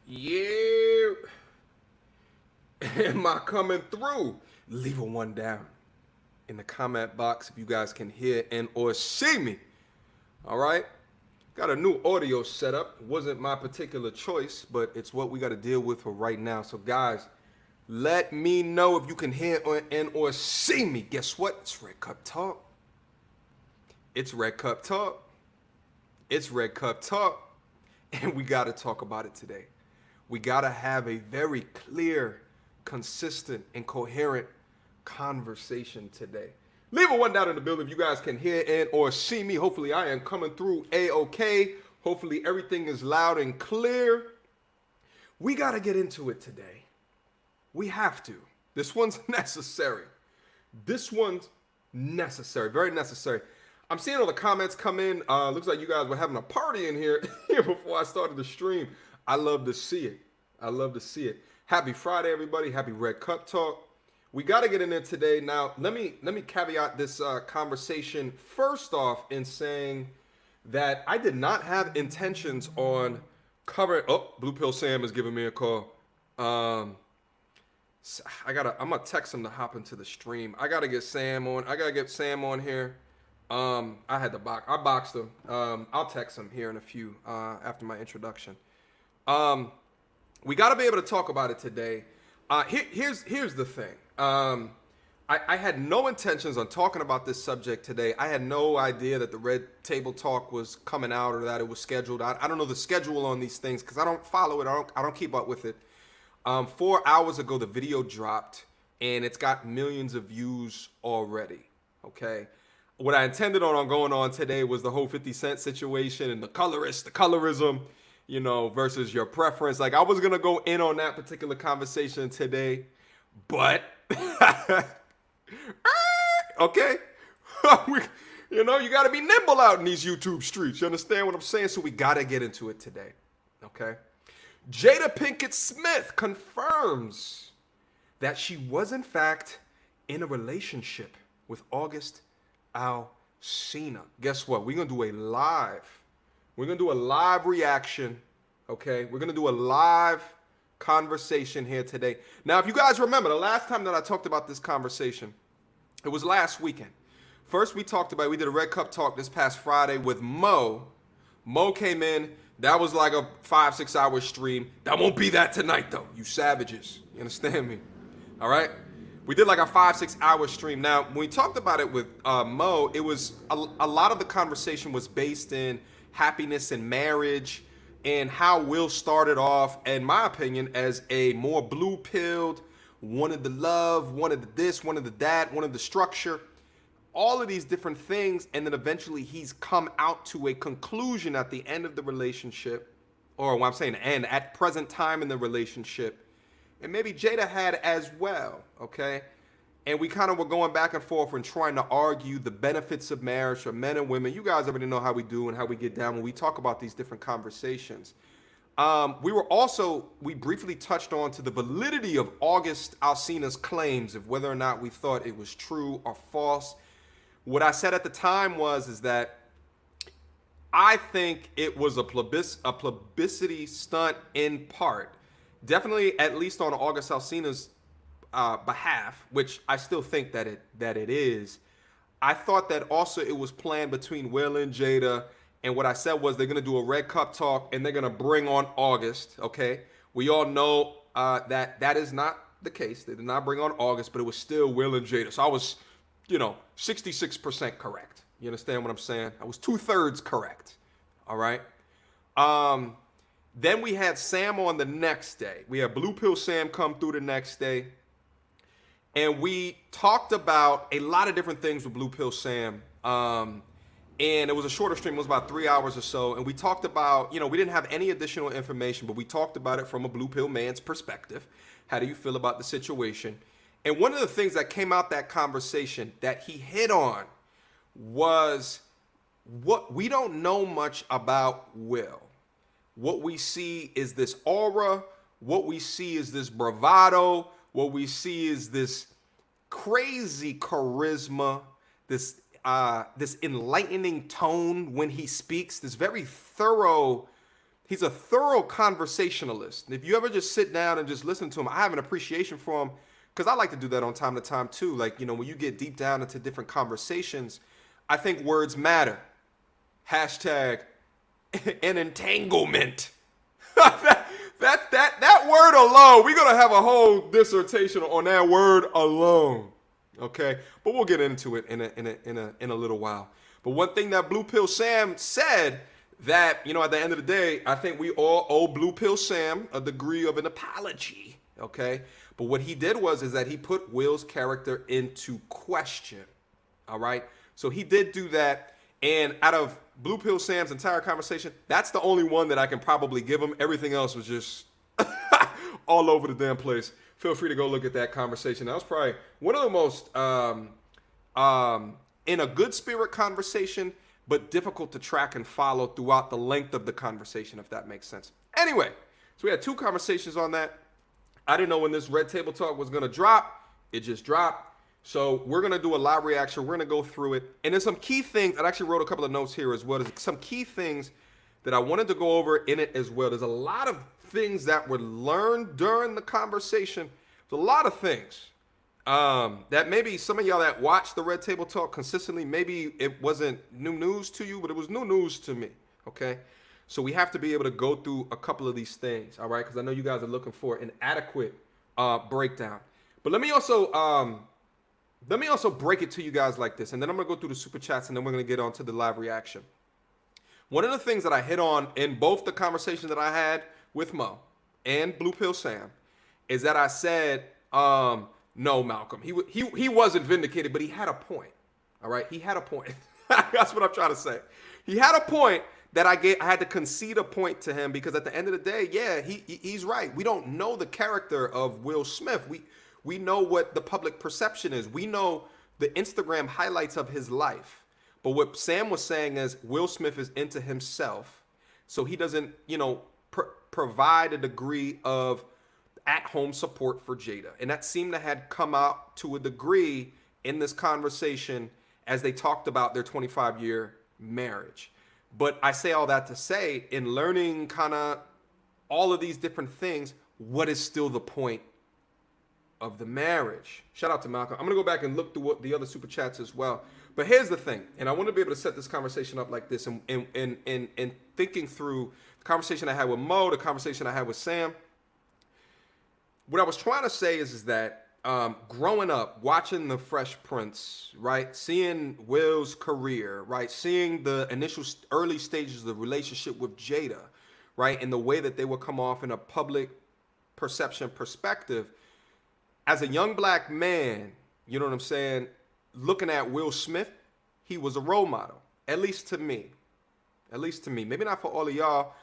Yeah. Am I coming through? Leave a one down in the comment box if you guys can hear and or see me. All right? Got a new audio setup. It wasn't my particular choice, but it's what we got to deal with for right now. So guys, let me know if you can hear and or see me. Guess what? It's Red Cup Talk. It's Red Cup Talk. It's Red Cup Talk. And we got to talk about it today. We got to have a very clear, consistent, and coherent conversation today. Leave a one down in the building if you guys can hear and or see me. Hopefully I am coming through A-OK. Hopefully everything is loud and clear. We got to get into it today. We have to. This one's necessary. This one's necessary. Very necessary. I'm seeing all the comments come in. Looks like you guys were having a party in here before I started the stream. I love to see it. I love to see it. Happy Friday, everybody. Happy Red Cup Talk. We got to get in there today. Now, let me caveat this conversation first off in saying that I did not have intentions on covering. Oh, Blue Pill Sam is giving me a call. I'm gonna text him to hop into the stream. I gotta get Sam on. I gotta get Sam on here. I boxed him. I'll text him here in a few after my introduction. We got to be able to talk about it today. Here's the thing. I had no intentions on talking about this subject today. I had no idea that the Red Table Talk was coming out or that it was scheduled. I don't know the schedule on these things because I don't follow it. I don't keep up with it. 4 hours ago, the video dropped and it's got millions of views already. Okay. What I intended on going on today was the whole 50 Cent situation and the colorism, you know, versus your preference. Like I was going to go in on that particular conversation today, but okay. You know, you got to be nimble out in these YouTube streets. You understand what I'm saying? So we got to get into it today. Okay. Jada Pinkett Smith confirms that she was in fact in a relationship with August Alsina. Guess what? We're going to do a live. We're going to do a live reaction. Okay. We're going to do a live conversation here today. Now, if you guys remember, the last time that I talked about this conversation, it was last weekend. First, we did a Red Cup Talk this past Friday with Mo. Mo came in. That was like a 5-6 hour stream. That won't be that tonight, though, you savages. You understand me? All right? We did like a 5-6 hour stream. Now, when we talked about it with Mo, it was a lot of the conversation was based in happiness and marriage and how Will started off, in my opinion, as a more blue-pilled, wanted the love, wanted the this, wanted the that, wanted the structure, all of these different things, and then eventually he's come out to a conclusion at the end of the relationship, or what I'm saying, and at present time in the relationship, and maybe Jada had as well, okay? And we kind of were going back and forth and trying to argue the benefits of marriage for men and women. You guys already know how we do and how we get down when we talk about these different conversations. We briefly touched on to the validity of August Alsina's claims of whether or not we thought it was true or false. What I said at the time is that I think it was a publicity stunt in part. Definitely, at least on August Alsina's behalf, which I still think that it is. I thought that also it was planned between Will and Jada. And what I said was they're going to do a Red Cup Talk and they're going to bring on August. Okay. We all know that is not the case. They did not bring on August, but it was still Will and Jada. So I was, 66% correct. You understand what I'm saying? I was 2/3 correct. All right. Then we had Sam on the next day. We had Blue Pill Sam come through the next day. And we talked about a lot of different things with Blue Pill Sam. And it was a shorter stream. It was about 3 hours or so. And we talked about, we didn't have any additional information, but we talked about it from a Blue Pill man's perspective. How do you feel about the situation? And one of the things that came out that conversation that he hit on was what we don't know much about Will. What we see is this aura. What we see is this bravado. What we see is this crazy charisma, this enlightening tone when he speaks, this very thorough He's a thorough conversationalist. If you ever just sit down and just listen to him, I have an appreciation for him because I like to do that on time to time too. Like, you know, when you get deep down into different conversations, I think words matter. Hashtag an entanglement. that word alone, we're gonna have a whole dissertation on that word alone. Okay, but we'll get into it in a little while. But one thing that Blue Pill Sam said that, you know, at the end of the day, I think we all owe Blue Pill Sam a degree of an apology. Okay, but what he did is that he put Will's character into question. All right, so he did do that, and out of Blue Pill Sam's entire conversation, that's the only one that I can probably give him. Everything else was just all over the damn place. Feel free to go look at that conversation. That was probably one of the most in a good spirit conversation, but difficult to track and follow throughout the length of the conversation, if that makes sense. Anyway, so we had two conversations on that. I didn't know when this Red Table Talk was going to drop. It just dropped. So we're going to do a live reaction. We're going to go through it. And there's some key things. I actually wrote a couple of notes here as well. There's some key things that I wanted to go over in it as well. There's a lot of things that were learned during the conversation. There's a lot of things that maybe some of y'all that watch the Red Table Talk consistently, maybe it wasn't new news to you, but it was new news to me, okay? So we have to be able to go through a couple of these things, all right? Because I know you guys are looking for an adequate breakdown. But let me also break it to you guys like this, and then I'm going to go through the super chats, and then we're going to get on to the live reaction. One of the things that I hit on in both the conversation that I had with Mo and Blue Pill Sam is that I said, no, Malcolm, he wasn't vindicated, but he had a point. All right, he had a point. That's what I'm trying to say. He had a point that I had to concede a point to him because at the end of the day, yeah, he's right. We don't know the character of Will Smith. We know what the public perception is. We know the Instagram highlights of his life. But what Sam was saying is Will Smith is into himself, so he doesn't, you know, provide a degree of at-home support for Jada. And that seemed to have come out to a degree in this conversation as they talked about their 25-year marriage. But I say all that to say, in learning kind of all of these different things, what is still the point of the marriage? Shout out to Malcolm. I'm going to go back and look through the other super chats as well. But here's the thing, and I want to be able to set this conversation up like this, and thinking through the conversation I had with Mo, the conversation I had with Sam. What I was trying to say is that growing up, watching the Fresh Prince, right, seeing Will's career, right, seeing the initial early stages of the relationship with Jada, right, and the way that they would come off in a public perception perspective, as a young black man, you know what I'm saying, looking at Will Smith, he was a role model, at least to me. At least to me. Maybe not for all of y'all,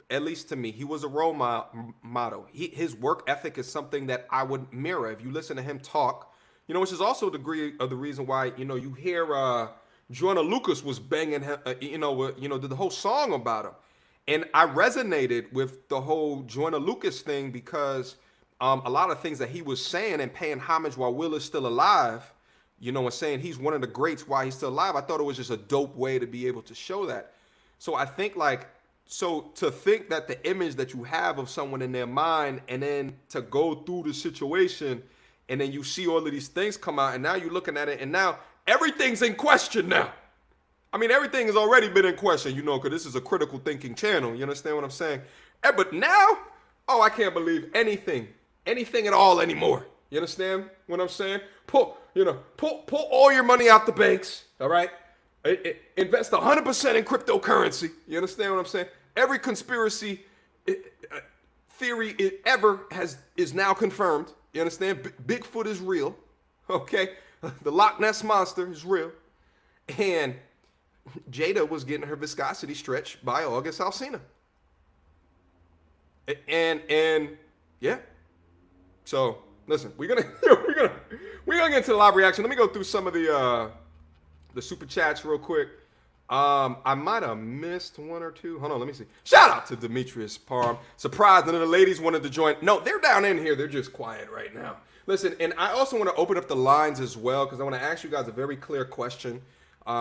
at least to me. He was a role model. His work ethic is something that I would mirror. If you listen to him talk, you know, which is also a degree of the reason why, you know, you hear Joyner Lucas was banging him, did the whole song about him. And I resonated with the whole Joyner Lucas thing because a lot of things that he was saying and paying homage while Will is still alive, you know, and saying he's one of the greats while he's still alive, I thought it was just a dope way to be able to show that. So I think to think that the image that you have of someone in their mind and then to go through the situation and then you see all of these things come out and now you're looking at it and now everything's in question now. I mean, everything has already been in question, you know, because this is a critical thinking channel. You understand what I'm saying? But now, oh, I can't believe anything at all anymore. You understand what I'm saying? Pull all your money out the banks, all right? Invest 100% in cryptocurrency. You understand what I'm saying? Every conspiracy theory is now confirmed. You understand? Bigfoot is real, okay? The Loch Ness Monster is real. And Jada was getting her viscosity stretched by August Alsina. And yeah. So listen, we're gonna get into the live reaction. Let me go through some of the super chats real quick. I might have missed one or two. Hold on, let me see. Shout out to Demetrius Parham. Surprised none of the ladies wanted to join. No, they're down in here. They're just quiet right now. Listen, and I also want to open up the lines as well because I want to ask you guys a very clear question.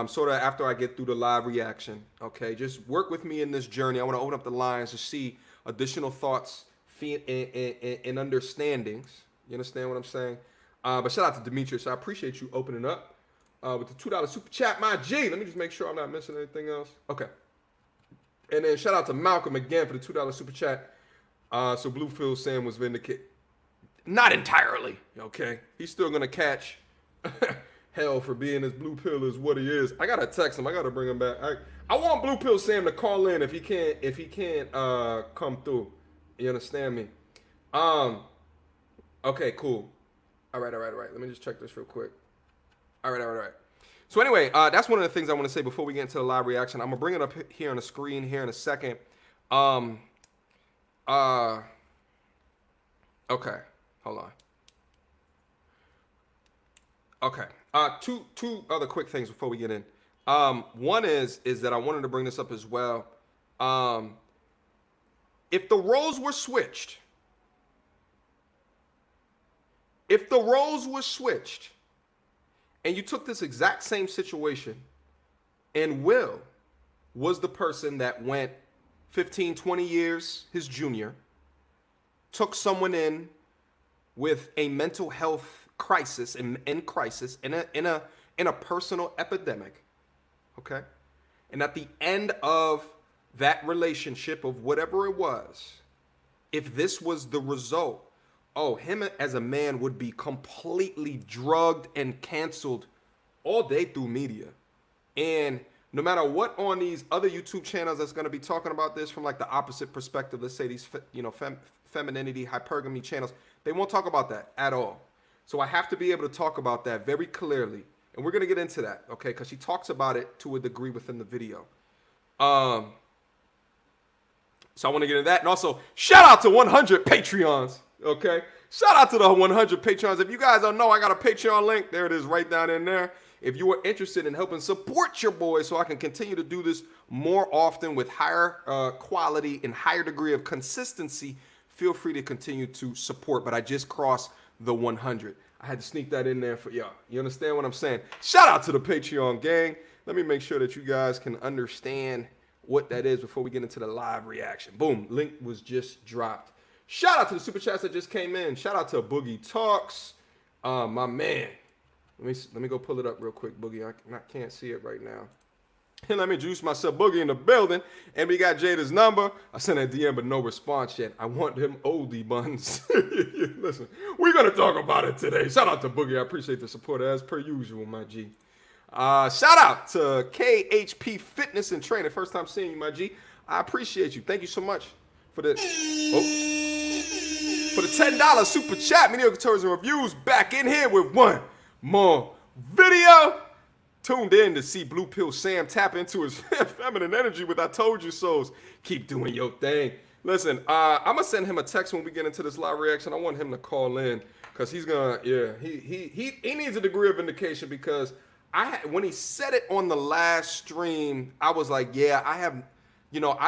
sort of after I get through the live reaction. Okay, just work with me in this journey. I want to open up the lines to see additional thoughts and understandings. You understand what I'm saying? But shout out to Demetrius. I appreciate you opening up with the $2 super chat, my G. Let me just make sure I'm not missing anything else. Okay. And then shout out to Malcolm again for the $2 super chat. So Bluefield Sam was vindicated. Not entirely, okay? He's still going to catch hell for being as blue pill as what he is. I got to text him. I got to bring him back. I want Blue Pill Sam to call in if he can't come through. You understand me? Okay, cool. All right. Let me just check this real quick. All right. So anyway, that's one of the things I want to say before we get into the live reaction. I'm gonna bring it up here on the screen here in a second. Okay, hold on. Okay, two other quick things before we get in. One is that I wanted to bring this up as well. If the roles were switched, and you took this exact same situation, and Will was the person that went 15, 20 years his junior, took someone in with a mental health crisis, in a personal epidemic, okay? And at the end of that relationship of whatever it was, if this was the result, him as a man would be completely drugged and canceled all day through media. And no matter what on these other YouTube channels that's going to be talking about this from like the opposite perspective, let's say these, femininity, hypergamy channels, they won't talk about that at all. So I have to be able to talk about that very clearly. And we're going to get into that, okay? Because she talks about it to a degree within the video. So I want to get into that. And also, shout out to 100 Patreons. Okay, shout out to the 100 Patreons. If you guys don't know, I got a Patreon link. There it is right down in there. If you are interested in helping support your boy so I can continue to do this more often with higher quality and higher degree of consistency, feel free to continue to support. But I just crossed the 100. I had to sneak that in there for y'all. You understand what I'm saying? Shout out to the Patreon gang. Let me make sure that you guys can understand what that is before we get into the live reaction. Boom, link was just dropped. Shout out to the super chats that just came in. Shout out to Boogie Talks, my man. Let me go pull it up real quick, Boogie. I can't see it right now. And let me introduce myself, Boogie in the building. And we got Jada's number. I sent a DM, but no response yet. I want them oldie buns. Listen, we're gonna talk about it today. Shout out to Boogie. I appreciate the support as per usual, my G. Shout out to KHP Fitness and Training. First time seeing you, my G. I appreciate you. Thank you so much for the $10 super chat. Mediocre Tourism Reviews back in here with one more video. Tuned in to see Blue Pill Sam tap into his feminine energy with I told you so's. Keep doing your thing. Listen, I'm gonna send him a text when we get into this live reaction. I want him to call in because he's gonna, he needs a degree of vindication because when he said it on the last stream, I was like, I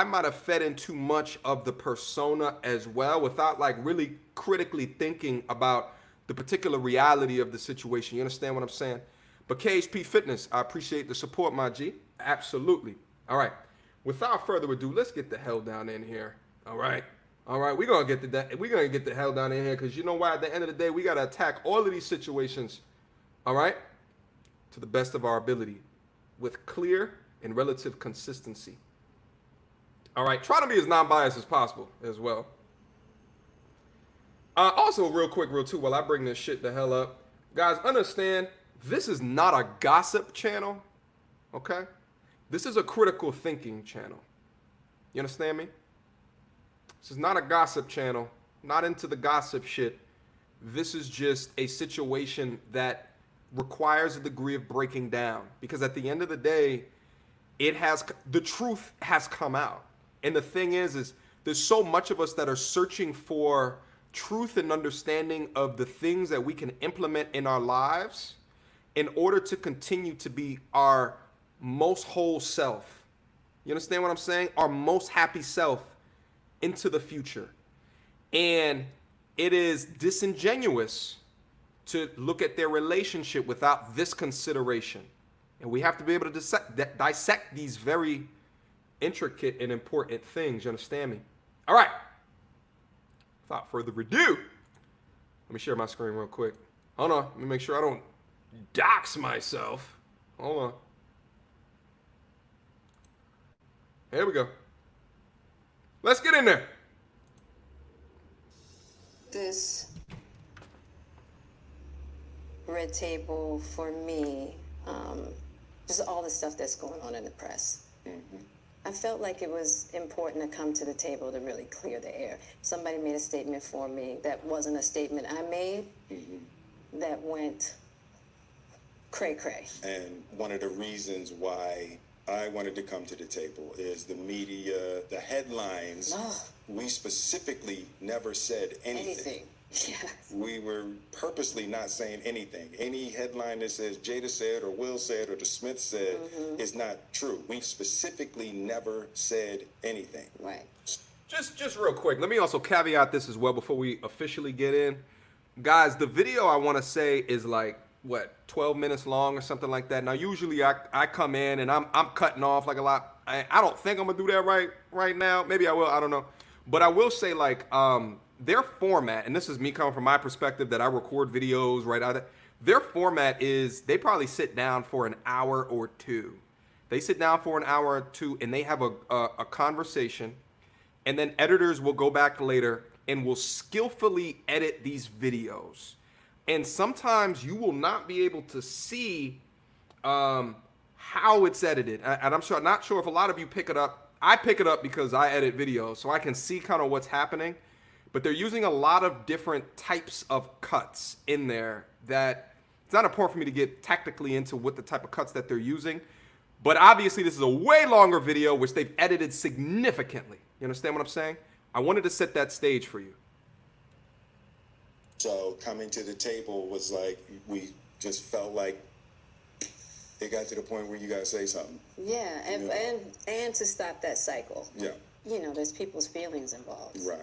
might have fed in too much of the persona as well without like really critically thinking about the particular reality of the situation. You understand what I'm saying? But KHP Fitness, I appreciate the support, my G. Absolutely. All right. Without further ado, let's get the hell down in here. All right. We're gonna get the hell down in here because you know why? At the end of the day, we gotta attack all of these situations. All right, to the best of our ability, with clear and relative consistency. All right, try to be as non-biased as possible as well. Also, real quick, while I bring this shit the hell up, guys, understand this is not a gossip channel, okay? This is a critical thinking channel. You understand me? This is not a gossip channel, not into the gossip shit. This is just a situation that requires a degree of breaking down because at the end of the day, the truth has come out. And the thing is there's so much of us that are searching for truth and understanding of the things that we can implement in our lives in order to continue to be our most whole self. You understand what I'm saying? Our most happy self into the future. And it is disingenuous to look at their relationship without this consideration. And we have to be able to dissect these very intricate and important things. You understand me? All right. Without further ado, let me share my screen real quick. Hold on. Let me make sure I don't dox myself. Hold on. Here we go. Let's get in there. This red table for me, just all the stuff that's going on in the press. I felt like it was important to come to the table to really clear the air. Somebody made a statement for me that wasn't a statement I made that went cray-cray. And one of the reasons why I wanted to come to the table is the media, the headlines. We specifically never said anything. Yes. We were purposely not saying anything. Any headline that says Jada said or Will said or the Smith said is not true. We specifically never said anything. Right. Just real quick, let me also caveat this as well before we officially get in. Guys, the video I want to say is like, what, 12 minutes long or something like that. Now, usually I come in and I'm cutting off like a lot. I don't think I'm going to do that right now. Maybe I will. I don't know. But I will say, like, their format, and this is me coming from my perspective that I record videos right out of it, their format is they probably sit down for an hour or two. They sit down for an hour or two and they have a conversation, and then editors will go back later and will skillfully edit these videos. And sometimes you will not be able to see how it's edited. And I'm not sure if a lot of you pick it up. I pick it up because I edit videos, so I can see kind of what's happening. But they're using a lot of different types of cuts in there that it's not important for me to get tactically into what the type of cuts that they're using. But obviously, this is a way longer video, which they've edited significantly. You understand what I'm saying? I wanted to set that stage for you. So coming to the table was like, we just felt like it got to the point where you got to say something. Yeah, and to stop that cycle. Yeah. You know, there's people's feelings involved. Right.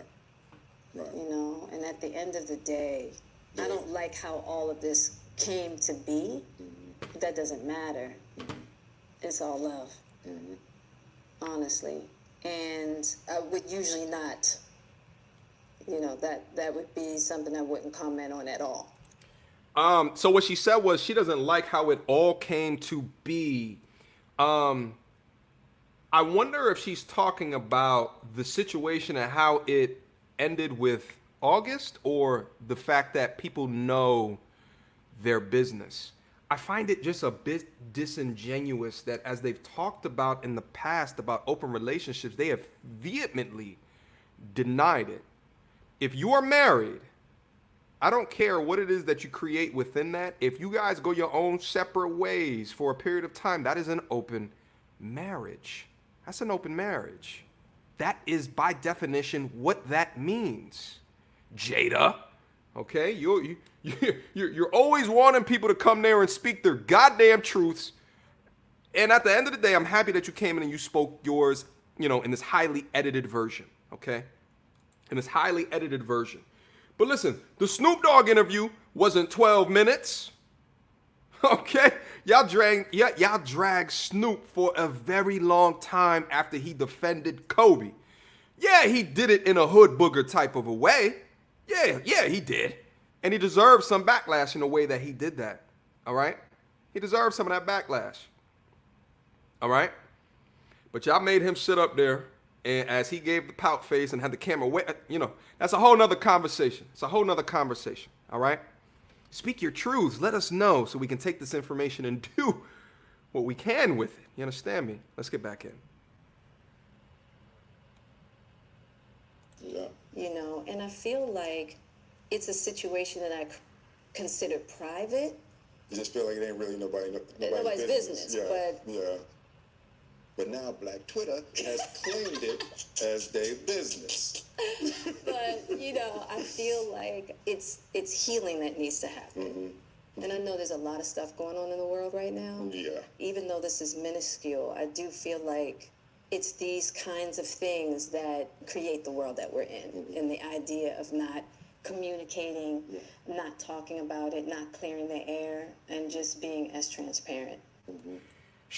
Right. You know, and at the end of the day, I don't like how all of this came to be. But that doesn't matter. It's all love. Honestly. And I would usually not, you know, that would be something I wouldn't comment on at all. So what she said was she doesn't like how it all came to be. I wonder if she's talking about the situation and how it ended with August, or the fact that people know their business. I find it just a bit disingenuous that as they've talked about in the past about open relationships, they have vehemently denied it. If you are married, I don't care what it is that you create within that. If you guys go your own separate ways for a period of time, that is an open marriage. That's an open marriage. That is by definition what that means. Jada, okay? You're always wanting people to come there and speak their goddamn truths. And at the end of the day, I'm happy that you came in and you spoke yours, you know, in this highly edited version, okay? In this highly edited version. But listen, the Snoop Dogg interview wasn't 12 minutes. Okay? Y'all dragged Snoop for a very long time after he defended Kobe. Yeah, he did it in a hood booger type of a way. Yeah, he did. And he deserves some backlash in the way that he did that. All right? He deserves some of that backlash. All right? But y'all made him sit up there, and as he gave the pout face and had the camera away, you know, that's a whole nother conversation. It's a whole nother conversation. All right? Speak your truths. Let us know so we can take this information and do what we can with it. You understand me? Let's get back in. Yeah. You know, and I feel like it's a situation that I consider private. You just feel like it ain't really nobody's business. Yeah. But now Black Twitter has claimed it as their business. But, you know, I feel like it's healing that needs to happen. And I know there's a lot of stuff going on in the world right now. Yeah. Even though this is minuscule, I do feel like it's these kinds of things that create the world that we're in. And the idea of not communicating, not talking about it, not clearing the air, and just being as transparent.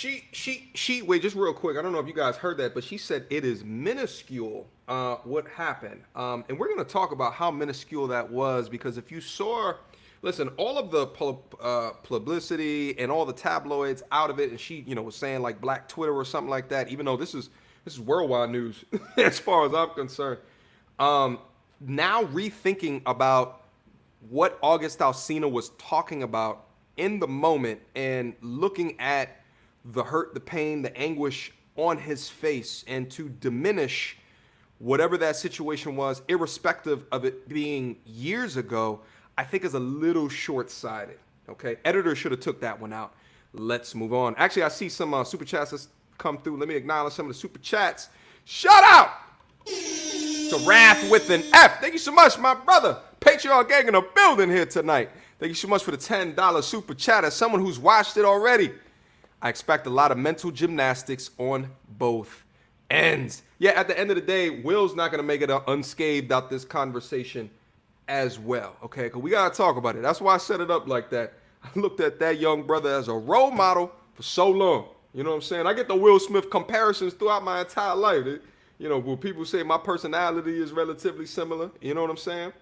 Wait, just real quick. I don't know if you guys heard that, but she said it is minuscule what happened. And we're going to talk about how minuscule that was, because if you saw, listen, all of the publicity and all the tabloids out of it, and she, was saying like Black Twitter or something like that, even though this is worldwide news as far as I'm concerned. Now rethinking about what August Alsina was talking about in the moment and looking at the hurt, the pain, the anguish on his face, and to diminish whatever that situation was, irrespective of it being years ago, I think is a little short-sighted. Okay, editor should have took that one out. Let's move on. Actually, I see some super chats that's come through. Let me acknowledge some of the super chats. Shout out to Wrath with an F. Thank you so much, my brother. Patreon gang in the building here tonight. Thank you so much for the $10 super chat. As someone who's watched it already, I expect a lot of mental gymnastics on both ends. Yeah, at the end of the day, Will's not going to make it unscathed out this conversation as well, okay? Because we got to talk about it. That's why I set it up like that. I looked at that young brother as a role model for so long. You know what I'm saying? I get the Will Smith comparisons throughout my entire life. Will people say my personality is relatively similar? You know what I'm saying?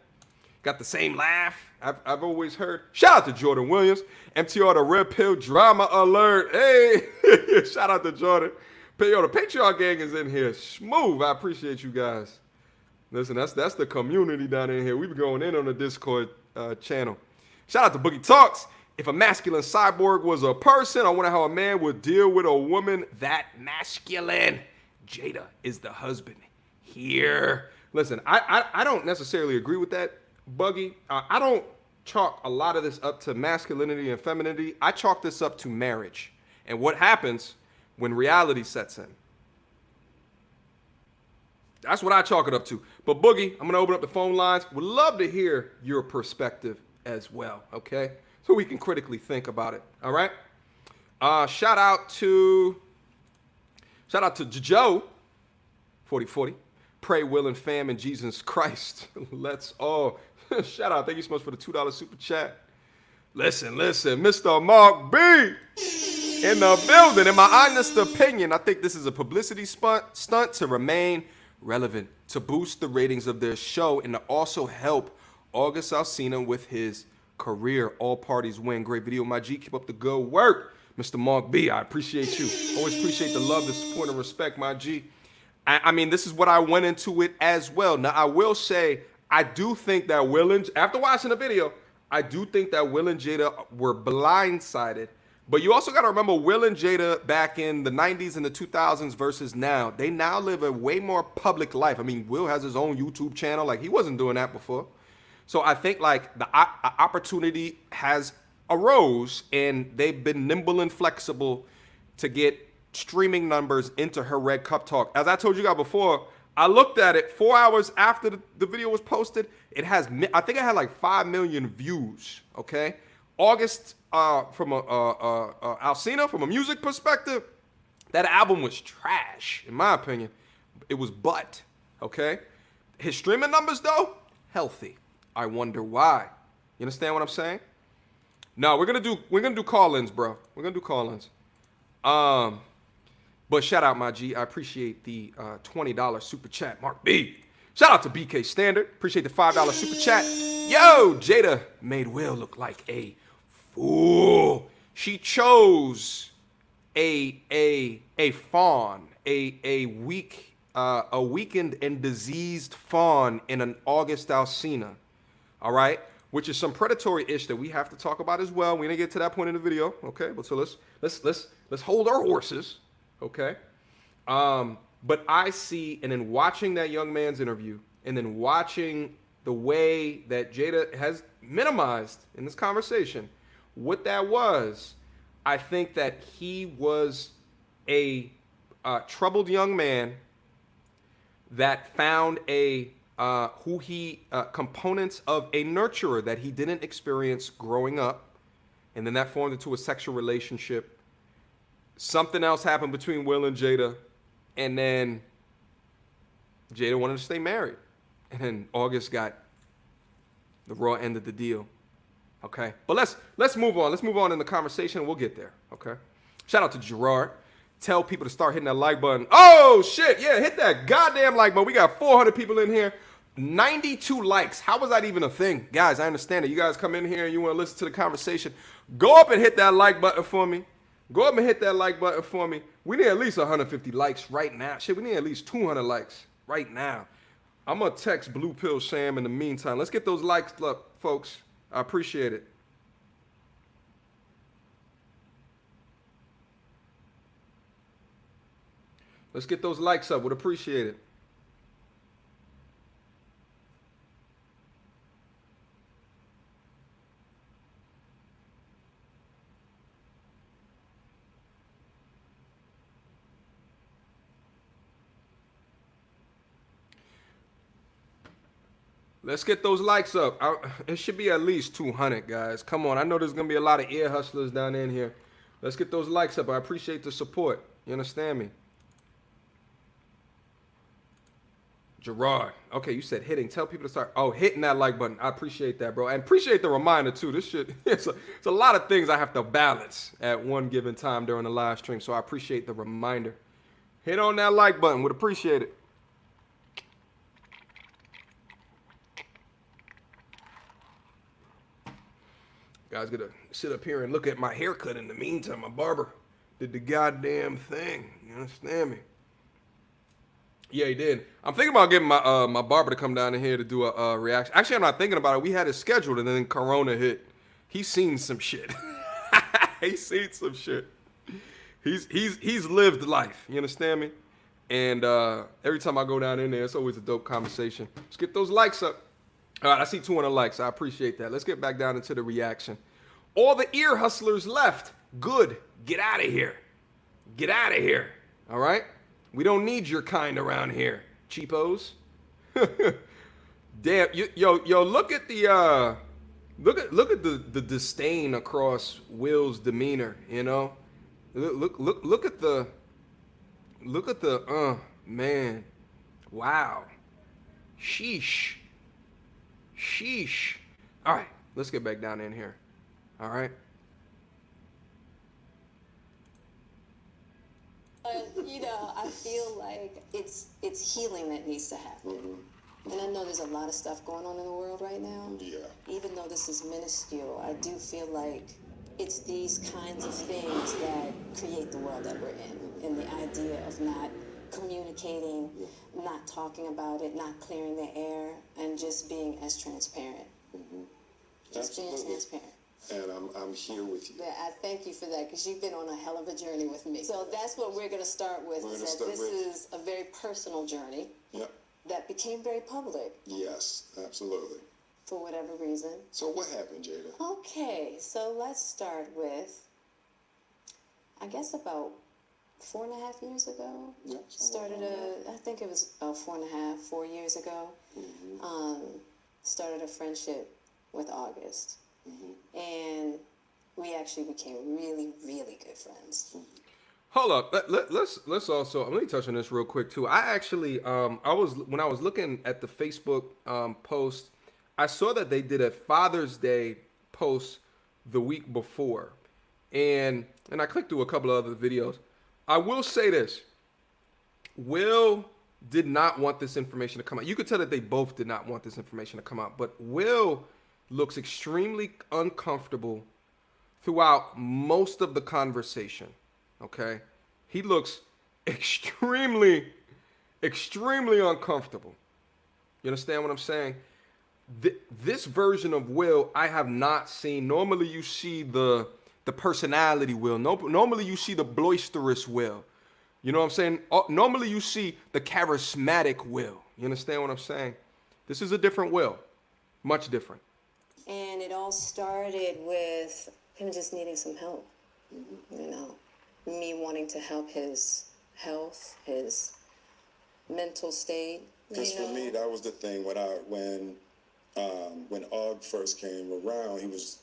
Got the same laugh. I've always heard. Shout out to Jordan Williams. MTR, the Red Pill drama alert. Hey, shout out to Jordan. The Patreon gang is in here. Smooth. I appreciate you guys. Listen, that's the community down in here. We be going in on the Discord channel. Shout out to Boogie Talks. If a masculine cyborg was a person, I wonder how a man would deal with a woman that masculine. Jada is the husband here. Listen, I don't necessarily agree with that, Buggy. I don't chalk a lot of this up to masculinity and femininity. I chalk this up to marriage and what happens when reality sets in. That's what I chalk it up to. But Boogie, I'm going to open up the phone lines. Would love to hear your perspective as well, okay? So we can critically think about it, all right? Shout out to Joe, 4040. Pray, will, and fam in Jesus Christ. Let's all. Shout out. Thank you so much for the $2 super chat. Listen, Mr. Mark B in the building. In my honest opinion, I think this is a publicity stunt to remain relevant, to boost the ratings of their show, and to also help August Alsina with his career. All parties win. Great video, my G. Keep up the good work. Mr. Mark B, I appreciate you. Always appreciate the love, the support, and respect, my G. I mean, this is what I went into it as well. Now, I will say, I do think that after watching the video, I do think that Will and Jada were blindsided. But you also got to remember Will and Jada back in the 90s and the 2000s versus now. They now live a way more public life. I mean, Will has his own YouTube channel. Like, he wasn't doing that before. So I think, like, the opportunity has arose, and they've been nimble and flexible to get streaming numbers into her Red Cup Talk. As I told you guys before, I looked at it 4 hours after the video was posted. It has, I think it had like 5 million views, okay? August, from Alsina, from a music perspective, that album was trash, in my opinion. It was butt, okay? His streaming numbers, though, healthy. I wonder why. You understand what I'm saying? No, we're gonna do call-ins, bro. We're gonna do call-ins. But shout out, my G. I appreciate the $20 super chat, Mark B. Shout out to BK Standard. Appreciate the $5 super chat. Yo, Jada made Will look like a fool. She chose a fawn, a weakened and diseased fawn in an August Alsina. All right, which is some predatory ish that we have to talk about as well. We didn't get to that point in the video, okay? But so let's hold our horses, okay? But I see, and then watching that young man's interview, and then watching the way that Jada has minimized in this conversation what that was, I think that he was a troubled young man that found components of a nurturer that he didn't experience growing up, and then that formed into a sexual relationship. Something else happened between Will and Jada, and then Jada wanted to stay married, and then August got the raw end of the deal. Okay, but let's move on. Let's move on in the conversation, and we'll get there. Okay, Shout out to Gerard. Tell people to start hitting that like button. Oh, shit. Yeah, hit that goddamn like button. We got 400 people in here. 92 likes. How was that even a thing? Guys, I understand it. You guys come in here and you want to listen to the conversation. Go up and hit that like button for me. Go up and hit that like button for me. We need at least 150 likes right now. Shit, we need at least 200 likes right now. I'm going to text Blue Pill Sam in the meantime. Let's get those likes up, folks. I appreciate it. Let's get those likes up. Would appreciate it. Let's get those likes up. It should be at least 200, guys. Come on. I know there's going to be a lot of ear hustlers down in here. Let's get those likes up. I appreciate the support. You understand me? Gerard. Okay, you said hitting. Tell people to start. Oh, hitting that like button. I appreciate that, bro. And appreciate the reminder, too. This shit, it's a lot of things I have to balance at one given time during the live stream. So I appreciate the reminder. Hit on that like button. Would appreciate it. Guys, gonna sit up here and look at my haircut in the meantime. My barber did the goddamn thing. You understand me? Yeah, he did. I'm thinking about getting my my barber to come down in here to do a reaction. Actually, I'm not thinking about it. We had it scheduled, and then Corona hit. He's seen some shit. He's seen some shit. He's lived life. You understand me? And every time I go down in there, it's always a dope conversation. Let's get those likes up. All right, I see 200 likes. I appreciate that. Let's get back down into the reaction. All the ear hustlers left. Good. Get out of here. Get out of here. All right? We don't need your kind around here, cheapos. Damn, yo, look at the look at the disdain across Will's demeanor. You know, look at the man. Wow. Sheesh. Sheesh. All right, let's get back down in here. All right. You know, I feel like it's healing that needs to happen. Mm-hmm. And I know there's a lot of stuff going on in the world right now. Yeah. Even though this is minuscule, I do feel like it's these kinds of things that create the world that we're in. And the idea of not communicating, not talking about it, not clearing the air, and just being as transparent. Mm-hmm. Just being transparent. And I'm here with you. Yeah, I thank you for that, because you've been on a hell of a journey with me. So that's what we're going to start with. This is a very personal journey. Yep. That became very public. Yes, absolutely. For whatever reason. So what happened, Jada? Okay, so let's start with, I guess about 4.5 years ago. Yep. I think it was about 4 years ago. Mm-hmm. Started a friendship with August. Mm-hmm. And we actually became really, really good friends. Hold up. Let's also, let me touch on this real quick too. I actually, when I was looking at the Facebook post, I saw that they did a Father's Day post the week before, and I clicked through a couple of other videos. I will say this: Will did not want this information to come out. You could tell that they both did not want this information to come out, but Will looks extremely uncomfortable throughout most of the conversation. Okay, he looks extremely uncomfortable. You understand what I'm saying? This version of Will I have not seen. Normally you see the personality Will. Normally you see the boisterous Will. You know what I'm saying? Normally you see the charismatic Will. You understand what I'm saying? This is a different Will. Much different. And it all started with him just needing some help. You know, me wanting to help his health, his mental state. Because for me, that was the thing. When Og first came around, he was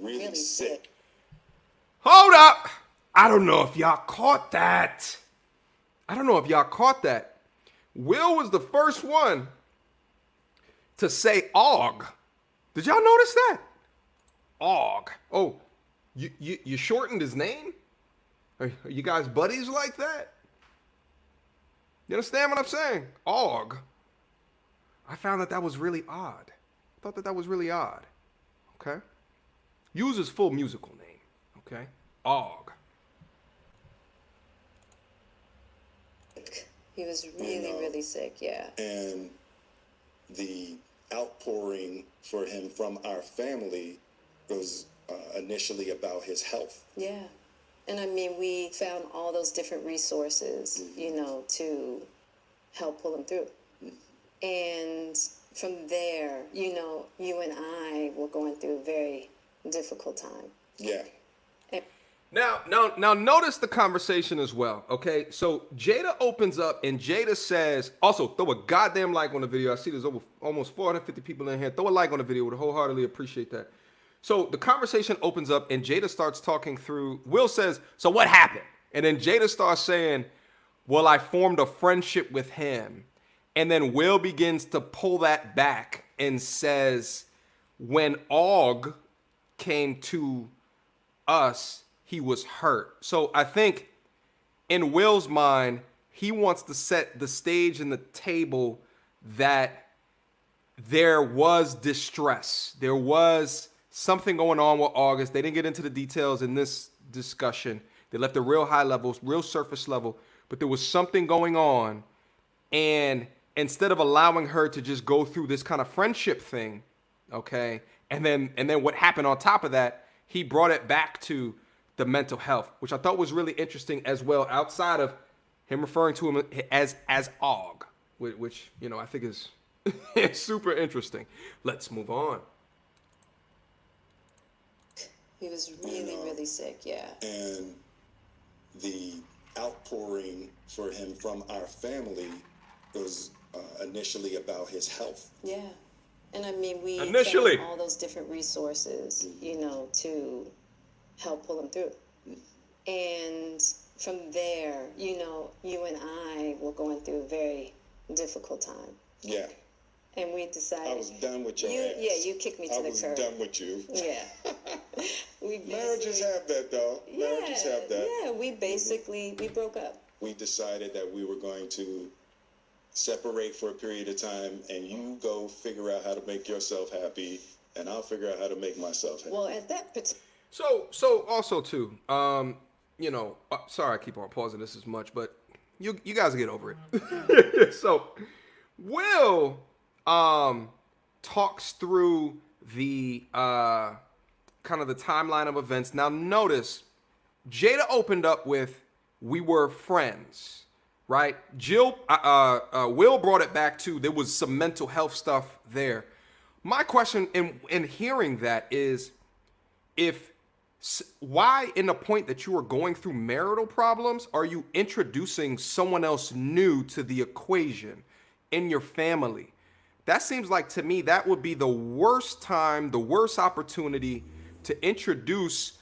really sick. Hold up! I don't know if y'all caught that. Will was the first one to say Og. Did y'all notice that? Og. Oh, you shortened his name? Are you guys buddies like that? You understand what I'm saying? Og. I found that was really odd. I thought that was really odd. Okay? Use his full musical name. Okay? Og. He was really sick, yeah. And the outpouring for him from our family was initially about his health. Yeah. And I mean, we found all those different resources, you know, to help pull him through. And from there, you know, you and I were going through a very difficult time. Yeah. Now, notice the conversation as well, okay? So Jada opens up and Jada says, also throw a goddamn like on the video. I see there's almost 450 people in here. Throw a like on the video. Would wholeheartedly appreciate that. So the conversation opens up and Jada starts talking through. Will says, so what happened? And then Jada starts saying, well, I formed a friendship with him. And then Will begins to pull that back and says, when Og came to us, he was hurt. So I think in Will's mind, he wants to set the stage and the table that there was distress. There was something going on with August. They didn't get into the details in this discussion. They left the real high levels, real surface level, but there was something going on. And instead of allowing her to just go through this kind of friendship thing, okay, and then what happened on top of that, he brought it back to the mental health, which I thought was really interesting as well, outside of him referring to him as Og, which, you know, I think is super interesting. Let's move on. He was really sick, yeah. And the outpouring for him from our family was initially about his health. Yeah. And I mean, we initially found all those different resources, you know, to help pull him through. And from there, you know, you and I were going through a very difficult time. Yeah. And we decided. I was done with your ass. Yeah, you kicked me to the curb. I was done with you. Yeah. Marriages have that, though. Marriages have that. Yeah, we basically, we broke up. We decided that we were going to separate for a period of time, and you go figure out how to make yourself happy, and I'll figure out how to make myself happy. Well, at that particular. So also too, you know, sorry I keep on pausing this as much, but you guys get over it. So Will talks through the kind of the timeline of events. Now notice Jada opened up with, we were friends, right? Will brought it back to, there was some mental health stuff there. My question in hearing that is, why in the point that you are going through marital problems are you introducing someone else new to the equation in your family? That seems like, to me, that would be the worst time, the worst opportunity to introduce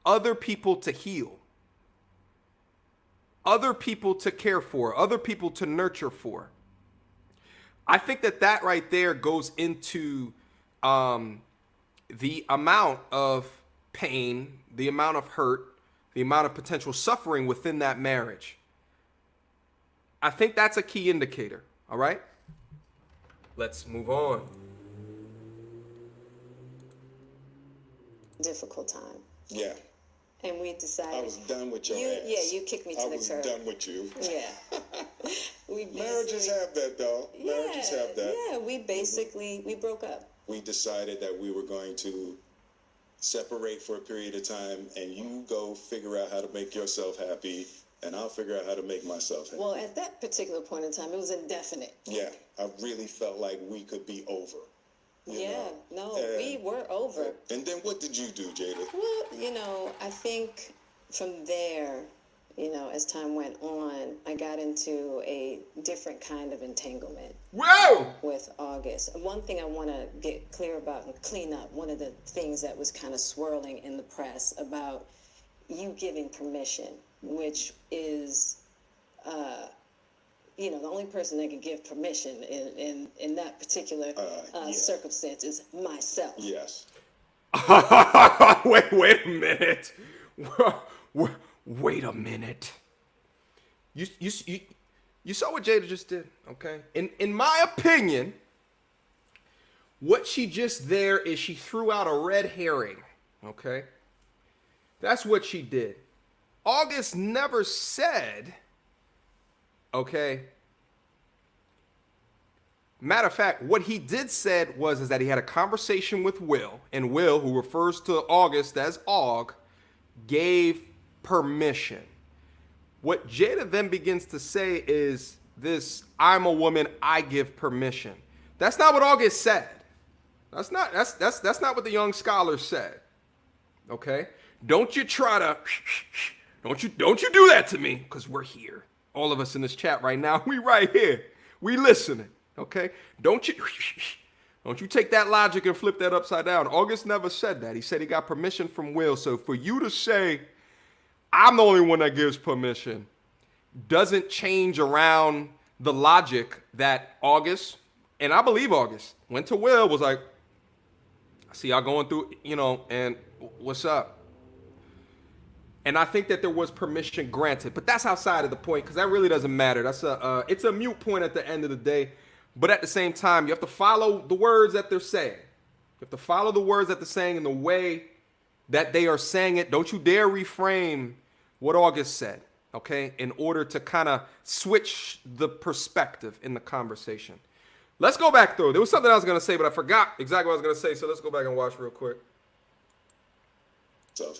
other people to heal, other people to care for, other people to nurture for. I think that right there goes into the amount of pain, the amount of hurt, the amount of potential suffering within that marriage. I think that's a key indicator, all right? Let's move on. Difficult time. Yeah. And we decided. I was done with your ass. Yeah, you kicked me to the curb. I was done with you. Yeah. Marriages have that, though. Marriages have that. Yeah, we broke up. We decided that we were going to separate for a period of time, and you go figure out how to make yourself happy, and I'll figure out how to make myself happy. Well, at that particular point in time, it was indefinite. Yeah, I really felt like we could be over. We were over. And then what did you do, Jada? Well, you know, I think from there, you know, as time went on, I got into a different kind of entanglement. Whoa! With August. One thing I want to get clear about and clean up, one of the things that was kind of swirling in the press about you giving permission, which is, you know, the only person that can give permission in that particular circumstance is myself. Yes. Wait a minute. wait a minute. You saw what Jada just did, okay? In my opinion, what she just there is she threw out a red herring, okay? That's what she did. August never said, okay? Matter of fact, what he did said was that he had a conversation with Will, and Will, who refers to August as Aug, gave permission. What Jada then begins to say is this, I'm a woman, I give permission. That's not what August said. That's not what the young scholar said. Okay? Don't you try to don't you do that to me, because we're here. All of us in this chat right now, we right here. We listening. Okay? Don't you take that logic and flip that upside down. August never said that. He said he got permission from Will. So for you to say, I'm the only one that gives permission, doesn't change around the logic that August, and I believe August, went to Will, was like, I see y'all going through, and what's up? And I think that there was permission granted, but that's outside of the point, because that really doesn't matter. It's a mute point at the end of the day. But at the same time, you have to follow the words that they're saying. You have to follow the words that they're saying in the way that they are saying it. Don't you dare reframe what August said, okay, in order to kind of switch the perspective in the conversation. Let's go back through. There was something I was going to say, but I forgot exactly what I was going to say, so let's go back and watch real quick.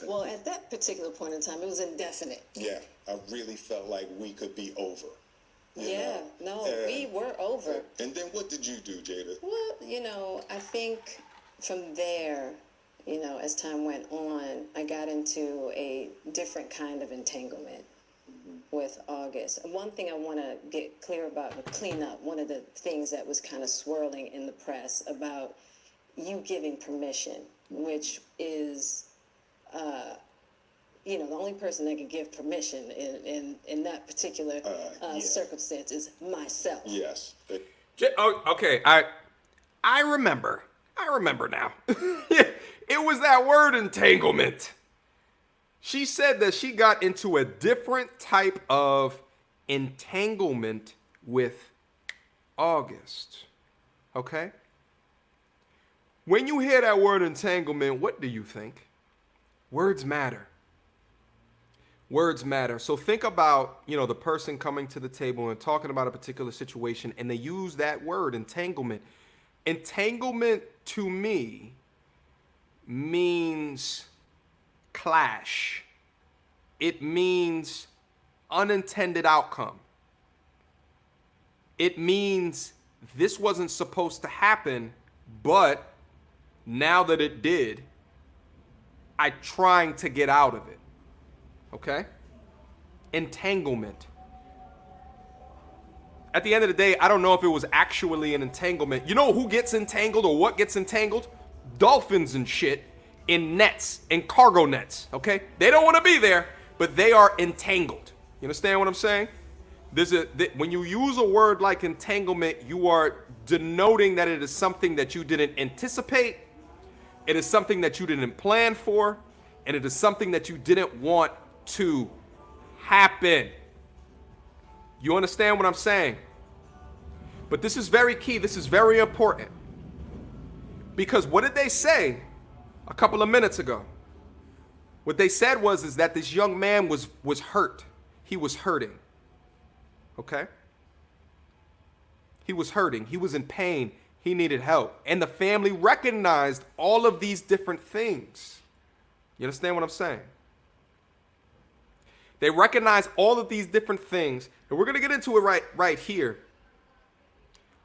Well, at that particular point in time, it was indefinite. Yeah, I really felt like we could be over. We were over. And then what did you do, Jada? Well, I think from there, as time went on, I got into a different kind of entanglement with August. And one thing I want to get clear about, or clean up, one of the things that was kind of swirling in the press about you giving permission, which is, the only person that can give permission in that particular circumstance is myself. Yes. Okay, I remember now. It was that word entanglement. She said that she got into a different type of entanglement with August. Okay? When you hear that word entanglement, what do you think? Words matter. Words matter. So think about, the person coming to the table and talking about a particular situation, and they use that word, entanglement. Entanglement to me means clash. It means unintended outcome. It means this wasn't supposed to happen, but now that it did, I'm trying to get out of it. Okay? Entanglement. At the end of the day, I don't know if it was actually an entanglement. You know who gets entangled or what gets entangled? Dolphins and shit in nets, in cargo nets, okay? They don't want to be there, but they are entangled. You understand what I'm saying? When you use a word like entanglement, you are denoting that it is something that you didn't anticipate, it is something that you didn't plan for, and it is something that you didn't want to happen. You understand what I'm saying? But this is very key. This is very important. Because what did they say a couple of minutes ago? What they said is that this young man was hurt. He was hurting. Okay? He was hurting. He was in pain. He needed help. And the family recognized all of these different things. You understand what I'm saying? They recognize all of these different things. And we're going to get into it right here.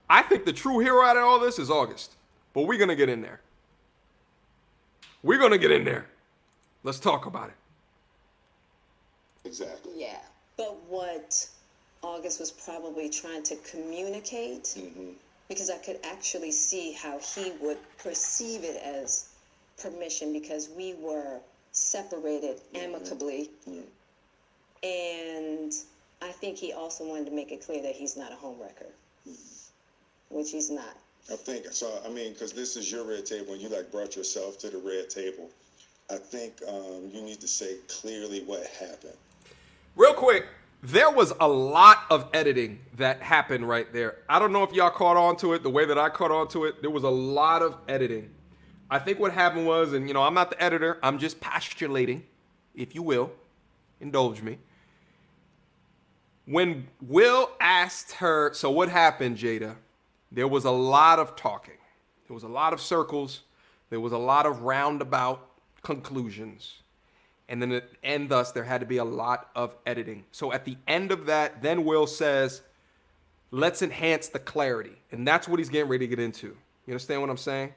I think the true hero out of all this is August. But we're going to get in there. We're going to get in there. Let's talk about it. Exactly. Yeah. But what August was probably trying to communicate, because I could actually see how he would perceive it as permission, because we were separated amicably. And I think he also wanted to make it clear that he's not a homewrecker, which he's not. I think so. I mean, because this is your red table, and you brought yourself to the red table. I think you need to say clearly what happened. Real quick, there was a lot of editing that happened right there. I don't know if y'all caught on to it the way that I caught on to it. There was a lot of editing. I think what happened was, and I'm not the editor, I'm just postulating, if you will, indulge me. When Will asked her, so what happened, Jada? There was a lot of talking. There was a lot of circles. There was a lot of roundabout conclusions. And thus there had to be a lot of editing. So at the end of that, then Will says, let's enhance the clarity. And that's what he's getting ready to get into. You understand what I'm saying?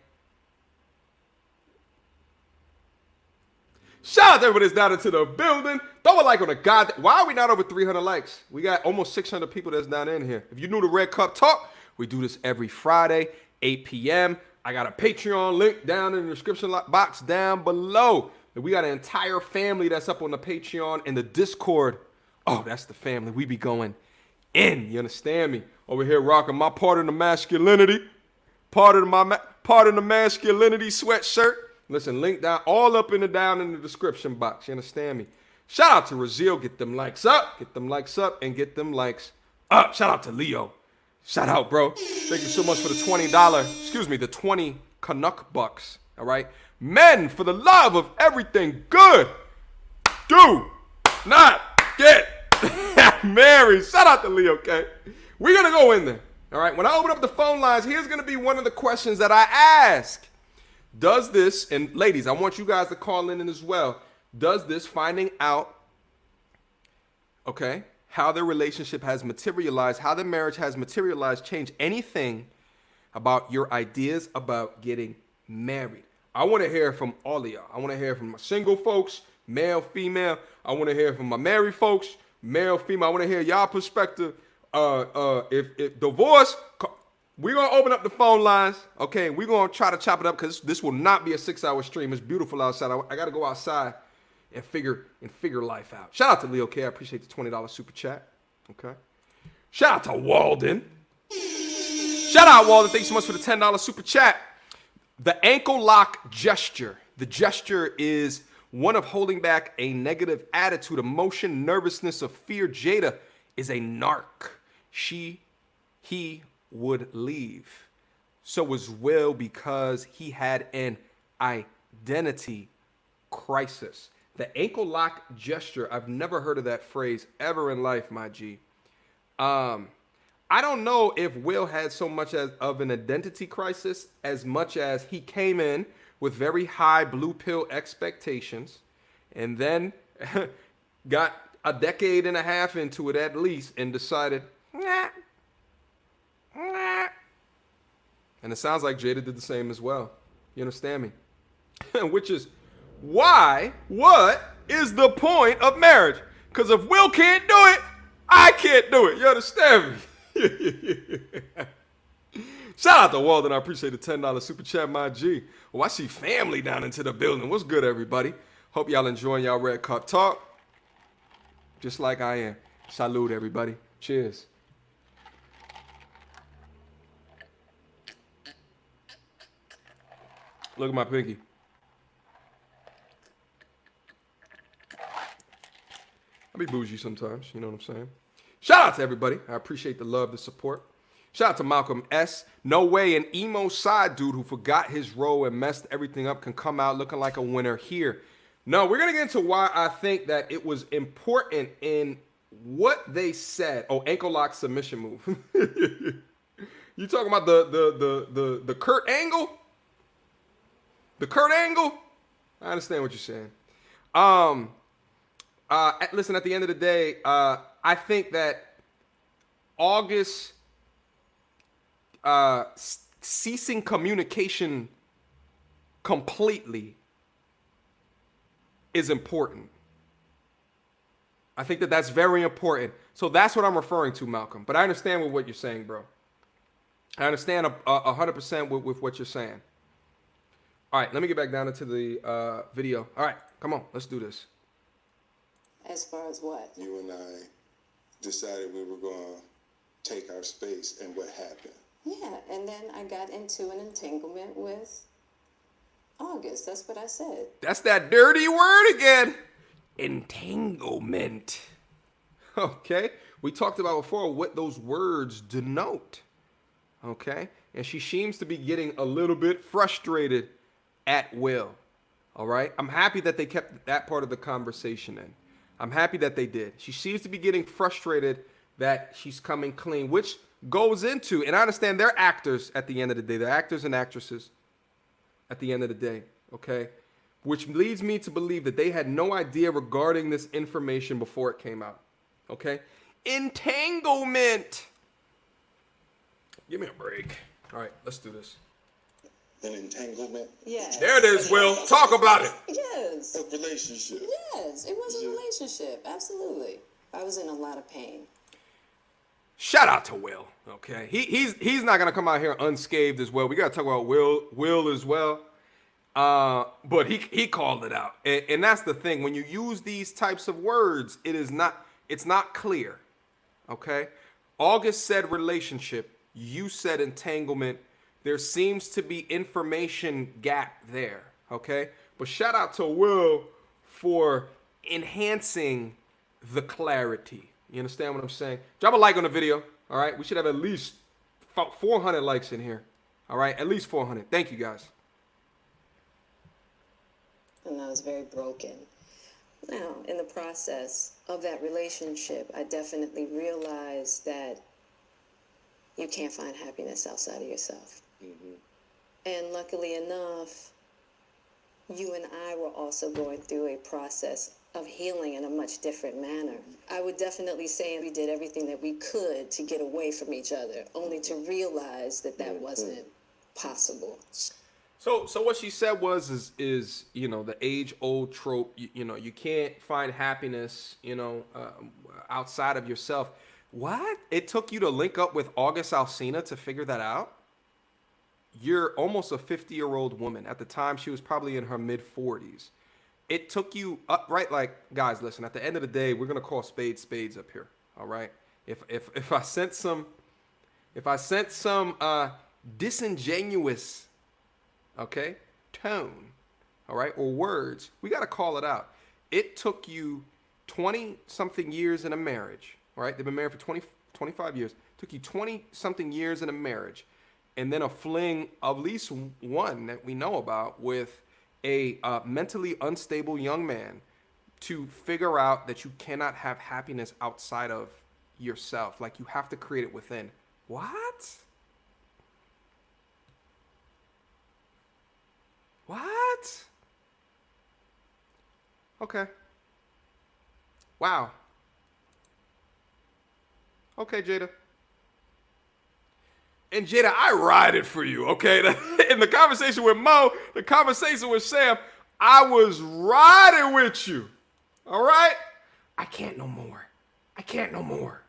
Shout out to everybody that's down into the building. Throw a like on the god. Why are we not over 300 likes? We got almost 600 people that's down in here. If you're new to Red Cup Talk, we do this every Friday, 8 p.m. I got a Patreon link down in the description box down below. And we got an entire family that's up on the Patreon and the Discord. Oh, that's the family. We be going in. You understand me? Over here rocking my part of the masculinity. Part of the masculinity sweatshirt. Listen, link down all up in the description box. You understand me? Shout out to Razil. Get them likes up. Get them likes up and get them likes up. Shout out to Leo. Shout out, bro. Thank you so much for the the 20 Canuck bucks. All right. Men, for the love of everything good, do not get married. Shout out to Leo, okay? We're going to go in there. All right. When I open up the phone lines, here's going to be one of the questions that I ask. Does this, and ladies, I want you guys to call in as well. Does this finding out, okay, how their relationship has materialized, how their marriage has materialized, change anything about your ideas about getting married? I want to hear from all of y'all. I want to hear from my single folks, male, female. I want to hear from my married folks, male, female. I want to hear y'all perspective. If divorce, we're going to open up the phone lines, okay? We're going to try to chop it up because this will not be a 6-hour stream. It's beautiful outside. I got to go outside and figure life out. Shout out to Leo K. I appreciate the $20 super chat, okay? Shout out to Walden. Shout out, Walden. Thanks so much for the $10 super chat. The ankle lock gesture. The gesture is one of holding back a negative attitude, emotion, nervousness, or fear. Jada is a narc. He would leave. So was Will because he had an identity crisis. The ankle lock gesture, I've never heard of that phrase ever in life, my G. I don't know if Will had so much of an identity crisis as much as he came in with very high blue pill expectations and then got a decade and a half into it at least and decided, nah. And it sounds like Jada did the same as well. You understand me? Which is why, what is the point of marriage? Because if Will can't do it, I can't do it. You understand me? Shout out to Walden. I appreciate the $10 super chat, my G. Oh, I see family down into the building. What's good, everybody? Hope y'all enjoying y'all Red Cup Talk. Just like I am. Salute, everybody. Cheers. Look at my pinky. I be bougie sometimes, you know what I'm saying? Shout out to everybody. I appreciate the love, the support. Shout out to Malcolm S. No way an emo side dude who forgot his role and messed everything up can come out looking like a winner here. No, we're going to get into why I think that it was important in what they said. Oh, ankle lock submission move. You talking about the Kurt Angle? The Kurt Angle? I understand what you're saying. Listen, at the end of the day, I think that August ceasing communication completely is important. I think that that's very important. So that's what I'm referring to, Malcolm. But I understand what you're saying, bro. I understand 100% with what you're saying. All right, let me get back down into the video. All right, come on, let's do this. As far as what? You and I decided we were going to take our space, and what happened? Yeah, and then I got into an entanglement with August. That's what I said. That's that dirty word again. Entanglement. Okay? We talked about before what those words denote. Okay? And she seems to be getting a little bit frustrated at Will. All right? I'm happy that they kept that part of the conversation in. I'm happy that they did. She seems to be getting frustrated that she's coming clean, which goes into, and I understand they're actors at the end of the day. They're actors and actresses at the end of the day, okay? Which leads me to believe that they had no idea regarding this information before it came out, okay? Entanglement. Give me a break. All right, let's do this. An entanglement? Yes. There it is, Will. Talk about it. Yes. A relationship. Yes, it was a relationship. Absolutely. I was in a lot of pain. Shout out to Will, okay? He's not gonna come out here unscathed as well. We gotta talk about Will as well. But he called it out, and that's the thing. When you use these types of words, it's not clear, okay? August said relationship. You said entanglement. There seems to be information gap there, okay? But shout out to Will for enhancing the clarity. You understand what I'm saying? Drop a like on the video, all right? We should have at least 400 likes in here, all right? At least 400. Thank you, guys. And I was very broken. Now, in the process of that relationship, I definitely realized that you can't find happiness outside of yourself. Mm-hmm. And luckily enough, you and I were also going through a process of healing in a much different manner. I would definitely say we did everything that we could to get away from each other, only to realize that that wasn't possible. So what she said is the age-old trope. You can't find happiness outside of yourself. What? It took you to link up with August Alsina to figure that out? You're almost a 50-year-old woman. At the time, she was probably in her mid-40s. It took you right? Like, guys, listen. At the end of the day, we're gonna call spades up here. All right. If I sent some disingenuous, okay, tone, all right, or words, we gotta call it out. It took you 20-something years in a marriage. All right, they've been married for 25 years. It took you 20-something years in a marriage, and then a fling, of at least one that we know about, with a mentally unstable young man to figure out that you cannot have happiness outside of yourself. Like, you have to create it within. What? What? Okay. Wow. Okay, Jada. And Jada, I ride it for you, okay? In the conversation with Mo, the conversation with Sam, I was riding with you, all right? I can't no more. I can't no more.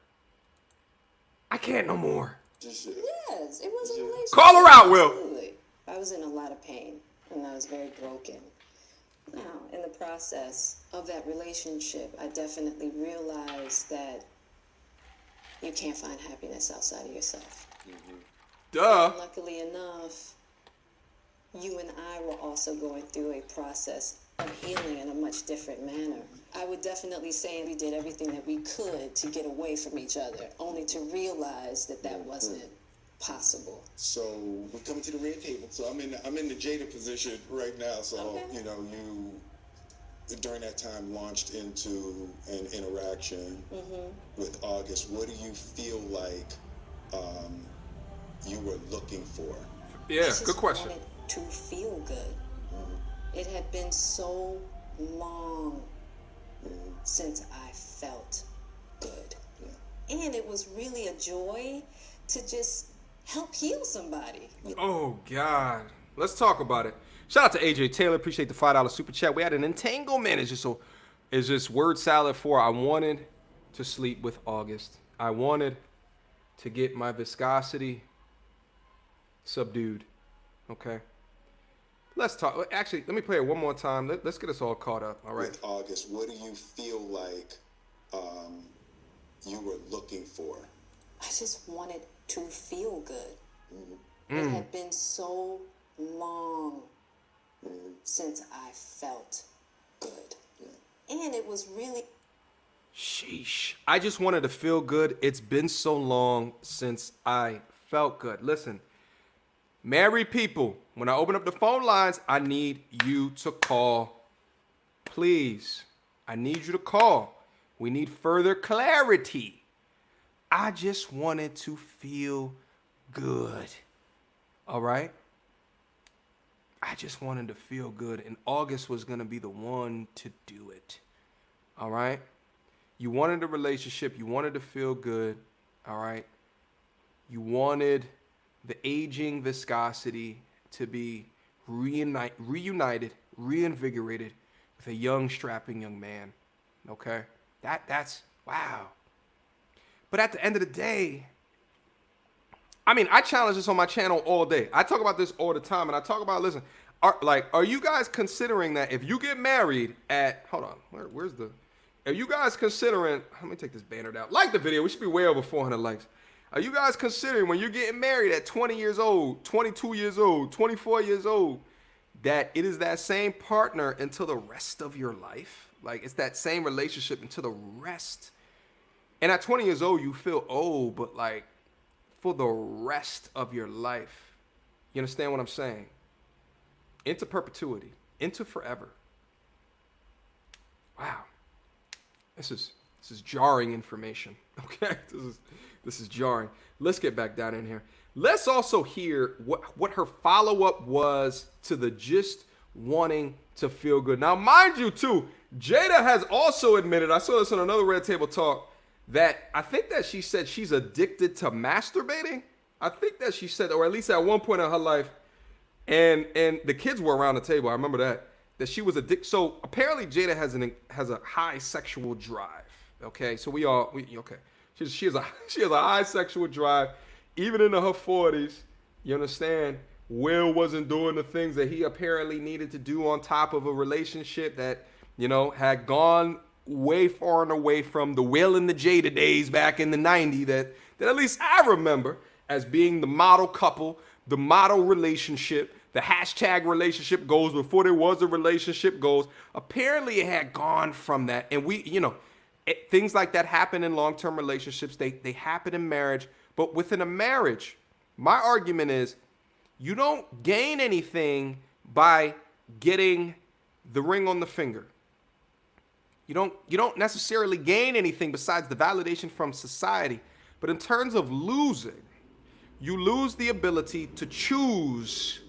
I can't no more. Yes, it was a relationship. Call her out, Will. Absolutely. I was in a lot of pain, and I was very broken. Now, in the process of that relationship, I definitely realized that you can't find happiness outside of yourself. Mm-hmm. Duh. And luckily enough, you and I were also going through a process of healing in a much different manner. I would definitely say we did everything that we could to get away from each other, only to realize that that wasn't possible. So we're coming to the red table. So I'm in the Jada position right now. So Okay. You during that time launched into an interaction with August. What do you feel like you were looking for? Yeah, I just good question. wanted to feel good. It had been so long since I felt good. And it was really a joy to just help heal somebody. Oh, God. Let's talk about it. Shout out to AJ Taylor. Appreciate the $5 super chat. We had an entanglement. It's just word salad for I wanted to sleep with August. I wanted to get my viscosity subdued. Okay. Let's talk. Actually, let me play it one more time. Let's get us all caught up. All right. With August, what do you feel like you were looking for? I just wanted to feel good. It had been so long since I felt good. And it was really... Sheesh. I just wanted to feel good. It's been so long since I felt good. Listen, married people, when I open up the phone lines, I need you to call. Please. I need you to call. We need further clarity. I just wanted to feel good. All right? I just wanted to feel good. And August was going to be the one to do it. All right? You wanted a relationship. You wanted to feel good. All right? You wanted the aging viscosity to be reunited, reinvigorated with a young, strapping young man. Okay? That's wow. But at the end of the day, I mean, I challenge this on my channel all day. I talk about this all the time, and I talk about, listen, are you guys considering that if you get married at, hold on, where's the, are you guys considering, let me take this banner down. Like the video, we should be way over 400 likes. Are you guys considering when you're getting married at 20 years old, 22 years old, 24 years old, that it is that same partner until the rest of your life? Like, it's that same relationship until the rest. And at 20 years old, you feel old, but like for the rest of your life. You understand what I'm saying? Into perpetuity, into forever. Wow. This is jarring information. Okay? This is jarring. Let's get back down in here. Let's also hear what her follow-up was to the just wanting to feel good. Now, mind you, too, Jada has also admitted, I saw this on another Red Table Talk, that I think that she said she's addicted to masturbating. I think that she said, or at least at one point in her life, and the kids were around the table. I remember that she was addicted. So apparently Jada has a high sexual drive. Okay, so okay. She has a high sexual drive, even into her 40s. You understand? Will wasn't doing the things that he apparently needed to do on top of a relationship that, had gone way far and away from the Will and the Jada days back in the 90s that at least I remember as being the model couple, the model relationship, the hashtag relationship goals before there was a relationship goals. Apparently it had gone from that. And things like that happen in long-term relationships. They happen in marriage. But within a marriage, my argument is you don't gain anything by getting the ring on the finger. You don't necessarily gain anything besides the validation from society. But in terms of losing, you lose the ability to choose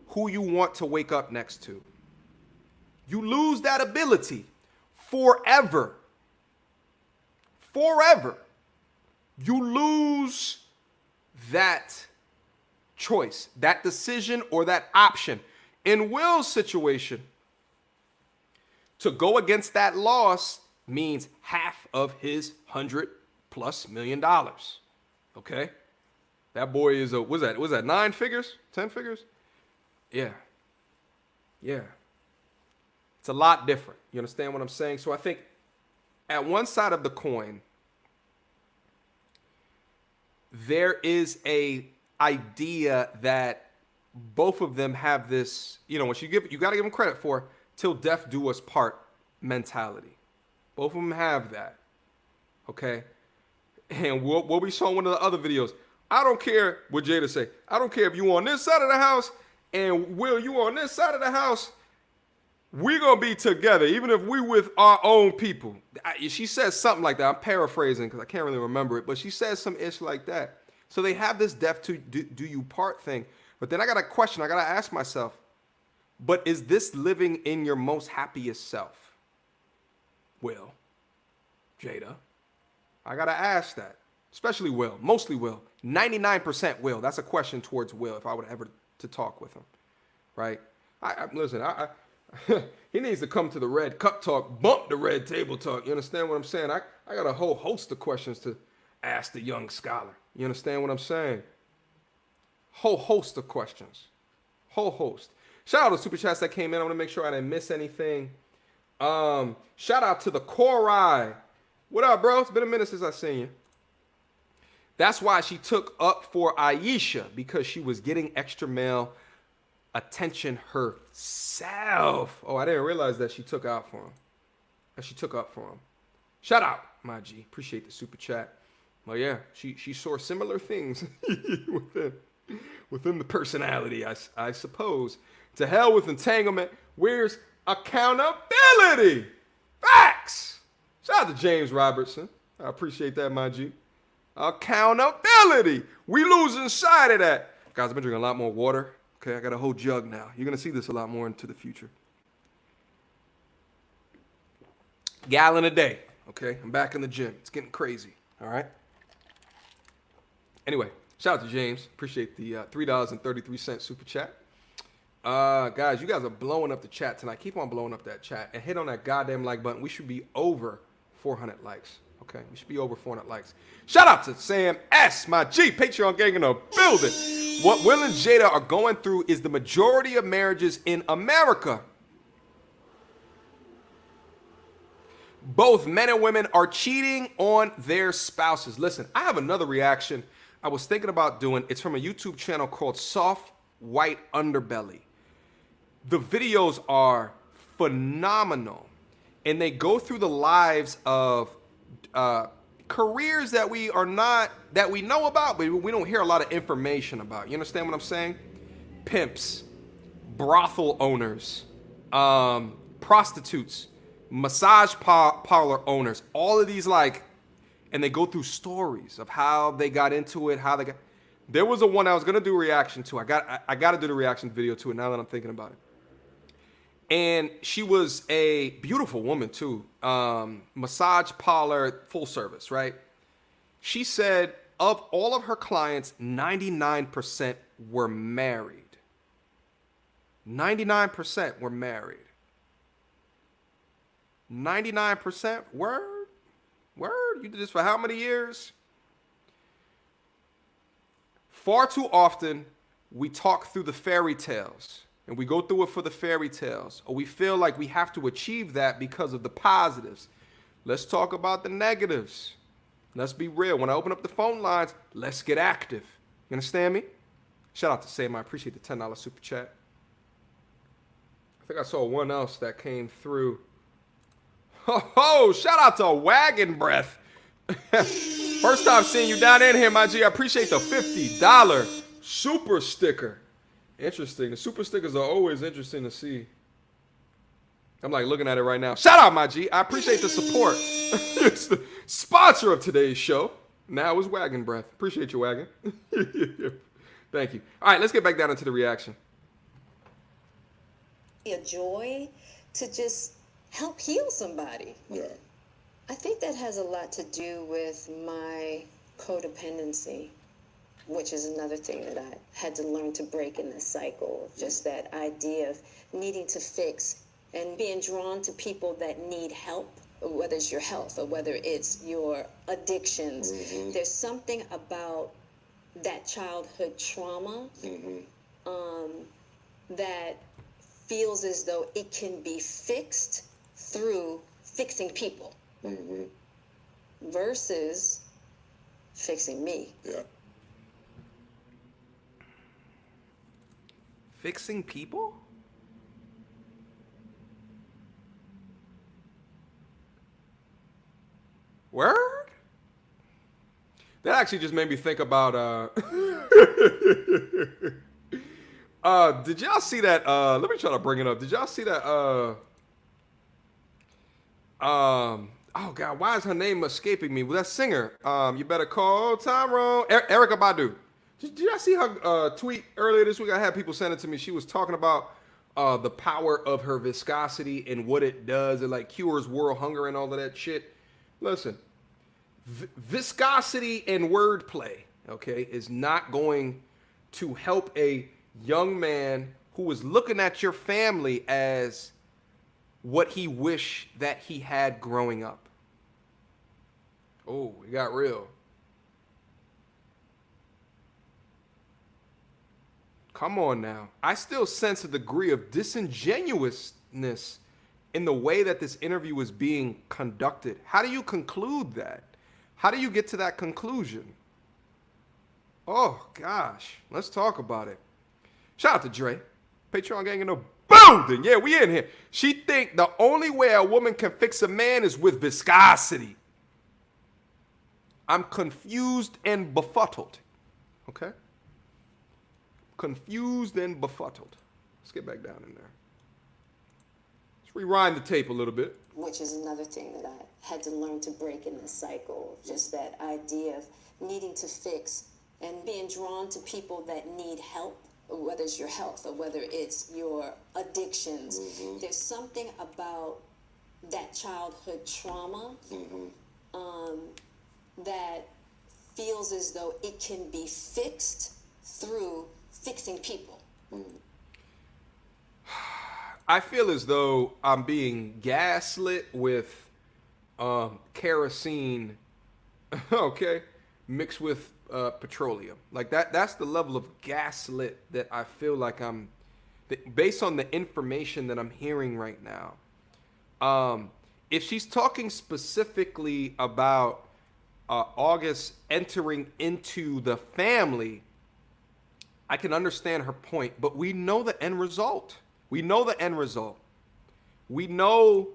who you want to wake up next to. You lose that ability forever. Forever. You lose that choice, that decision, or that option. In Will's situation, to go against that loss means half of his $100+ million. Okay? That boy is was that 9 figures? 10 figures? Yeah. Yeah. It's a lot different. You understand what I'm saying? So I think at one side of the coin, there is a idea that both of them have this, what you got to give them credit for, till death do us part mentality. Both of them have that. Okay? And what we saw in one of the other videos, I don't care what Jada say. I don't care if you on this side of the house and Will, you on this side of the house. We're going to be together, even if we with our own people. She says something like that. I'm paraphrasing because I can't really remember it, but she says some ish like that. So they have this death to do you part thing. But then I got a question. I got to ask myself, but is this living in your most happiest self? Will, Jada, I got to ask that. Especially Will, mostly Will. 99% Will. That's a question towards Will if I were ever to talk with him, right? Listen, he needs to come to the Red Cup Talk, bump the Red Table Talk. You understand what I'm saying? I got a whole host of questions to ask the young scholar. You understand what I'm saying? Whole host of questions. Whole host. Shout out to Super Chats that came in. I want to make sure I didn't miss anything. Shout out to the Korai. What up, bro? It's been a minute since I seen you. That's why she took up for Aisha, because she was getting extra male attention herself. Oh, I didn't realize that she took out for him. That she took up for him. Shout out. my G. Appreciate the super chat. Well, yeah, she saw similar things within the personality, I suppose. To hell with entanglement. Where's accountability? Facts. Shout out to James Robertson. I appreciate that, my G. Accountability. We losing sight of that. Guys, I've been drinking a lot more water. Okay, I got a whole jug now. You're going to see this a lot more into the future. Gallon a day. Okay, I'm back in the gym. It's getting crazy. All right. Anyway, shout out to James. Appreciate the $3.33 super chat. Guys, you guys are blowing up the chat tonight. Keep on blowing up that chat and hit on that goddamn like button. We should be over 400 likes. Okay, we should be over 400 likes. Shout out to Sam S, my G, Patreon gang in the building. What Will and Jada are going through is the majority of marriages in America. Both men and women are cheating on their spouses. Listen, I have another reaction I was thinking about doing. It's from a YouTube channel called Soft White Underbelly. The videos are phenomenal, and they go through the lives of careers that we know about, but we don't hear a lot of information about. You understand what I'm saying? Pimps, brothel owners, prostitutes, massage parlor owners, all of these, like, and they go through stories of how they got into it, there was a one I was gonna do a reaction to. I gotta do the reaction video to it now that I'm thinking about it. And she was a beautiful woman too. Massage parlor, full service, right? She said of all of her clients, 99% were married. 99% were married. 99%? Word? You did this for how many years? Far too often, we talk through the fairy tales, and we go through it for the fairy tales, or we feel like we have to achieve that because of the positives. Let's talk about the negatives. Let's be real. When I open up the phone lines, let's get active. You understand me? Shout out to Sam. I appreciate the $10 super chat. I think I saw one else that came through. Oh, shout out to Wagon Breath. First time seeing you down in here, my G. I appreciate the $50 super sticker. Interesting. The super stickers are always interesting to see. I'm like looking at it right now. Shout out, my G. I appreciate the support. It's the sponsor of today's show. Now is Wagon Breath. Appreciate you, Wagon. Thank you. All right, let's get back down into the reaction. A joy to just help heal somebody. Yeah. I think that has a lot to do with my codependency, which is another thing that I had to learn to break in this cycle. Just that idea of needing to fix and being drawn to people that need help, whether it's your health or whether it's your addictions. Mm-hmm. There's something about that childhood trauma that feels as though it can be fixed through fixing people versus fixing me. Yeah. Fixing people? Word? That actually just made me think about did y'all see that let me try to bring it up. Did y'all see that oh God, why is her name escaping me? Well, that singer, You Better Call Tyrone, Erykah Badu. Did y'all see her tweet earlier this week? I had people send it to me. She was talking about the power of her viscosity and what it does. It like cures world hunger and all of that shit. Listen, viscosity and wordplay, okay, is not going to help a young man who is looking at your family as what he wished that he had growing up. Oh, it got real. Come on now. I still sense a degree of disingenuousness in the way that this interview is being conducted. How do you conclude that? How do you get to that conclusion? Oh, gosh. Let's talk about it. Shout out to Dre. Patreon gang in the building. Yeah, we in here. She think the only way a woman can fix a man is with viscosity. I'm confused and befuddled. Okay? Confused and befuddled. Let's get back down in there. Let's rewind the tape a little bit. Which is another thing that I had to learn to break in this cycle. Just that idea of needing to fix and being drawn to people that need help, whether it's your health or whether it's your addictions. There's something about that childhood trauma that feels as though it can be fixed through fixing people. I feel as though I'm being gaslit with kerosene, okay, mixed with petroleum. Like that's the level of gaslit that I feel like based on the information that I'm hearing right now. If she's talking specifically about August entering into the family, I can understand her point, but we know the end result. We know the end result. We know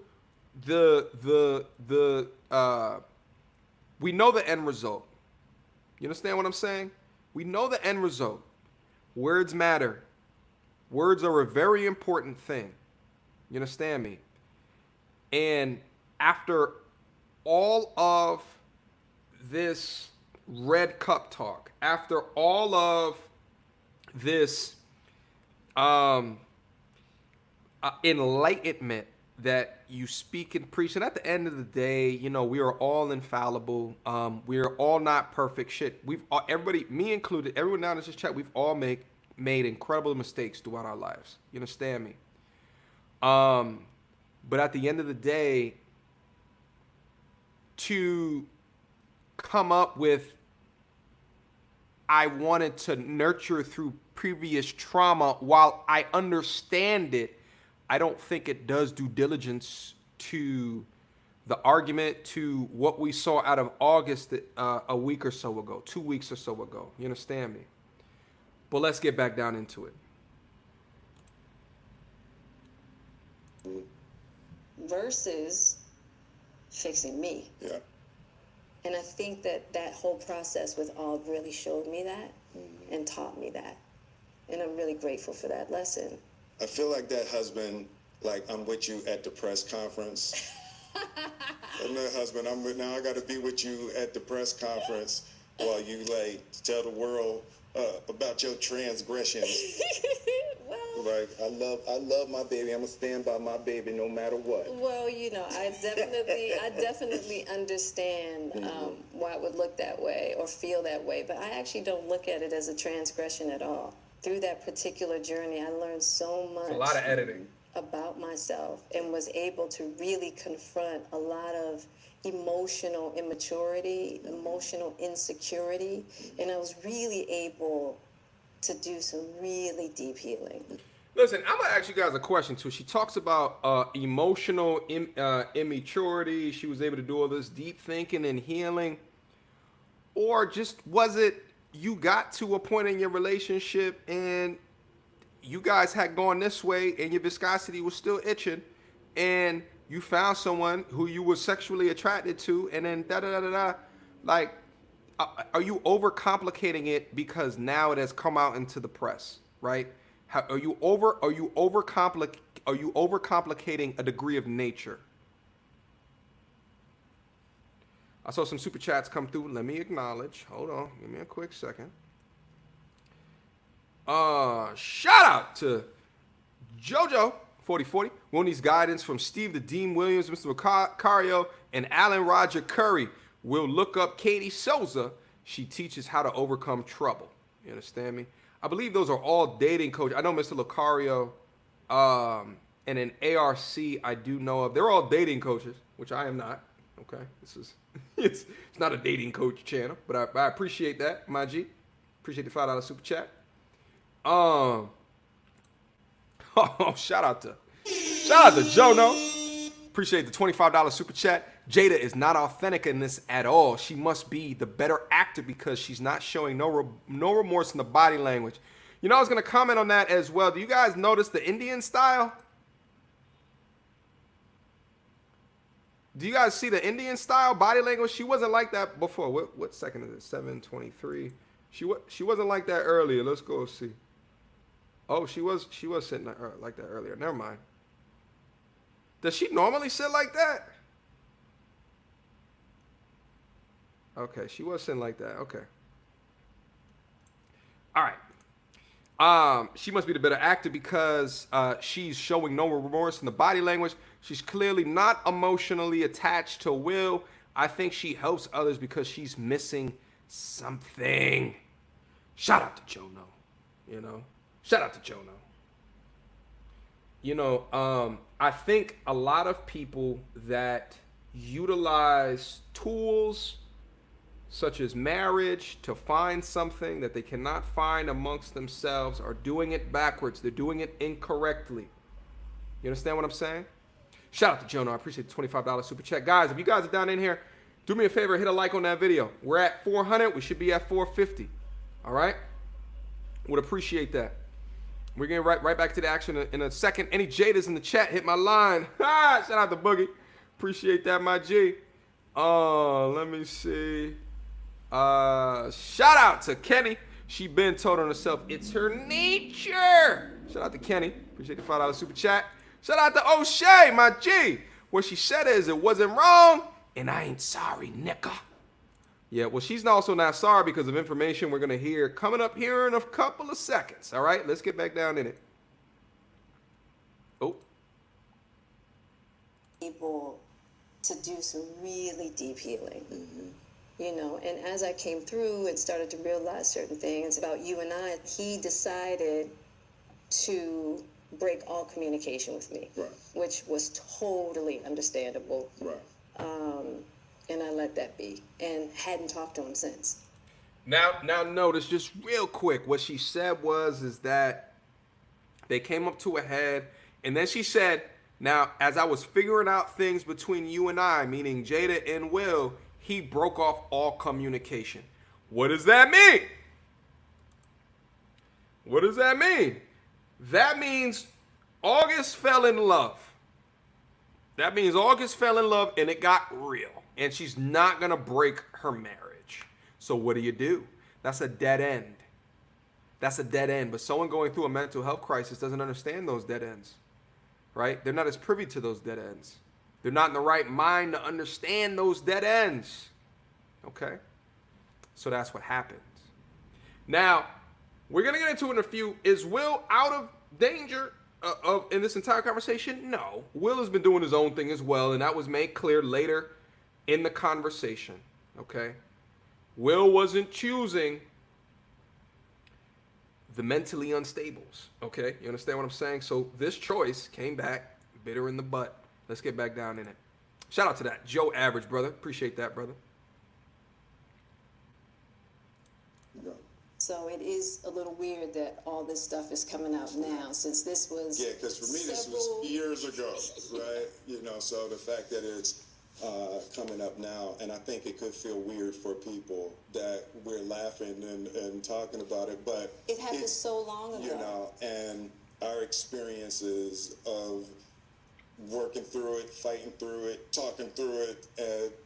we know the end result. You understand what I'm saying? We know the end result. Words matter. Words are a very important thing. You understand me? And after all of this red cup talk, after all of this enlightenment that you speak and preach, and at the end of the day, you know, we are all infallible. We are all not perfect. Shit, everybody, me included, everyone down in this chat, we've all made incredible mistakes throughout our lives. You understand me? But at the end of the day, to come up with, I wanted to nurture through previous trauma, while I understand it, I don't think it does due diligence to the argument, to what we saw out of August a week or so ago, 2 weeks or so ago. You understand me? But let's get back down into it. Versus fixing me. Yeah. And I think that whole process with Aug really showed me that and taught me that. And I'm really grateful for that lesson. I feel like that husband, like I'm with you at the press conference. And that husband, now I got to be with you at the press conference while you like tell the world about your transgressions. Well, Like I love my baby. I'm gonna stand by my baby no matter what. well, you know, I definitely understand why it would look that way or feel that way, but I actually don't look at it as a transgression at all. Through that particular journey, I learned so much. It's a lot of editing. About myself, and was able to really confront a lot of emotional immaturity, emotional insecurity, and I was really able to do some really deep healing. Listen, I'm gonna ask you guys a question too. She talks about emotional immaturity. She was able to do all this deep thinking and healing, or just was it you got to a point in your relationship and you guys had gone this way and your viscosity was still itching and you found someone who you were sexually attracted to, and then like, are you overcomplicating it because now it has come out into the press, right? Are you overcomplicating a degree of nature? I saw some super chats come through. Let me acknowledge. Hold on. Give me a quick second. Shout out to JoJo 4040. We need guidance from Steve the Dean Williams, Mr. Macario, and Alan Roger Curry. We'll look up Katie Souza. She teaches how to overcome trouble. You understand me? I believe those are all dating coaches. I know Mr. Lucario and an ARC I do know of. They're all dating coaches, which I am not. Okay, this is it's not a dating coach channel, but I appreciate that, my G. Appreciate the $5 super chat. Oh, shout out to Jono. Appreciate the $25 super chat. Jada is not authentic in this at all. She must be the better actor because she's not showing no remorse in the body language. You know, I was gonna comment on that as well. Do you guys notice the Indian style? Do you guys see the Indian style body language? She wasn't like that before. What second is it? 7:23. She wasn't like that earlier. Let's go see. Oh, she was sitting like that earlier. Never mind. Does she normally sit like that? Okay, she was sitting like that. Okay. All right. She must be the better actor because she's showing no remorse in the body language. She's clearly not emotionally attached to Will. I think she helps others because she's missing something. Shout out to Jono. You know? Shout out to Jono. You know, I think a lot of people that utilize tools such as marriage to find something that they cannot find amongst themselves are doing it backwards. They're doing it incorrectly. You understand what I'm saying? Shout out to Jono. I appreciate the $25 super chat. Guys, if you guys are down in here, do me a favor, hit a like on that video. We're at 400. We should be at 450. All right? Would appreciate that. We're getting right back to the action in a second. Any Jadas in the chat, hit my line. Shout out to Boogie. Appreciate that, my G. Let me see. Shout out to Kenny. She been told on herself it's her nature. Shout out to Kenny. Appreciate the $5 super chat. Shout out to O'Shea, my G. What she said is it wasn't wrong, and I ain't sorry, nigga. Yeah, well, she's also not sorry because of information we're going to hear coming up here in a couple of seconds. All right, let's get back down in it. Oh. People to do some really deep healing. You know, and as I came through and started to realize certain things about you and I, he decided to break all communication with me, Right. which was totally understandable. Right. And I let that be and hadn't talked to him since. Now notice just real quick what she said is that they came up to a head, and then she said, now as I was figuring out things between you and I, meaning Jada and Will, he broke off all communication. What does that mean? What does that mean? That means August fell in love. That means August fell in love and it got real. And she's not going to break her marriage. So what do? That's a dead end. That's a dead end. But someone going through a mental health crisis doesn't understand those dead ends. Right? They're not as privy to those dead ends. They're not in the right mind to understand those dead ends. Okay? So that's what happens. Now, we're going to get into it in a few. Is Will out of danger in this entire conversation? No. Will has been doing his own thing as well, and that was made clear later in the conversation. Okay? Will wasn't choosing the mentally unstables. Okay? You understand what I'm saying? So this choice came back bitter in the butt. Let's get back down in it. Shout out to that Joe Average, brother. Appreciate that, brother. Yeah. So it is a little weird that all this stuff is coming out now, since this was Yeah, because for me, this was years ago, right? You know, so the fact that it's coming up now, and I think it could feel weird for people that we're laughing and talking about it, but It happened so long ago. you know, and our experiences of working through it, fighting through it, talking through it,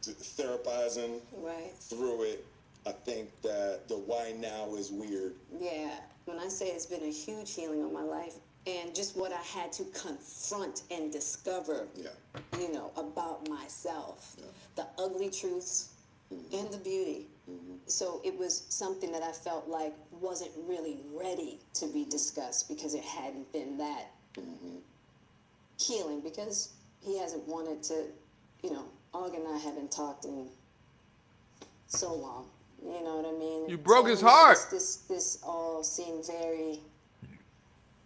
therapizing Right. through it, I think that the why now is weird. Yeah. When I say it's been a huge healing on my life, and just what I had to confront and discover, Yeah. you know, about myself, Yeah. the ugly truths and the beauty. So it was something that I felt like wasn't really ready to be discussed because it hadn't been that healing, because he hasn't wanted to, you know, Og and I haven't talked in so long. You know what I mean? You broke So his heart. This all seemed very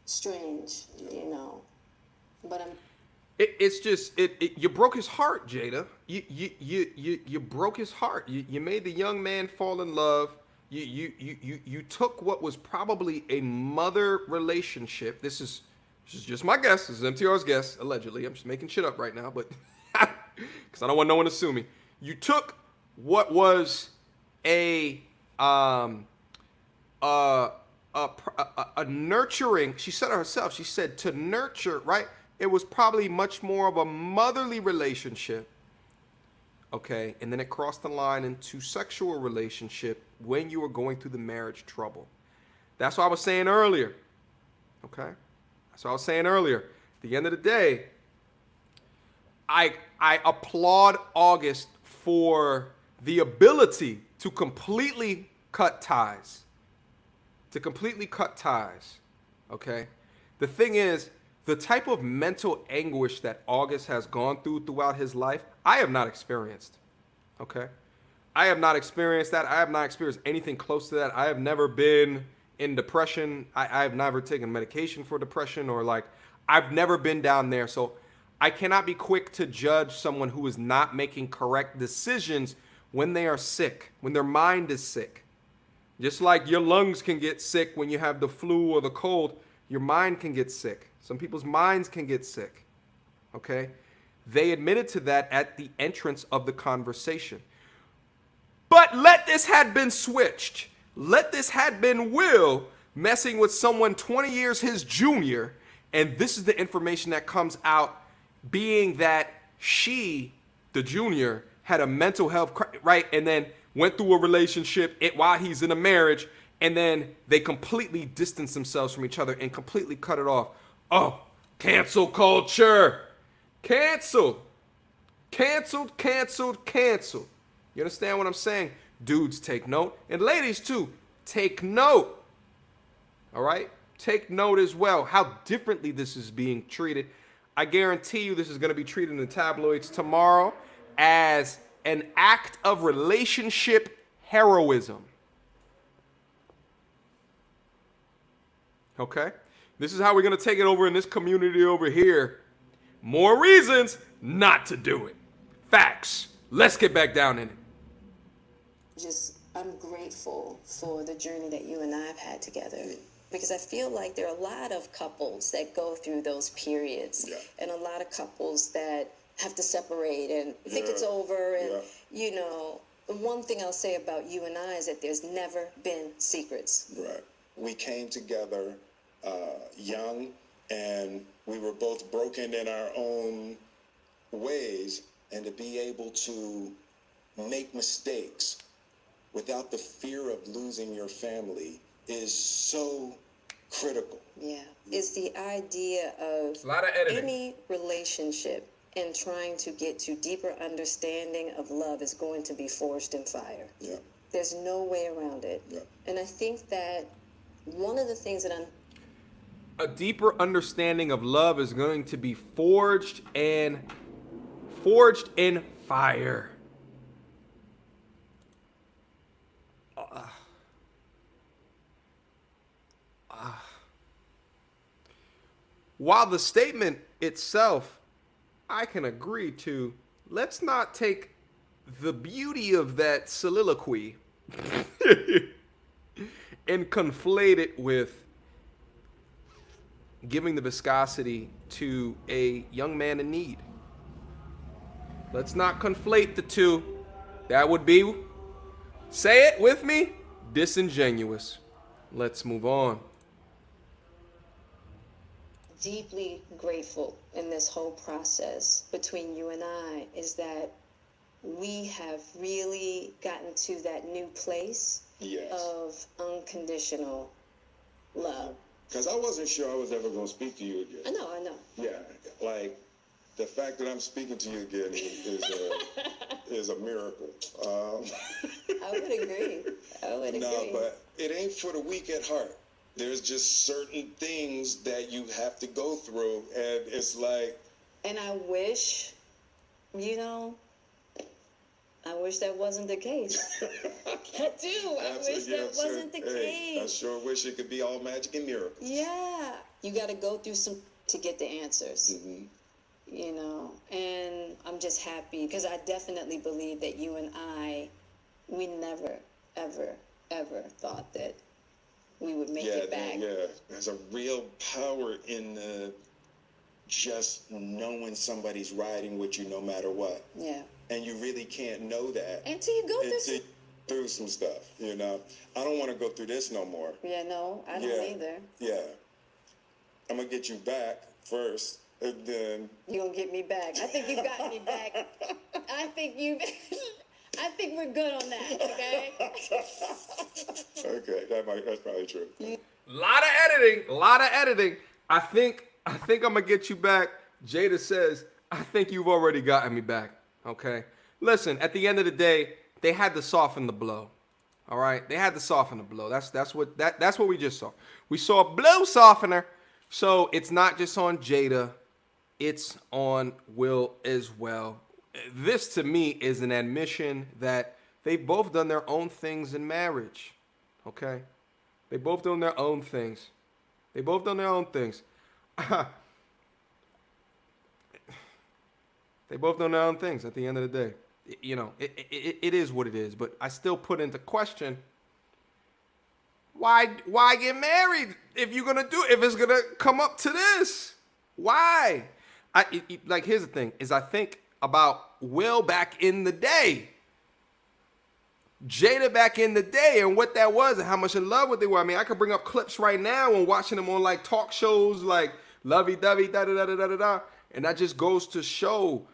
strange, you know. But It's just you broke his heart, Jada. You broke his heart. You made the young man fall in love. You took what was probably a mother relationship. This is just my guess. This is MTR's guess, allegedly. I'm just making shit up right now, but because I don't want no one to sue me. You took what was a nurturing. She said it herself. She said to nurture, right? It was probably much more of a motherly relationship okay, and then it crossed the line into sexual relationship when you were going through the marriage trouble. That's what I was saying earlier, okay? That's what I was saying earlier. At the end of the day, I applaud August for the ability to completely cut ties. Okay? The thing is, the type of mental anguish that August has gone throughout his life, I have not experienced. Okay? I have not experienced that. I have not experienced anything close to that. I have never been in depression. I have never taken medication for depression, or like, I've never been down there. So I cannot be quick to judge someone who is not making correct decisions when they are sick, when their mind is sick. Just like your lungs can get sick when you have the flu or the cold, your mind can get sick. Some people's minds can get sick. Okay? They admitted to that at the entrance of the conversation. But let this had been switched. Let this had been Will messing with someone 20 years his junior, and this is the information that comes out, being that she, the junior, had a mental health, right, and then went through a relationship while he's in a marriage, and then they completely distanced themselves from each other and completely cut it off. Oh, cancel culture. Cancel. Canceled, canceled, canceled. You understand what I'm saying? Dudes, take note. And ladies, too, take note. All right? Take note as well how differently this is being treated. I guarantee you this is going to be treated in the tabloids tomorrow as an act of relationship heroism. Okay? This is how we're going to take it over in this community over here. More reasons not to do it. Facts. Let's get back down in it. I'm grateful for the journey that you and I have had together. Because I feel like there are a lot of couples that go through those periods. Yeah. And a lot of couples that have to separate and think it's over. And, you know, the one thing I'll say about you and I is that there's never been secrets. Right. We came together young, and we were both broken in our own ways, and to be able to make mistakes without the fear of losing your family is so critical. Yeah. It's the idea of A lot of editing. any relationship and trying to get to deeper understanding of love is going to be forged in fire. Yeah. There's no way around it. Yeah. And I think that one of the things that A deeper understanding of love is going to be forged in fire. While the statement itself, I can agree to, let's not take the beauty of that soliloquy and conflate it with giving the viscosity to a young man in need. Let's not conflate the two. That would be, say it with me, disingenuous. Let's move on. deeply grateful in this whole process between you and I is that we have really gotten to that new place Yes. of unconditional love. Because I wasn't sure I was ever going to speak to you again. I know. Yeah, like the fact that I'm speaking to you again is a miracle. I would agree. No, but it ain't for the weak at heart. There's just certain things that you have to go through, and it's like. And I wish, I wish that wasn't the case. I do. I wish that wasn't the case. I sure wish it could be all magic and miracles. Yeah. You got to go through some to get the answers. Mm-hmm. And I'm just happy because I definitely believe that you and we never, ever, ever thought that we would make it back. Yeah, there's a real power in just knowing somebody's riding with you no matter what. Yeah. And you really can't know that Until you go through some stuff, I don't want to go through this no more. Yeah, no, I don't either. Yeah. I'm going to get you back first, And then You gonna get me back? I think you got me back. I think you. I think we're good on that. Okay. okay, that's probably true. Lot of editing. I think I'm gonna get you back. Jada says, I think you've already gotten me back. Okay. Listen, at the end of the day, they had to soften the blow. All right, they had to soften the blow. That's what we just saw. We saw a blow softener. So it's not just on Jada, it's on Will as well. This to me is an admission that they've both done their own things in marriage. Okay? They both done their own things. They both done their own things. They both done their own things at the end of the day. You know, it is what it is. But I still put into question, why get married if it's gonna come up to this? Why? Like, here's the thing: is I think about Will back in the day, Jada back in the day, and what that was, and how much in love what they were. I mean, I could bring up clips right now and watching them on like talk shows, like Lovey Dovey, da da da da da da, and that just goes to show,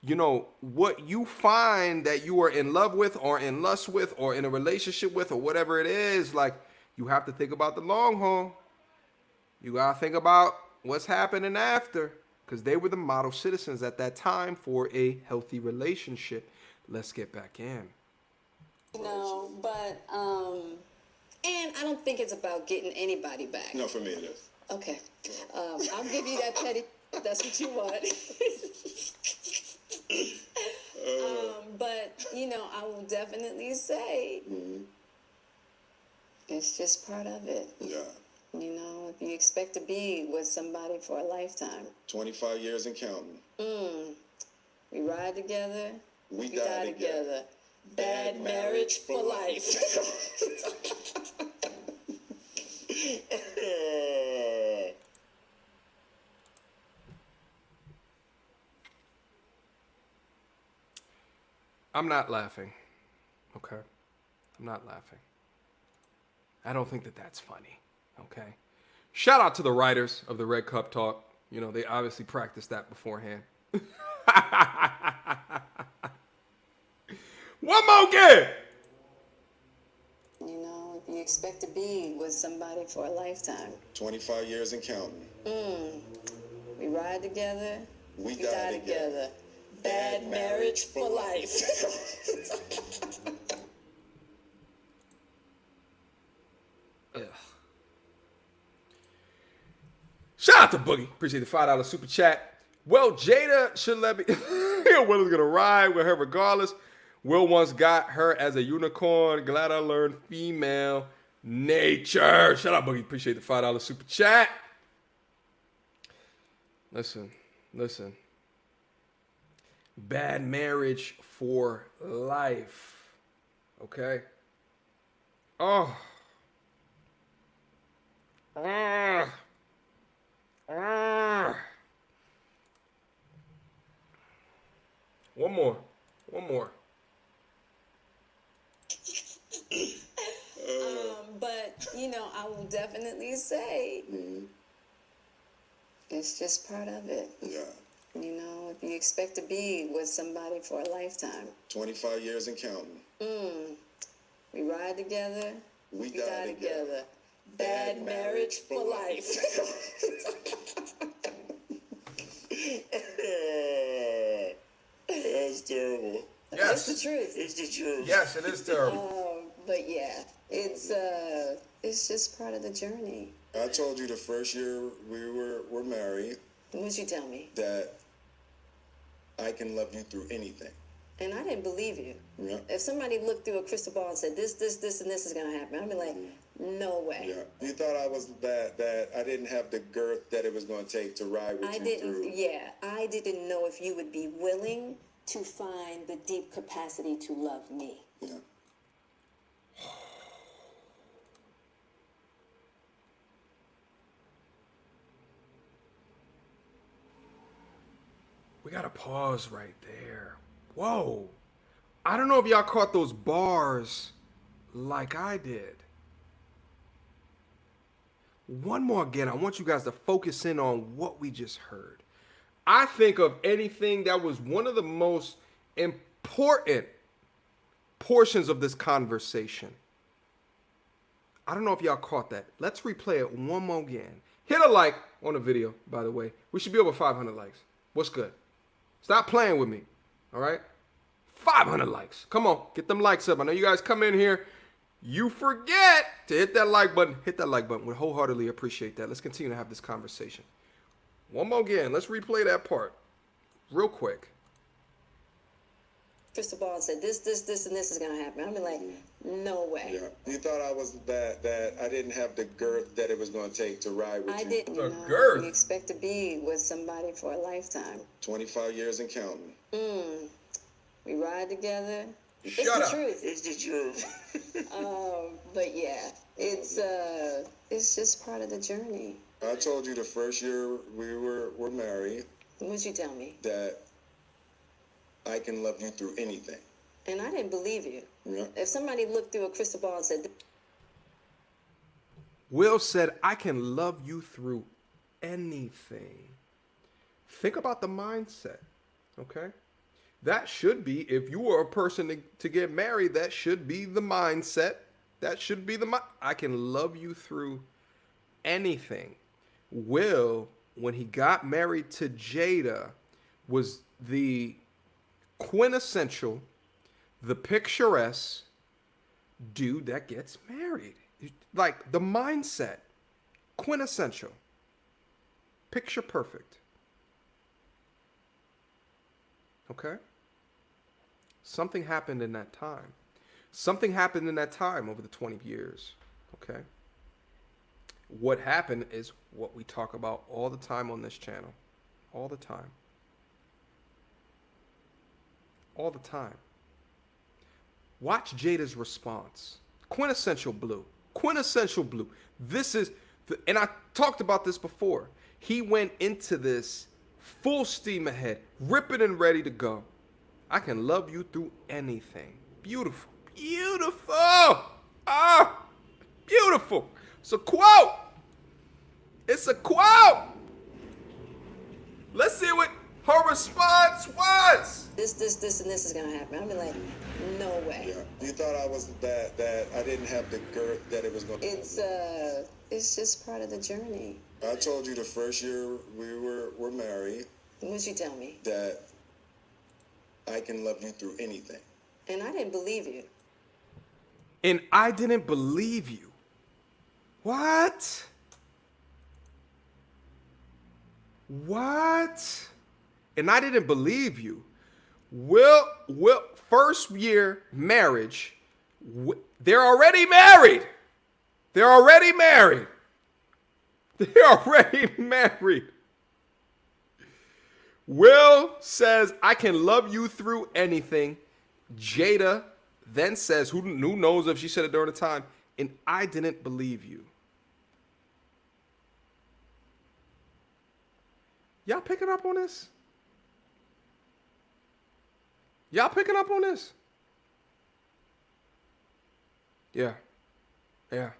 you know, what you find that you are in love with, or in lust with, or in a relationship with, or whatever it is. Like, you have to think about the long haul. You gotta think about what's happening after, because they were the model citizens at that time for a healthy relationship. Let's get back in. No, but and I don't think it's about getting anybody back. No, for me it is. Okay, I'll give you that petty. That's what you want. But you know, I will definitely say it's just part of it. Yeah. You know, if you expect to be with somebody for a lifetime, 25 years and counting. we ride together, We die together. Bad marriage for life. I'm not laughing. Okay? I'm not laughing. I don't think that that's funny. Okay? Shout out to the writers of the Red Cup Talk. You know, they obviously practiced that beforehand. One more again. You know, if you expect to be with somebody for a lifetime, 25 years and counting. we ride together, We we die die together. Bad marriage for life. Ugh. Shout out to Boogie. Appreciate the $5 super chat. Well, Jada should let me. Will is gonna ride with her regardless. Will once got her as a unicorn. Glad I learned female nature. Shout out, Boogie. Appreciate the $5 super chat. Listen. Bad marriage for life. Okay? Oh. One more. But you know, I will definitely say it's just part of it. Yeah. You know, if you expect to be with somebody for a lifetime, 25 years and counting. we ride together, We we die die together. together. Bad marriage for life. That's terrible. It's the truth. It's the truth. Yes, it is terrible. But yeah, it's just part of the journey. I told you the first year we were married What'd you tell me? that I can love you through anything. And I didn't believe you. Yeah. If somebody looked through a crystal ball and said this, and this is gonna happen, I'd be like, no way. Yeah. You thought I was that I didn't have the girth that it was going to take to ride with I you didn't. through. Yeah, I didn't know if you would be willing to find the deep capacity to love me. Yeah. We gotta pause right there. Whoa. I don't know if y'all caught those bars like I did. One more again. I want you guys to focus in on what we just heard. I think of anything that was one of the most important portions of this conversation. I don't know if y'all caught that. Let's replay it one more again. Hit a like on the video, by the way. We should be over 500 likes. What's good? Stop playing with me. All right? 500 likes. Come on, get them likes up. I know you guys come in here. You forget to hit that like button. Hit that like button. We wholeheartedly appreciate that. Let's continue to have this conversation. One more again. Let's replay that part real quick. Crystal ball and said this, and this is gonna happen. I'd be like, no way. Yeah. You thought I was that I didn't have the girth that it was going to take to ride with I you. didn't. The You know, girth. you expect to be with somebody for a lifetime. 25 years and counting. We ride together. It's Shut the up. truth. It's the truth. But yeah, it's just part of the journey. I told you the first year we were married What'd you tell me? that I can love you through anything. And I didn't believe you. Yeah. If somebody looked through a crystal ball and said, Will said, I can love you through anything. Think about the mindset, okay? That should be, if you are a person to get married, that should be the mindset. That should be I can love you through anything. Will, when he got married to Jada, was the quintessential, the picturesque dude that gets married. Like the mindset, quintessential, picture perfect. Okay? Something happened in that time. Something happened in that time over the 20 years. Okay? What happened is what we talk about all the time on this channel. All the time. All the time. Watch Jada's response. Quintessential blue. Quintessential blue. This is, and I talked about this before. He went into this full steam ahead, ripping and ready to go. I can love you through anything. Beautiful. Beautiful. Ah, beautiful. It's a quote. It's a quote. Let's see what her response was. this, and this is gonna happen. I'd be like, no way. Yeah. You thought I was that I didn't have the girth that it was going to. It's just part of the journey. I told you the first year we were married What'd you tell me? that I can love you through anything. And I didn't believe you. And I didn't believe you. What? What? And I didn't believe you. Will first year marriage, they're already married. They're already married. They're already married. Will says, I can love you through anything. Jada then says, who knows if she said it during the time, and I didn't believe you. Y'all picking up on this? Y'all picking up on this? Yeah. Yeah.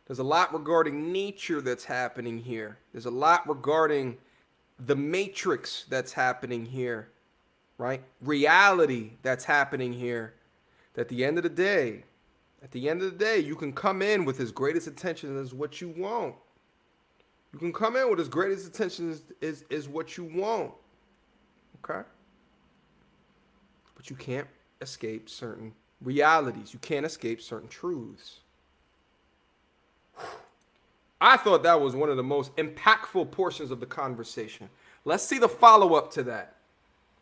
There's a lot regarding nature that's happening here. There's a lot regarding the matrix that's happening here, right? Reality that's happening here. That at the end of the day, you can come in with as great as intentions as what you want. You can come in with as great as intentions is what you want. Okay? But you can't escape certain realities. You can't escape certain truths. I thought that was one of the most impactful portions of the conversation. Let's see the follow-up to that.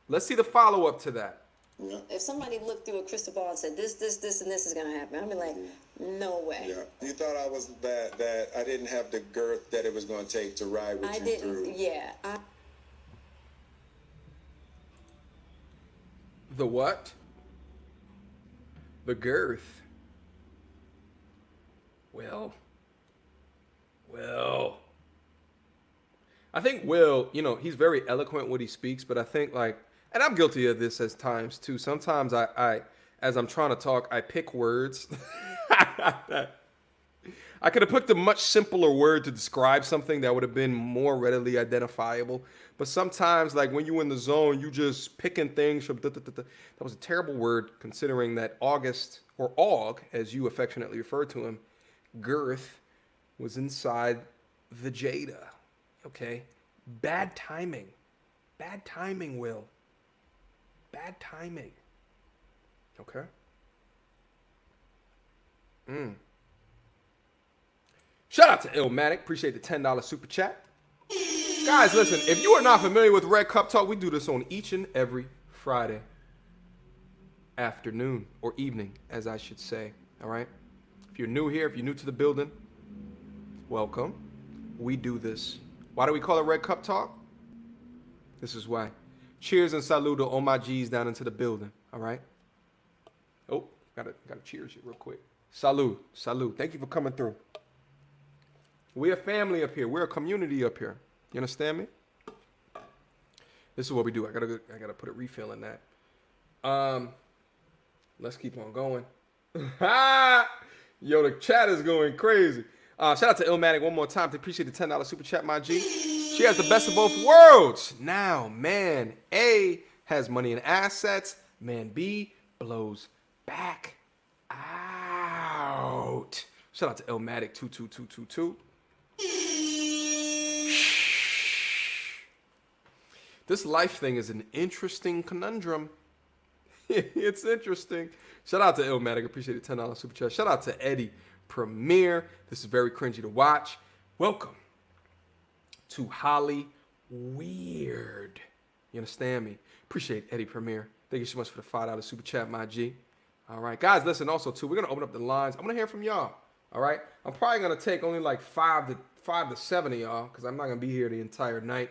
Let's see the follow-up to that. Yeah. If somebody looked through a crystal ball and said, this, and this is gonna happen, I'd be like, no way. Yeah. You thought I was that I didn't have the girth that it was going to take to ride with I you didn't, through. yeah. The what? The girth. Well. I think Will, he's very eloquent when he speaks, but I think and I'm guilty of this at times too. Sometimes I as I'm trying to talk, I pick words. I could have picked a much simpler word to describe something that would have been more readily identifiable. But sometimes, like when you're in the zone, you just picking things from. That was a terrible word, considering that August, or Aug, as you affectionately refer to him, Girth, was inside the Jada. Okay? Bad timing. Bad timing, Will. Bad timing. Okay? Shout out to Illmatic. Appreciate the $10 super chat. Guys, listen, if you are not familiar with Red Cup Talk, we do this on each and every Friday afternoon, or evening, as I should say. All right? If you're new here, if you're new to the building, welcome. We do this. Why do we call it Red Cup Talk? This is why. Cheers and salute to all my G's down into the building. All right? Oh, gotta cheers you real quick. Salute. Thank you for coming through. We're a family up here. We're a community up here. You understand me? This is what we do. I gotta put a refill in that. Let's keep on going. Yo, the chat is going crazy. Shout out to Illmatic one more time. Appreciate the $10 super chat, my G. She has the best of both worlds. Now, man A has money and assets. Man B blows back out. Shout out to Illmatic 22222. This life thing is an interesting conundrum. It's interesting. Shout out to Illmatic. Appreciate the $10 super chat. Shout out to Eddie Premier. This is very cringy to watch. Welcome to Holly Weird. You understand me? Appreciate Eddie Premier. Thank you so much for the $5 super chat, my G. All right, guys, listen also, too. We're going to open up the lines. I'm going to hear from y'all. All right? I'm probably going to take only like 5 to 7 of y'all because I'm not going to be here the entire night.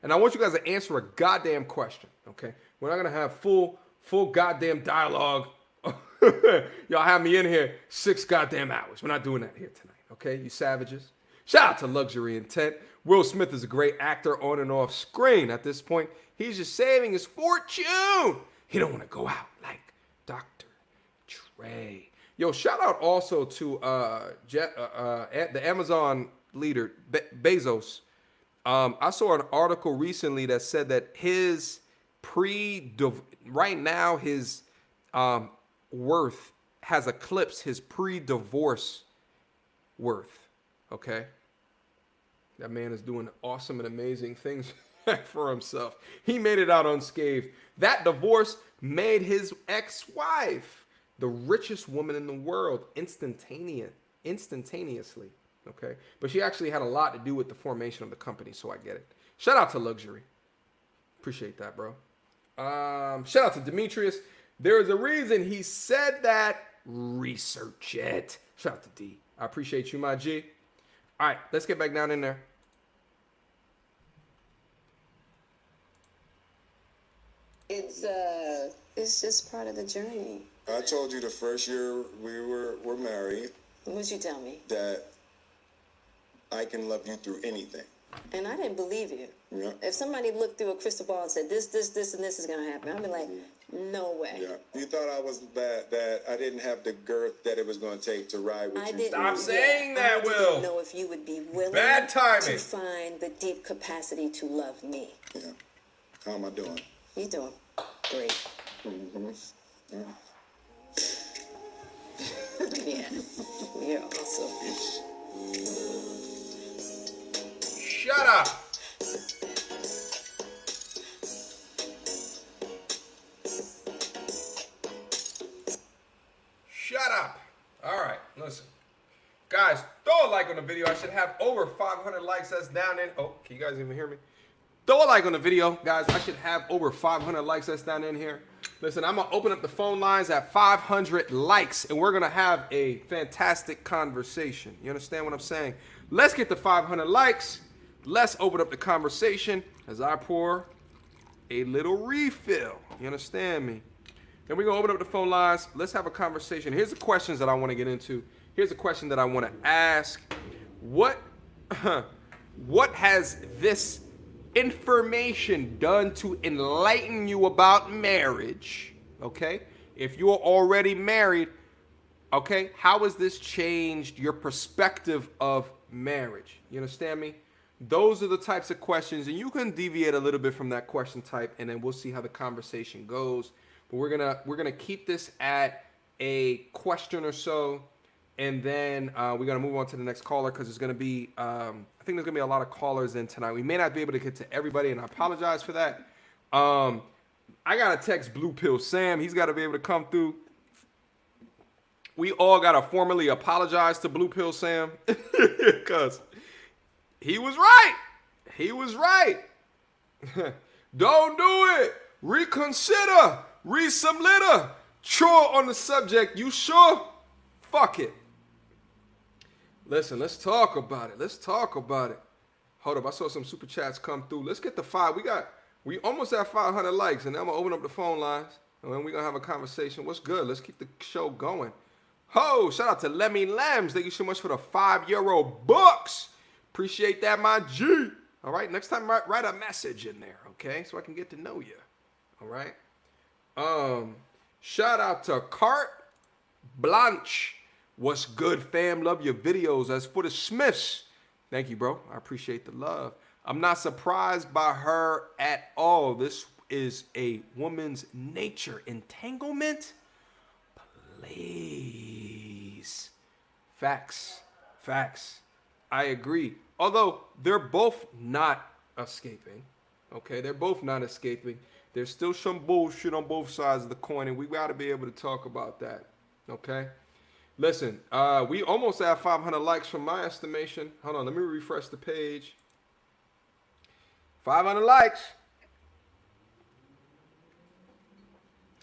And I want you guys to answer a goddamn question, okay? We're not going to have full goddamn dialogue. Y'all have me in here 6 goddamn hours. We're not doing that here tonight, okay? You savages. Shout out to Luxury Intent. Will Smith is a great actor on and off screen. At this point, he's just saving his fortune. He don't want to go out like Dr. Dre. Yo, shout out also to the Amazon leader, Bezos. I saw an article recently that said that his right now his worth has eclipsed his pre-divorce worth. Okay? That man is doing awesome and amazing things for himself. He made it out unscathed. That divorce made his ex-wife the richest woman in the world instantaneously. Okay? But she actually had a lot to do with the formation of the company, so I get it. Shout out to Luxury. Appreciate that, bro. Shout out to Demetrius. There is a reason he said that. Research it. Shout out to D. I appreciate you, my G. All right, let's get back down in there. It's just part of the journey. I told you the first year we were married. What'd you tell me? That I can love you through anything. And I didn't believe you. Yeah. If somebody looked through a crystal ball and said, this, and this is going to happen, I'd be like, no way. Yeah. You thought I was that I didn't have the girth that it was going to take to ride with you. Stop saying that, Will. I didn't know if you would be willing Bad timing. to find the deep capacity to love me. Yeah. How am I doing? You doing great. Mm-hmm. Yeah. Yeah. You're awesome. Shut up. Shut up. All right, listen. Guys, throw a like on the video. I should have over 500 likes. That's down in. Oh, can you guys even hear me? Throw a like on the video, guys. I should have over 500 likes. That's down in here. Listen, I'm going to open up the phone lines at 500 likes, and we're going to have a fantastic conversation. You understand what I'm saying? Let's get to 500 likes. Let's open up the conversation as I pour a little refill. You understand me? Then we're going to open up the phone lines. Let's have a conversation. Here's the questions that I want to get into. Here's a question that I want to ask. What has this information done to enlighten you about marriage? Okay? If you're already married, Okay, how has this changed your perspective of marriage? You understand me? Those are the types of questions, and you can deviate a little bit from that question type, and then we'll see how the conversation goes. But we're gonna keep this at a question or so, and then we're gonna move on to the next caller because there's gonna be I think there's gonna be a lot of callers in tonight. We may not be able to get to everybody, and I apologize for that. I gotta text Blue Pill Sam. He's got to be able to come through. We all gotta formally apologize to Blue Pill Sam because he was right. He was right. Don't do it. Reconsider. Read some litter. Chore on the subject. You sure? Fuck it. Listen, let's talk about it. Let's talk about it. Hold up. I saw some super chats come through. Let's get the 5. We almost have 500 likes, and then I'm going to open up the phone lines, and then we're going to have a conversation. What's good? Let's keep the show going. Ho, shout out to Lemmy Lambs. Thank you so much for the €5 books. Appreciate that, my G. All right, next time write a message in there, okay, so I can get to know you. All right. Shout out to Carte Blanche. What's good, fam? Love your videos. As for the Smiths, thank you, bro. I appreciate the love. I'm not surprised by her at all. This is a woman's nature. Entanglement? Please. Facts. Facts. I agree. Although they're both not escaping. Okay, they're both not escaping. There's still some bullshit on both sides of the coin, and we got to be able to talk about that. Okay? Listen, we almost have 500 likes from my estimation. Hold on, let me refresh the page. 500 likes.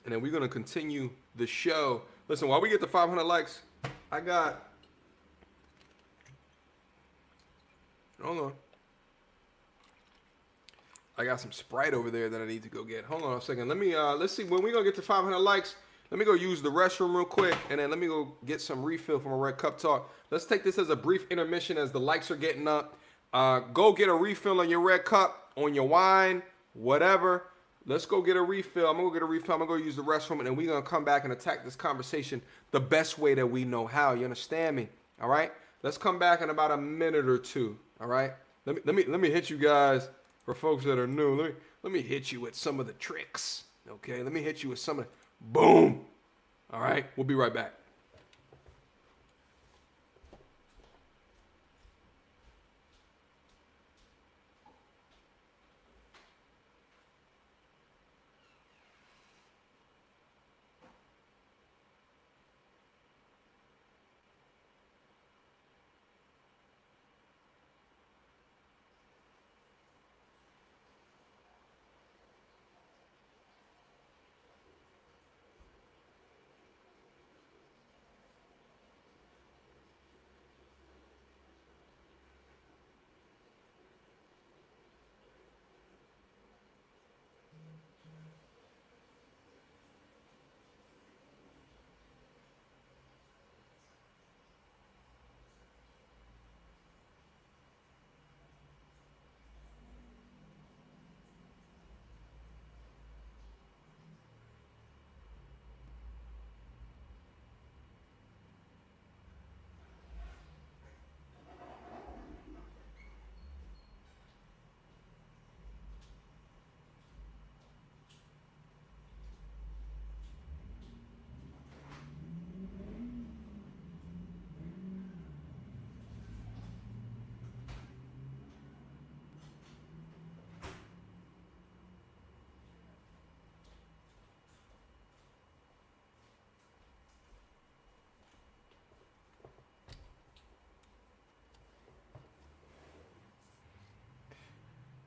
And then we're going to continue the show. Listen, while we get to 500 likes, hold on. I got some Sprite over there that I need to go get. Hold on a second. Let's see. When we going to get to 500 likes, let me go use the restroom real quick, and then let me go get some refill from a Red Cup Talk. Let's take this as a brief intermission as the likes are getting up. Go get a refill on your Red Cup, on your wine, whatever. Let's go get a refill. I'm going to go get a refill. I'm going to go use the restroom, and then we're going to come back and attack this conversation the best way that we know how. You understand me? All right? Let's come back in about a minute or two. All right? Let me hit you guys, for folks that are new. Let me hit you with some of the tricks. Okay? Let me hit you with some of the... Boom. All right. We'll be right back.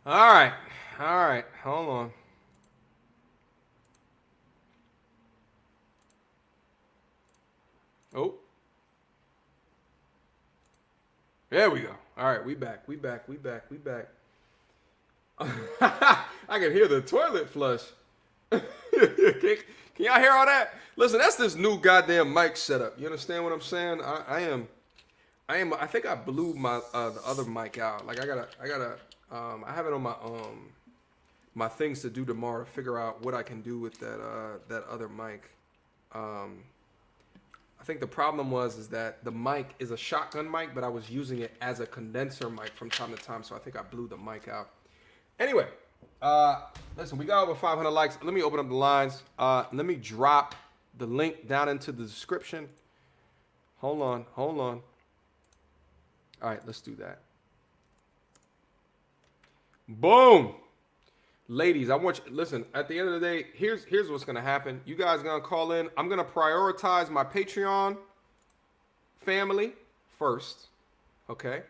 All right. Hold on. Oh. There we go. All right, we back. I can hear the toilet flush. Can y'all hear all that? Listen, that's this new goddamn mic setup. You understand what I'm saying? I think I blew my the other mic out. Like I have it on my things to do tomorrow to figure out what I can do with that other mic. I think the problem is that the mic is a shotgun mic, but I was using it as a condenser mic from time to time, so I think I blew the mic out. Anyway, listen, we got over 500 likes. Let me open up the lines. Let me drop the link down into the description. Hold on. All right, let's do that. Boom. Ladies, I want you, listen, at the end of the day, here's what's going to happen. You guys are going to call in. I'm going to prioritize my Patreon family first, okay?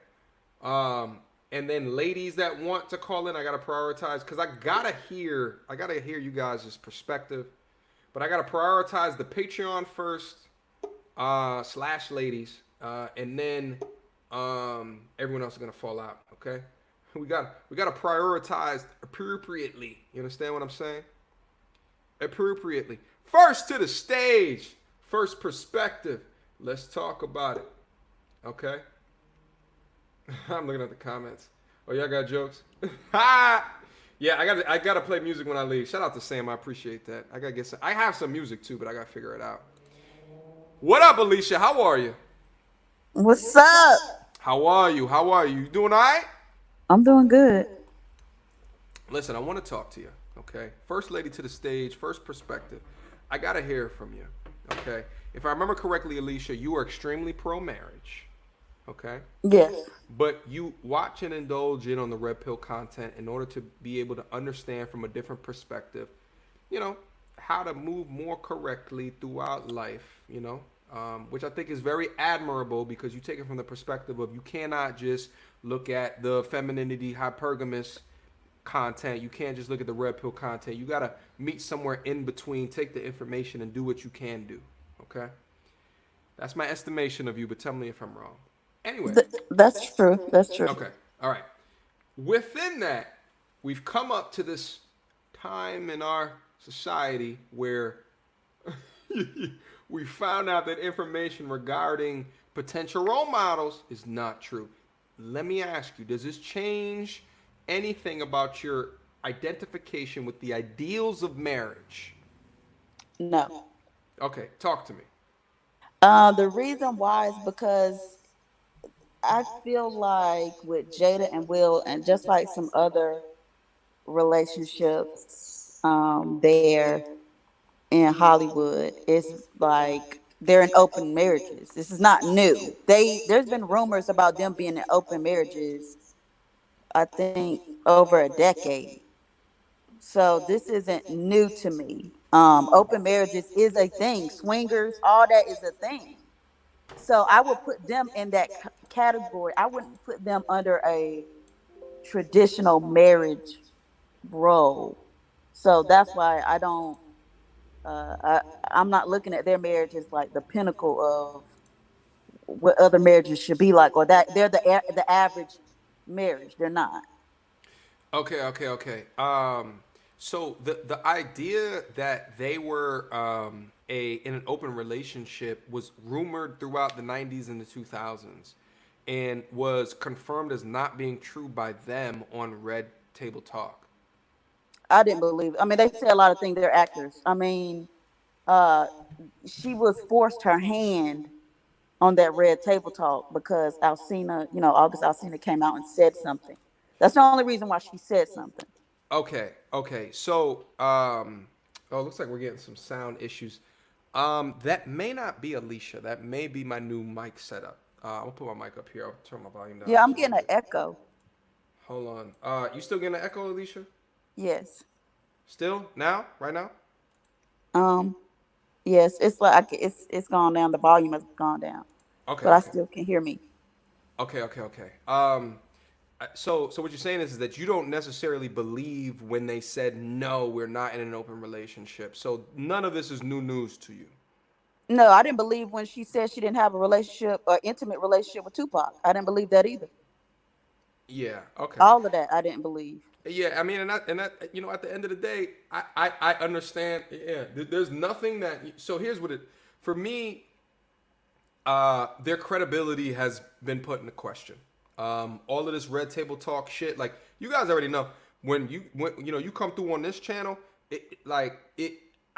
And then ladies that want to call in, I got to prioritize because I got to hear you guys' perspective. But I got to prioritize the Patreon first, / ladies, and then everyone else is going to fall out, okay? We got to prioritize appropriately. You understand what I'm saying? Appropriately. First to the stage. First perspective. Let's talk about it. Okay? I'm looking at the comments. Oh, y'all got jokes? Yeah, I gotta play music when I leave. Shout out to Sam. I appreciate that. I have some music too, but I gotta figure it out. What up, Alicia? How are you? What's up? How are you? You doing all right? I'm doing good. Listen, I want to talk to you, okay? First lady to the stage, first perspective. I got to hear from you, okay? If I remember correctly, Alicia, you are extremely pro-marriage, okay? Yes. But you watch and indulge in on the red pill content in order to be able to understand from a different perspective, you know, how to move more correctly throughout life, you know? Which I think is very admirable because you take it from the perspective of you cannot just look at the femininity hypergamous content. You can't just look at the red pill content. You got to meet somewhere in between, take the information and do what you can do. Okay? That's my estimation of you, but tell me if I'm wrong. Anyway. That's true. That's true. Okay. All right. Within that, we've come up to this time in our society where we found out that information regarding potential role models is not true. Let me ask you, does this change anything about your identification with the ideals of marriage? No. Okay, talk to me. The reason why is because I feel like with Jada and Will, and just like some other relationships there in Hollywood, it's like they're in open marriages. This is not new. There's been rumors about them being in open marriages, I think, over a decade. So this isn't new to me. Open marriages is a thing. Swingers, all that is a thing. So I would put them in that category. I wouldn't put them under a traditional marriage role. So that's why I don't. I'm not looking at their marriage as like the pinnacle of what other marriages should be like, or that they're the average marriage. They're not. Okay. So the idea that they were in an open relationship was rumored throughout the 90s and the 2000s and was confirmed as not being true by them on Red Table Talk. I didn't believe it. I mean, they say a lot of things. They're actors. I mean, she was forced her hand on that Red Table Talk because Alcina, August Alcina came out and said something. That's the only reason why she said something. Okay. So, looks like we're getting some sound issues. That may not be Alicia. That may be my new mic setup. I'll put my mic up here. I'll turn my volume down. Yeah, I'm getting an echo. Hold on. You still getting an echo, Alicia? Yes. Still? Now? Right now? Yes. It's like it's gone down. The volume has gone down. Okay. But I still can hear me. Okay. So what you're saying is that you don't necessarily believe when they said no, we're not in an open relationship. So none of this is new news to you. No, I didn't believe when she said she didn't have a relationship or intimate relationship with Tupac. I didn't believe that either. Yeah. Okay. All of that I didn't believe. Yeah, I mean, and that, at the end of the day, I understand. Yeah, there's nothing that. So here's what for me, their credibility has been put into question. All of this Red Table Talk shit, like you guys already know, when you come through on this channel,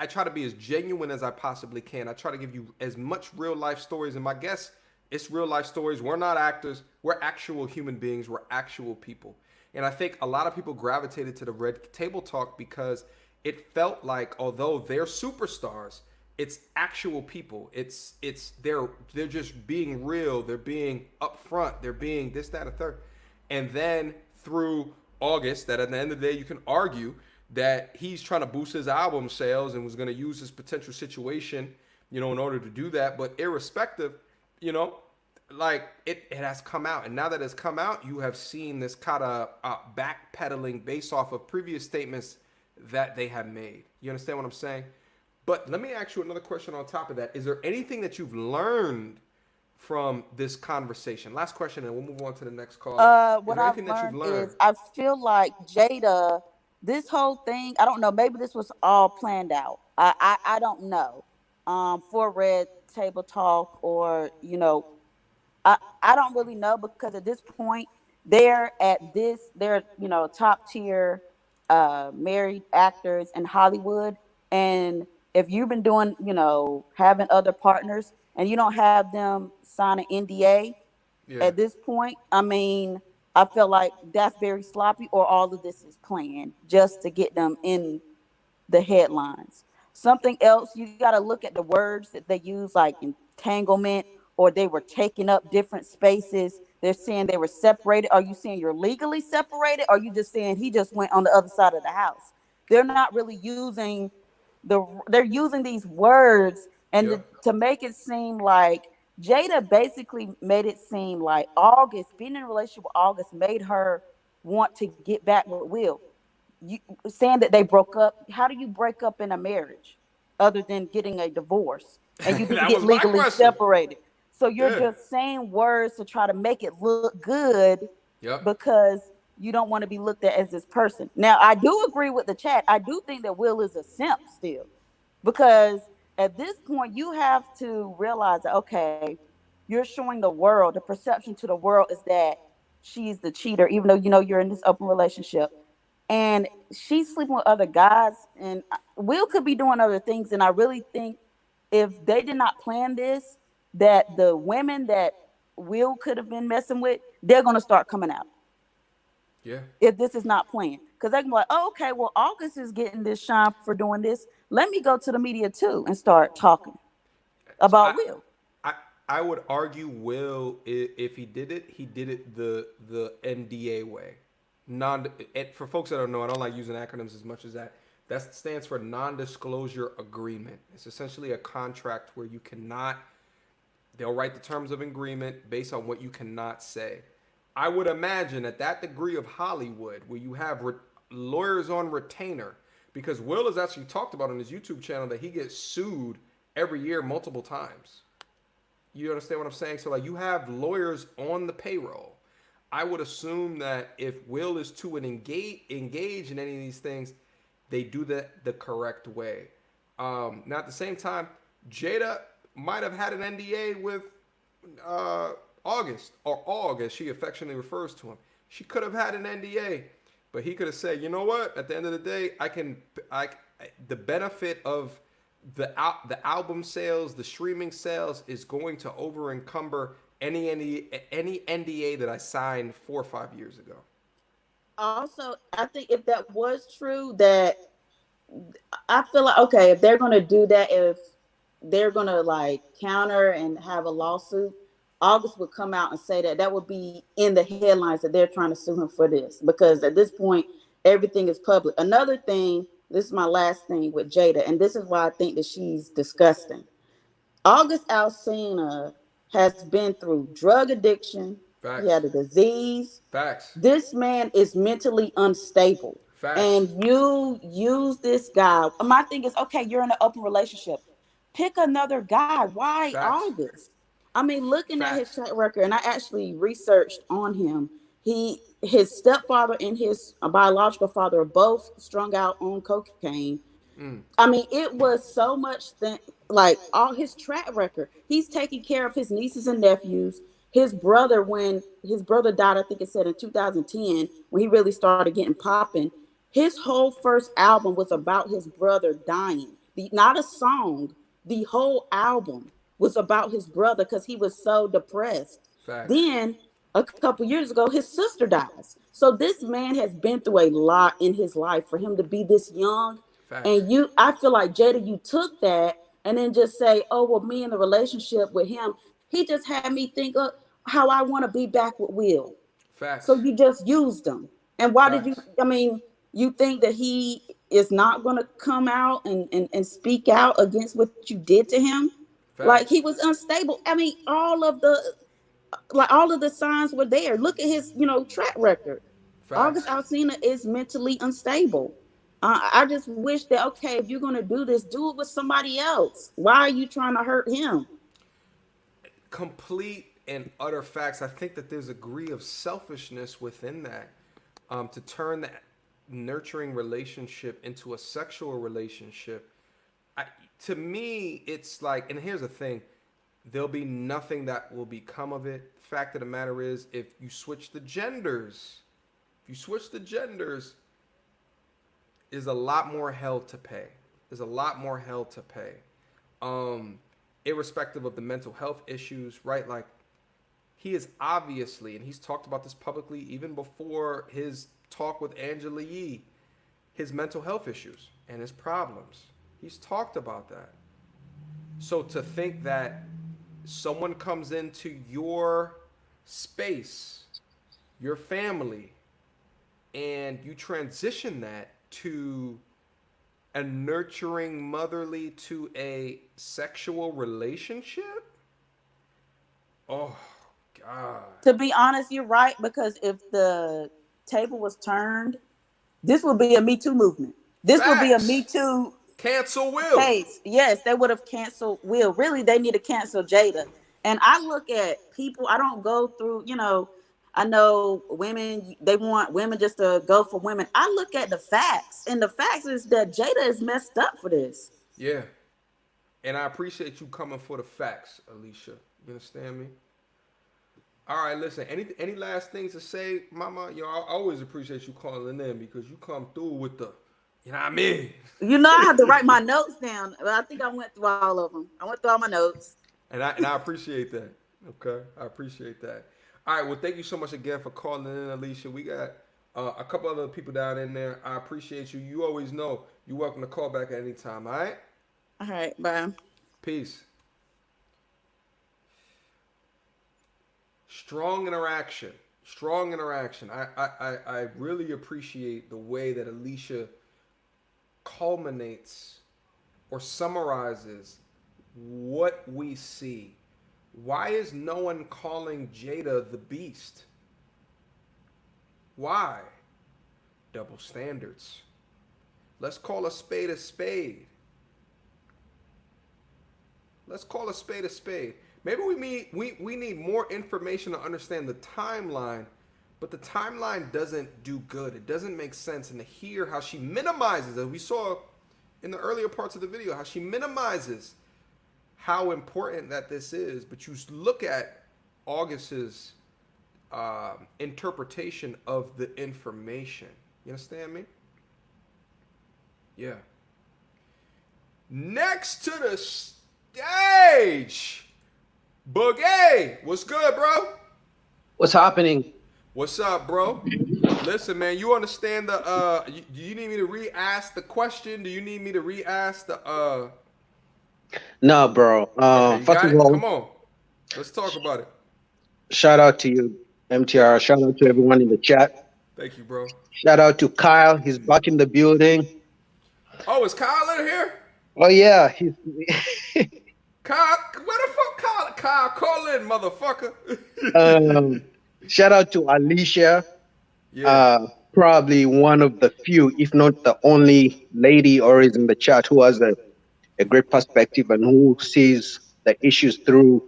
I try to be as genuine as I possibly can. I try to give you as much real life stories, and my guess, it's real life stories. We're not actors. We're actual human beings. We're actual people. And I think a lot of people gravitated to the Red Table Talk because it felt like, although they're superstars, it's actual people. It's they're just being real. They're being upfront. They're being this, that, and third. And then through August, that at the end of the day, you can argue that he's trying to boost his album sales and was going to use his potential situation, in order to do that. But irrespective, like it has come out. And now that it's come out, you have seen this kind of backpedaling based off of previous statements that they have made. You understand what I'm saying? But let me ask you another question on top of that. Is there anything that you've learned from this conversation? Last question, and we'll move on to the next call. What I've learned is I feel like Jada, this whole thing, I don't know, maybe this was all planned out. I don't know. For Red Table Talk, or I don't really know, because at this point they're top tier married actors in Hollywood. And if you've been doing, having other partners and you don't have them sign an NDA at this point, I mean, I feel like that's very sloppy, or all of this is planned just to get them in the headlines. Something else, you got to look at the words that they use, like entanglement, or they were taking up different spaces. They're saying they were separated. Are you saying you're legally separated? Or are you just saying he just went on the other side of the house? They're not really using they're using these words, and to make it seem like Jada basically made it seem like August, being in a relationship with August, made her want to get back with Will. You saying that they broke up. How do you break up in a marriage other than getting a divorce? And you didn't get legally separated. So you're just saying words to try to make it look good, because you don't want to be looked at as this person. Now, I do agree with the chat. I do think that Will is a simp still, because at this point you have to realize that, okay, you're showing the world, the perception to the world is that she's the cheater, even though you're in this open relationship. And she's sleeping with other guys, and Will could be doing other things. And I really think if they did not plan this, that the women that Will could have been messing with, they're going to start coming out. Yeah. If this is not planned, because they can be like, oh, okay, well, August is getting this shine for doing this. Let me go to the media too and start talking about Will. I would argue Will, if he did it the NDA way. For folks that don't know, I don't like using acronyms as much as that. That stands for non-disclosure agreement. It's essentially a contract where you cannot. They'll write the terms of agreement based on what you cannot say. I would imagine at that degree of Hollywood, where you have lawyers on retainer, because Will has actually talked about on his YouTube channel that he gets sued every year multiple times. You understand what I'm saying? So like, you have lawyers on the payroll. I would assume that if Will is to engage in any of these things, they do that the correct way. Now at the same time, Jada might have had an NDA with August, or Aug, as she affectionately refers to him. She could have had an NDA, but he could have said, you know what? At the end of the day, the benefit of the album sales, the streaming sales, is going to over encumber any NDA that I signed 4 or 5 years ago. Also, I think if that was true, that I feel like, okay, if they're going to do that, if they're going to like counter and have a lawsuit, August would come out and say that would be in the headlines that they're trying to sue him for this, because at this point, everything is public. Another thing, this is my last thing with Jada, and this is why I think that she's disgusting. August Alsina has been through drug addiction. Facts. He had a disease. Facts. This man is mentally unstable. Facts. And you use this guy. My thing is, okay, you're in an open relationship. Pick another guy. Why Facts. August? I mean, looking Facts. At his track record, and I actually researched on him. His stepfather and his biological father are both strung out on cocaine. I mean, it was so much like all his track record. He's taking care of his nieces and nephews. His brother, when his brother died, I think it said in 2010, when he really started getting popping, his whole first album was about his brother dying. not a song, the whole album was about his brother because he was so depressed. Facts. Then a couple years ago, his sister dies. So this man has been through a lot in his life for him to be this young. Facts. And I feel like Jada, you took that and then just say, oh, well, me in the relationship with him, he just had me think of how I want to be back with Will. So Facts. you just used him. And why did you, Facts. I mean, you think that he is not going to come out and speak out against what you did to him? Like Facts. he was unstable. I mean, all of the signs were there. Look at his, track record. August Facts. Alsina is mentally unstable. I just wish that, okay, if you're going to do this, do it with somebody else. Why are you trying to hurt him? Complete and utter facts. I think that there's a degree of selfishness within that, to turn that nurturing relationship into a sexual relationship. To me, it's like, and here's the thing, there'll be nothing that will become of it. Fact of the matter is, if you switch the genders, is a lot more hell to pay. There's a lot more hell to pay. Irrespective of the mental health issues, right? Like, he is obviously, and he's talked about this publicly even before his talk with Angela Yee, his mental health issues and his problems. He's talked about that. So to think that someone comes into your space, your family, and you transition that to a nurturing motherly to a sexual relationship? Oh, God. To be honest, you're right, because if the table was turned, this would be a Me Too movement. This would be a Me Too Cancel Will. case. Yes, they would have canceled Will. Really, they need to cancel Jada. And I look at people, I don't go through, I know women, they want women just to go for women. I look at the facts, and the facts is that Jada is messed up for this. Yeah. And I appreciate you coming for the facts, Alicia. You understand me? All right, listen, any last things to say, Mama? I always appreciate you calling in because you come through with the, you know what I mean? I had to write my notes down. I think I went through all of them. I went through all my notes. And I appreciate that. Okay, I appreciate that. All right, well, thank you so much again for calling in, Alicia. We got a couple other people down in there. I appreciate you. You always know you're welcome to call back at any time, all right? All right, bye. Peace. Strong interaction. I really appreciate the way that Alicia culminates or summarizes what we see. Why is no one calling Jada the beast? Why? Double standards. Let's call a spade a spade. Let's call a spade a spade. Maybe we need more information to understand the timeline, but the timeline doesn't do good. It doesn't make sense. And to hear how she minimizes, as we saw in the earlier parts of the video, how she minimizes how important that this is. But you look at August's interpretation of the information. You understand me? Yeah. Next to the stage, Boogie. What's good, bro? What's happening? What's up, bro? Listen, man, you understand the do you need me to re-ask the question? Do you need me to re-ask the No, bro. Okay, First of all, come on. Let's talk about it. shout out to you, MTR. Shout out to everyone in the chat. Thank you, bro. Shout out to Kyle. He's back in the building. Oh, is Kyle in here? Oh yeah, he's Kyle, where the fuck Kyle? Kyle, call in, motherfucker. shout out to Alicia. Yeah. Probably one of the few, if not the only lady or is in the chat who has a great perspective and who sees the issues through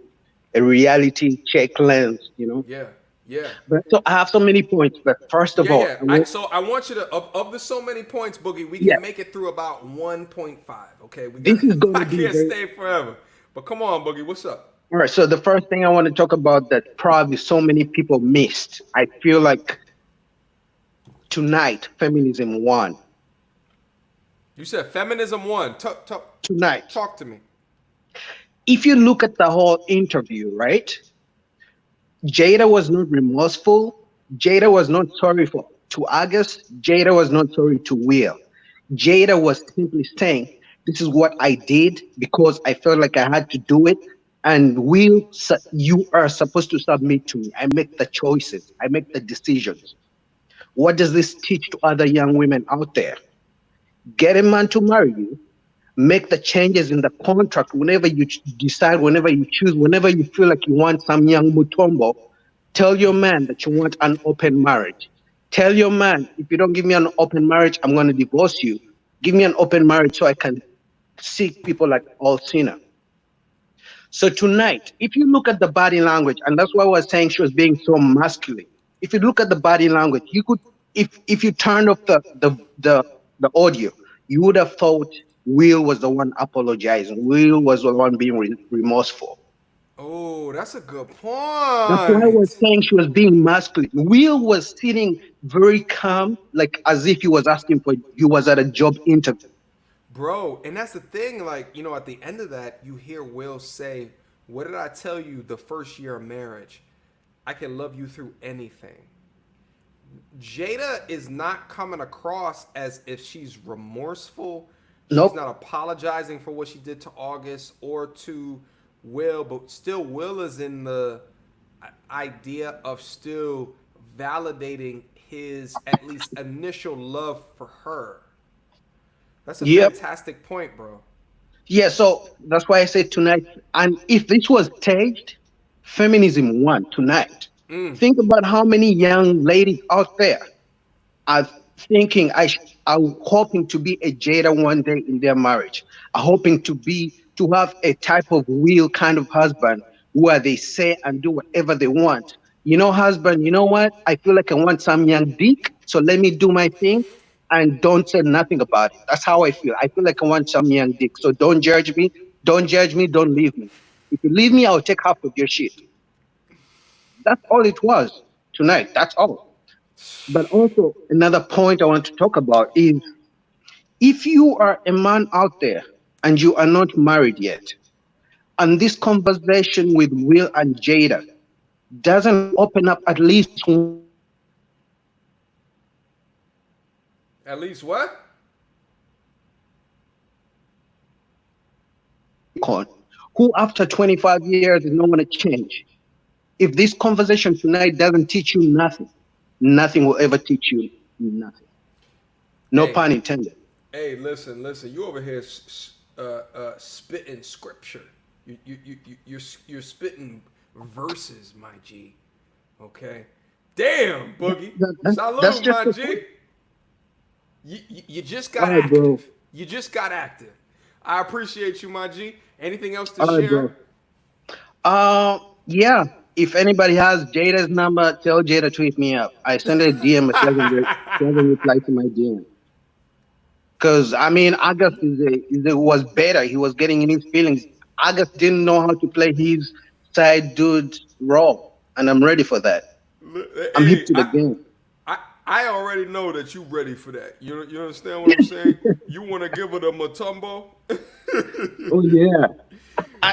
a reality check lens, Yeah. Yeah. But so I have so many points, but first of all, So I want you to of the so many points, Boogie, we can Yeah. make it through about 1.5. Okay, This is gonna I be can't very- stay forever. But come on, Boogie, what's up? all right, so the first thing I want to talk about that probably so many people missed, I feel like tonight feminism won. You said feminism won. tonight. Talk to me. If you look at the whole interview, right? Jada was not remorseful. Jada was not sorry for to August. Jada was not sorry to Will. Jada was simply saying, "This is what I did because I felt like I had to do it." And Will, you are supposed to submit to me. I make the choices. I make the decisions. What does this teach to other young women out there? Get a man to marry you, make the changes in the contract whenever you decide, whenever you choose, whenever you feel like you want some young mutombo. Tell your man that you want an open marriage. Tell your man, if you don't give me an open marriage, I'm going to divorce you. Give me an open marriage so I can seek people like all sinner. So tonight, if you look at the body language, and that's why I was saying she was being so masculine. If you look at the body language, you could, if you turn off the audio, you would have thought Will was the one apologizing. Will was the one being remorseful. Oh, that's a good That's why I was point. saying she was being masculine. Will was sitting very calm, like as if he was asking for, he was at a job interview. Bro, and that's the thing, like, at the end of that, you hear Will say, "What did I tell you the first year of marriage? I can love you through anything." Jada is not coming across as if she's remorseful. She's not Nope. apologizing for what she did to August or to Will, but still, Will is in the idea of still validating his at least initial love for her. That's a Yep. fantastic point, bro. Yeah, so that's why I said tonight. And if this was staged, feminism won tonight. Think about how many young ladies out there are thinking are hoping to be a Jada one day in their marriage, are hoping to have a type of real kind of husband where they say and do whatever they want. Husband, you know what? I feel like I want some young dick, so let me do my thing and don't say nothing about it. That's how I feel. I feel like I want some young dick, so don't judge me. Don't judge me. Don't leave me. If you leave me, I'll take half of your shit. That's all it was tonight. That's all. But also, another point I want to talk about is if you are a man out there and you are not married yet, and this conversation with Will and Jada doesn't open up at least one At least what? con who after 25 years is not going to change. If this conversation tonight doesn't teach you nothing, nothing will ever teach you nothing. No Hey, pun intended. hey, listen. You over here spitting scripture. You're spitting verses, my G. Okay. Damn, Boogie. That's Salute, just my the G. point. You just All got right, bro. active. You just got active. I appreciate you, my G. Anything else to All right, share? bro. Yeah. If anybody has Jada's number, tell Jada to hit me up. I sent her a DM, but she hasn't replied to my DM. Because I mean, August was better. He was getting in his feelings. August didn't know how to play his side dude role, and I'm ready for that. I'm hip Hey, to the game. I already know that you ready for that. You understand what I'm saying? You want to give it a matumbo? Oh yeah.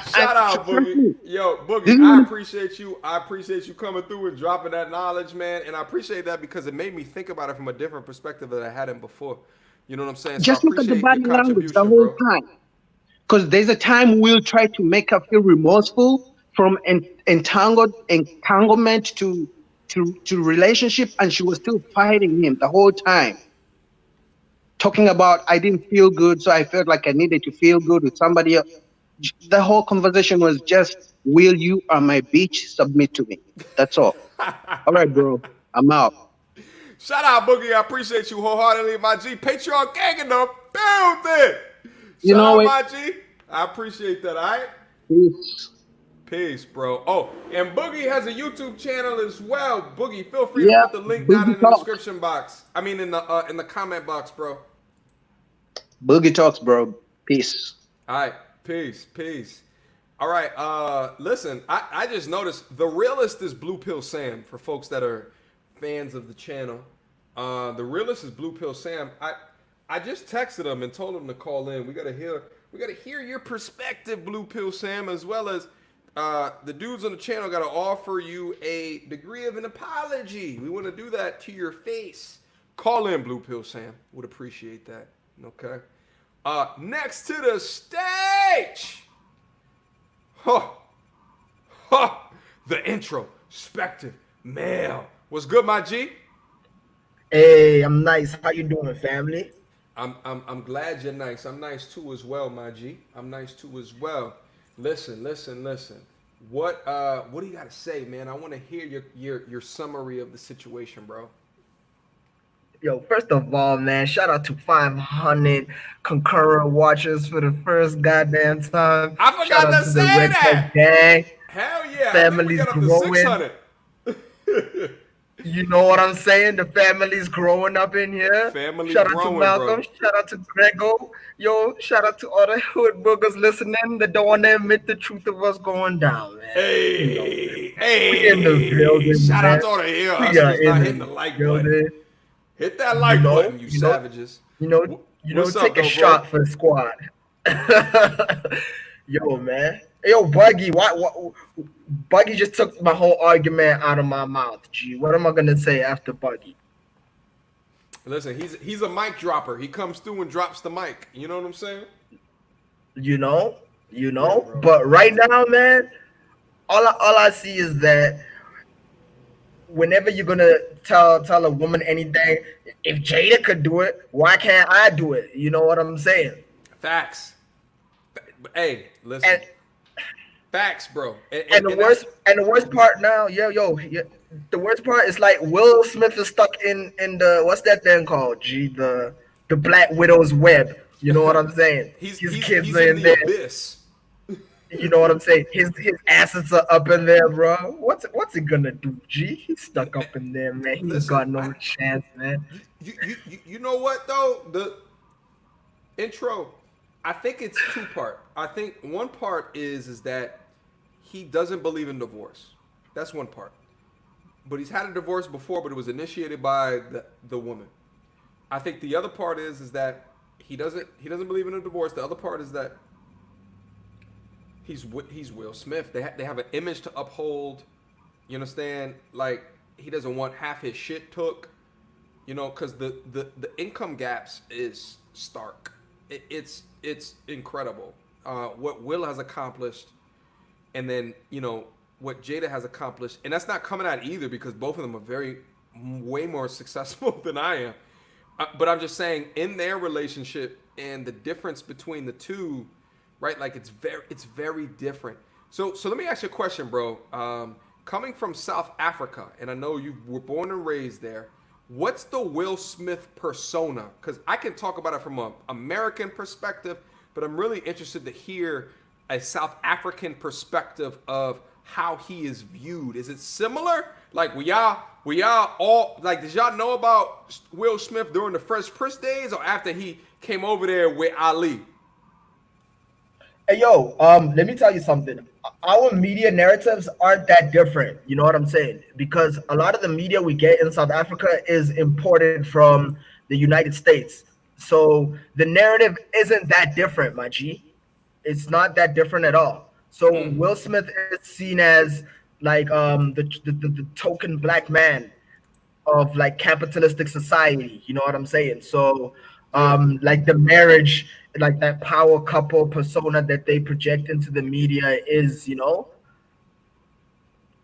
Shout out, Trust Boogie. me. Yo, This Boogie, is I one. appreciate you. I appreciate you coming through and dropping that knowledge, man. And I appreciate that because it made me think about it from a different perspective that I hadn't before. You know what I'm saying? So I Just look at the appreciate your body language the contribution, whole bro. time. Because there's a time we'll try to make her feel remorseful from entanglement to relationship, and she was still fighting him the whole time, talking about I didn't feel good, so I felt like I needed to feel good with somebody else. The whole conversation was just, "Will you are my bitch, submit to me." That's all. All right, bro. I'm out. Shout out, Boogie. I appreciate you wholeheartedly, my G. Patreon gang in the building. You Shout know out, it. my G. I appreciate that, all right? Peace. Peace, bro. Oh, and Boogie has a YouTube channel as well. Boogie, feel free to Yeah. put the link down Boogie in the talks. description box. I mean, in the comment box, bro. Boogie talks, bro. Peace. All right, peace. All right, listen, I just noticed the realist is Blue Pill Sam for folks that are fans of the channel. The realist is Blue Pill Sam. I just texted him and told him to call in. We gotta hear your perspective, Blue Pill Sam, as well as the dudes on the channel gotta offer you a degree of an apology. We want to do that to your face. Call in, Blue Pill Sam. Would appreciate that. Okay. Next to the stage. Huh. Huh. The introspective male. What's good, my G? Hey, I'm nice. How you doing, family? I'm glad you're nice. I'm nice too as well, my G. I'm nice too as well. Listen. What do you gotta say, man? I want to hear your summary of the situation, bro. Yo, first of all, man, shout out to 500 concurrent watchers for the first goddamn time. I Shout forgot out to to the say Red Coat that. Gang. Hell yeah! I think we Families got up to growing. 600. You know what I'm saying? The family's growing up in here. Family Shout out to growing, Malcolm. bro. Shout out to Grego. Yo, shout out to all the hood boogers listening that don't want to admit the truth of what's going down, man. You know, we in the Hey! building, Shout man. out to all the ear We are hustlers not in hitting the the like building. button. Hit that like button, you savages. What's up, Take a though, shot bro? for the squad. Yo, man. Yo, Buggy, what? Buggy just took my whole argument out of my mouth. G, what am I gonna say after Buggy? Listen, he's a mic dropper. He comes through and drops the mic. You know what I'm saying? You know. Yeah, bro. But right now, man, all I see is that whenever you're gonna tell a woman anything, if Jada could do it, why can't I do it? You know what I'm saying? Facts. Hey, listen. And, Facts, bro. And the worst part now, the worst part is like Will Smith is stuck in the what's that thing called? G, the Black Widow's web. You know what I'm saying? His kids he's are in the there. abyss. You know what I'm saying? His assets are up in there, bro. What's he gonna do? G, he's stuck up in there, man. He's got no chance, man. You know what though? The intro, I think it's two part. I think one part is that he doesn't believe in divorce. That's one part. But he's had a divorce before, but it was initiated by the woman. I think the other part is that he doesn't believe in a divorce. The other part is that he's Will Smith. They have an image to uphold. You understand? Like he doesn't want half his shit took. You know, because the income gaps is stark. It's incredible. What Will has accomplished, and then what Jada has accomplished, and that's not coming out either because both of them are way more successful than I am. But I'm just saying, in their relationship and the difference between the two, right? Like it's very different. So let me ask you a question, bro. Coming from South Africa, and I know you were born and raised there. What's the Will Smith persona? Because I can talk about it from an American perspective, but I'm really interested to hear a South African perspective of how he is viewed. Is it similar? Like, were y'all all like? Did y'all know about Will Smith during the Fresh Prince days, or after he came over there with Ali? Hey, yo, let me tell you something. Our media narratives aren't that different. You know what I'm saying? Because a lot of the media we get in South Africa is imported from the United States. So the narrative isn't that different, my G. It's not that different at all. So Will Smith is seen as like the token black man of like capitalistic society. You know what I'm saying? So like the marriage, like that power couple persona that they project into the media is,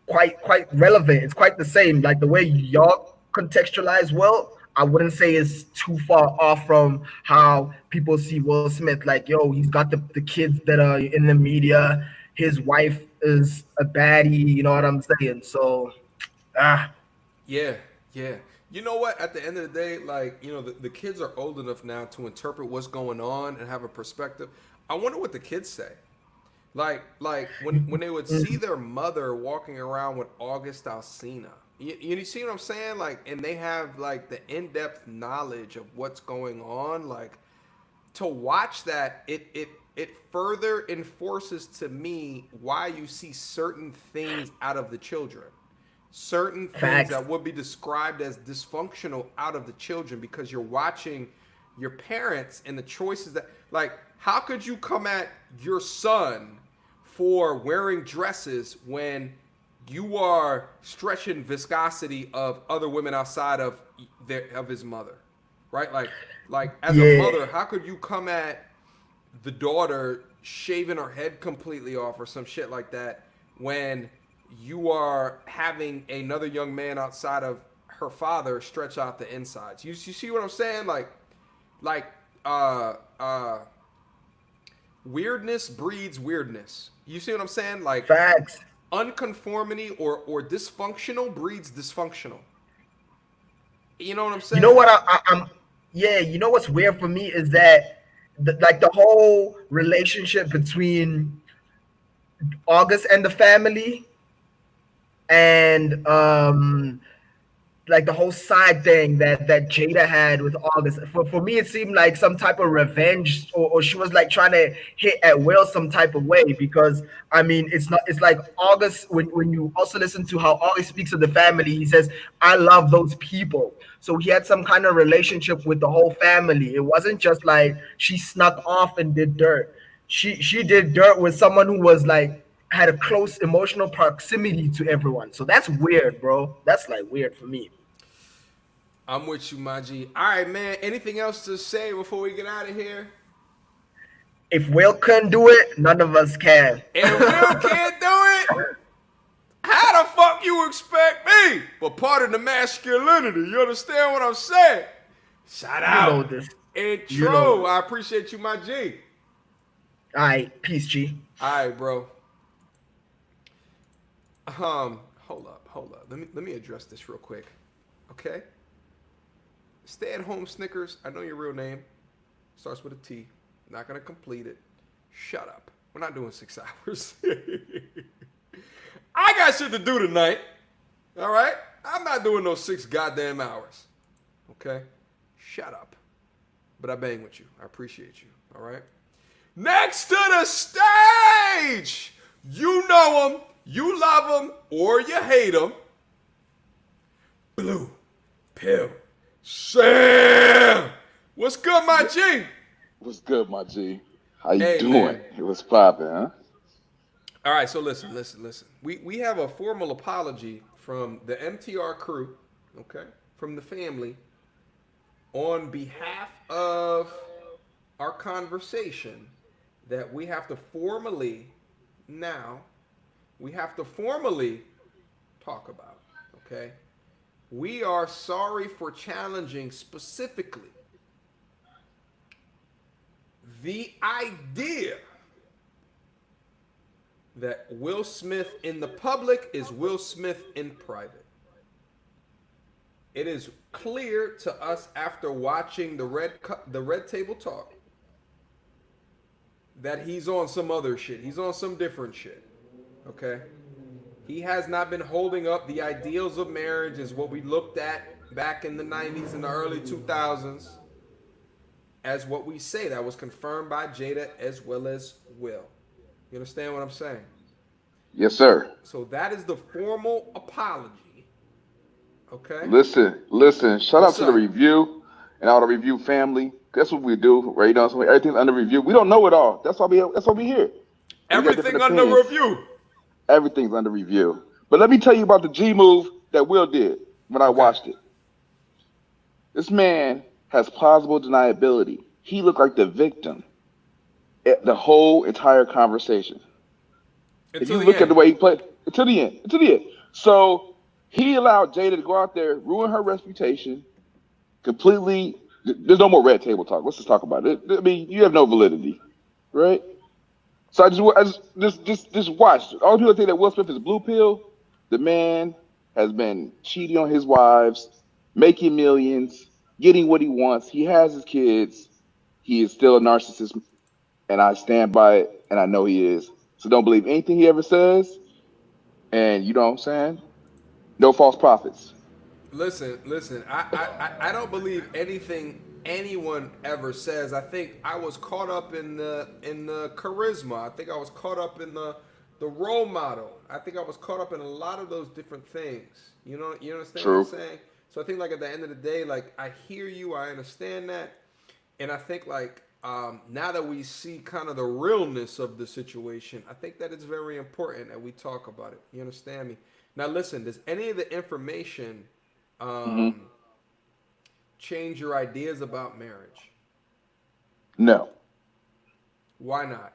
quite relevant. It's quite the same. Like the way y'all contextualize Will, I wouldn't say is too far off from how people see Will Smith. Like, yo, he's got the kids that are in the media. His wife is a baddie. You know what I'm saying? So, Yeah. You know what? At the end of the day, like, the kids are old enough now to interpret what's going on and have a perspective. I wonder what the kids say. Like when they would see their mother walking around with August Alsina. You see what I'm saying? Like, and they have like the in-depth knowledge of what's going on. Like, to watch that, it further enforces to me why you see certain things out of the children. Certain things that would be described as dysfunctional out of the children, because you're watching your parents and the choices that, like, how could you come at your son for wearing dresses when you are stretching viscosity of other women outside of his mother, right? Like as a Yeah. mother, how could you come at the daughter shaving her head completely off or some shit like that when you are having another young man outside of her father stretch out the insides? You see what I'm saying? Like uh uh weirdness breeds weirdness. You see what I'm saying? Like Facts. unconformity or dysfunctional breeds dysfunctional. You know what I'm You know saying? what I'm yeah, you know what's weird for me is that like the whole relationship between August and the family and like the whole side thing that Jada had with August. For me, it seemed like some type of revenge, or she was like trying to hit at Will some type of way. Because I mean, it's not. It's like August when you also listen to how August speaks of the family. He says, "I love those people." So he had some kind of relationship with the whole family. It wasn't just like she snuck off and did dirt. She did dirt with someone who was like had a close emotional proximity to everyone. So that's weird, bro. That's like weird for me. I'm with you, my G. All right, man. Anything else to say before we get out of here? If Will couldn't do it, none of us can. And Will can't do it. How the fuck you expect me? But part of the masculinity. You understand what I'm saying? Shout You know out. this. You know Intro. this. I appreciate you, my G. All right, peace, G. All right, bro. Hold up. Let me address this real quick. Okay? Stay at home Snickers. I know your real name. Starts with a T. Not gonna complete it. Shut up. We're not doing 6 hours. I got shit to do tonight. All right? I'm not doing those 6 goddamn hours. Okay? Shut up. But I bang with you. I appreciate you. All right? Next to the stage, you know him, you love him, or you hate him. Blue Pill Sam. What's good, my G? What's good, my G? How you Hey, doing? man. It was popping, huh? All right, so listen. We have a formal apology from the MTR crew, okay, from the family, on behalf of our conversation that we have to formally talk about, okay? We are sorry for challenging specifically the idea that Will Smith in the public is Will Smith in private. It is clear to us after watching the Red Table Talk that he's on some other shit. He's on some different shit. Okay? He has not been holding up the ideals of marriage as what we looked at back in the 90s and the early 2000s as what we say. That was confirmed by Jada as well as Will. You understand what I'm saying? Yes, sir. So that is the formal apology. Okay? Listen. Shout out What's to the up? review and all the review family. That's what we do, right? You know, so everything's under review. We don't know it all. That's why we here. We got different Everything under opinions. review. Everything's under review. But let me tell you about the G move that Will did when I Okay. watched it. This man has plausible deniability. He looked like the victim at the whole entire conversation. If Until you the look at end. the way he played, until the end. So he allowed Jada to go out there, ruin her reputation, completely. There's no more red table talk. Let's just talk about it. I mean, you have no validity, right? So I just watched. All the people think that Will Smith is blue pill. The man has been cheating on his wives, making millions, getting what he wants. He has his kids. He is still a narcissist, and I stand by it, and I know he is. So don't believe anything he ever says. And you know what I'm saying? No false prophets. Listen. I don't believe anything anyone ever says. I think I was caught up in the charisma. I think I was caught up in the role model. I think I was caught up in a lot of those different things. You understand what I'm True. saying? So I think like at the end of the day, like I hear you, I understand that, And I think like now that we see kind of the realness of the situation, I think that it's very important that we talk about it. You understand me? Now, listen. Does any of the information Hmm. um, change your ideas about marriage? No, Why not?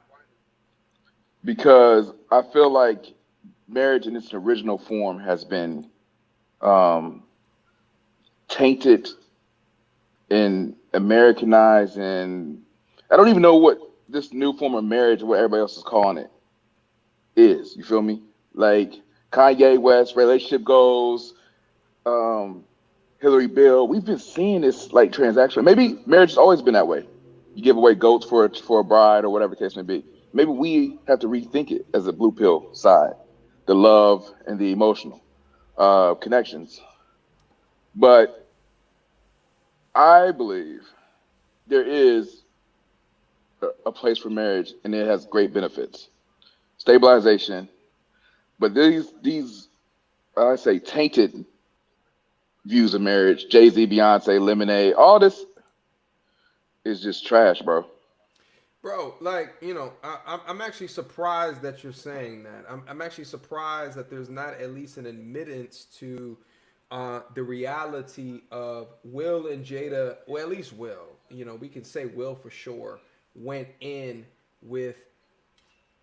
because I feel like marriage in its original form has been um, tainted and Americanized, and I don't even know what this new form of marriage, what everybody else is calling it, is. You feel me? Like Kanye West relationship goals, um, Hillary Bill. We've been seeing this like transaction. Maybe marriage has always been that way. You give away goats for a bride or whatever the case may be. Maybe we have to rethink it as a blue pill side, the love and the emotional connections. But I believe there is a place for marriage, and it has great benefits, stabilization. But these I say tainted views of marriage, Jay Z, Beyonce, Lemonade, all this is just trash, bro. Bro, like, I'm actually surprised that you're saying that. I'm actually surprised that there's not at least an admittance to the reality of Will and Jada. Well, at least Will. We can say Will for sure went in with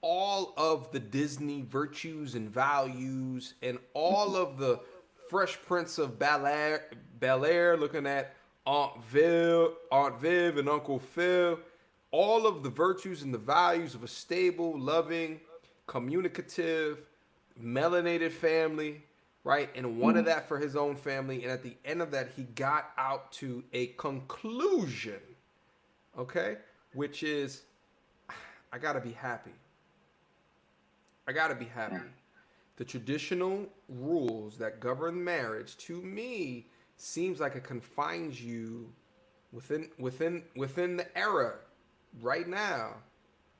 all of the Disney virtues and values and all of the Fresh Prince of Bel Air, looking at Aunt Viv, and Uncle Phil, all of the virtues and the values of a stable, loving, communicative, melanated family, right? And wanted Mm. that for his own family. And at the end of that, he got out to a conclusion, okay? Which is, I gotta be happy. I gotta be happy. The traditional rules that govern marriage, to me, seems like it confines you within the era right now.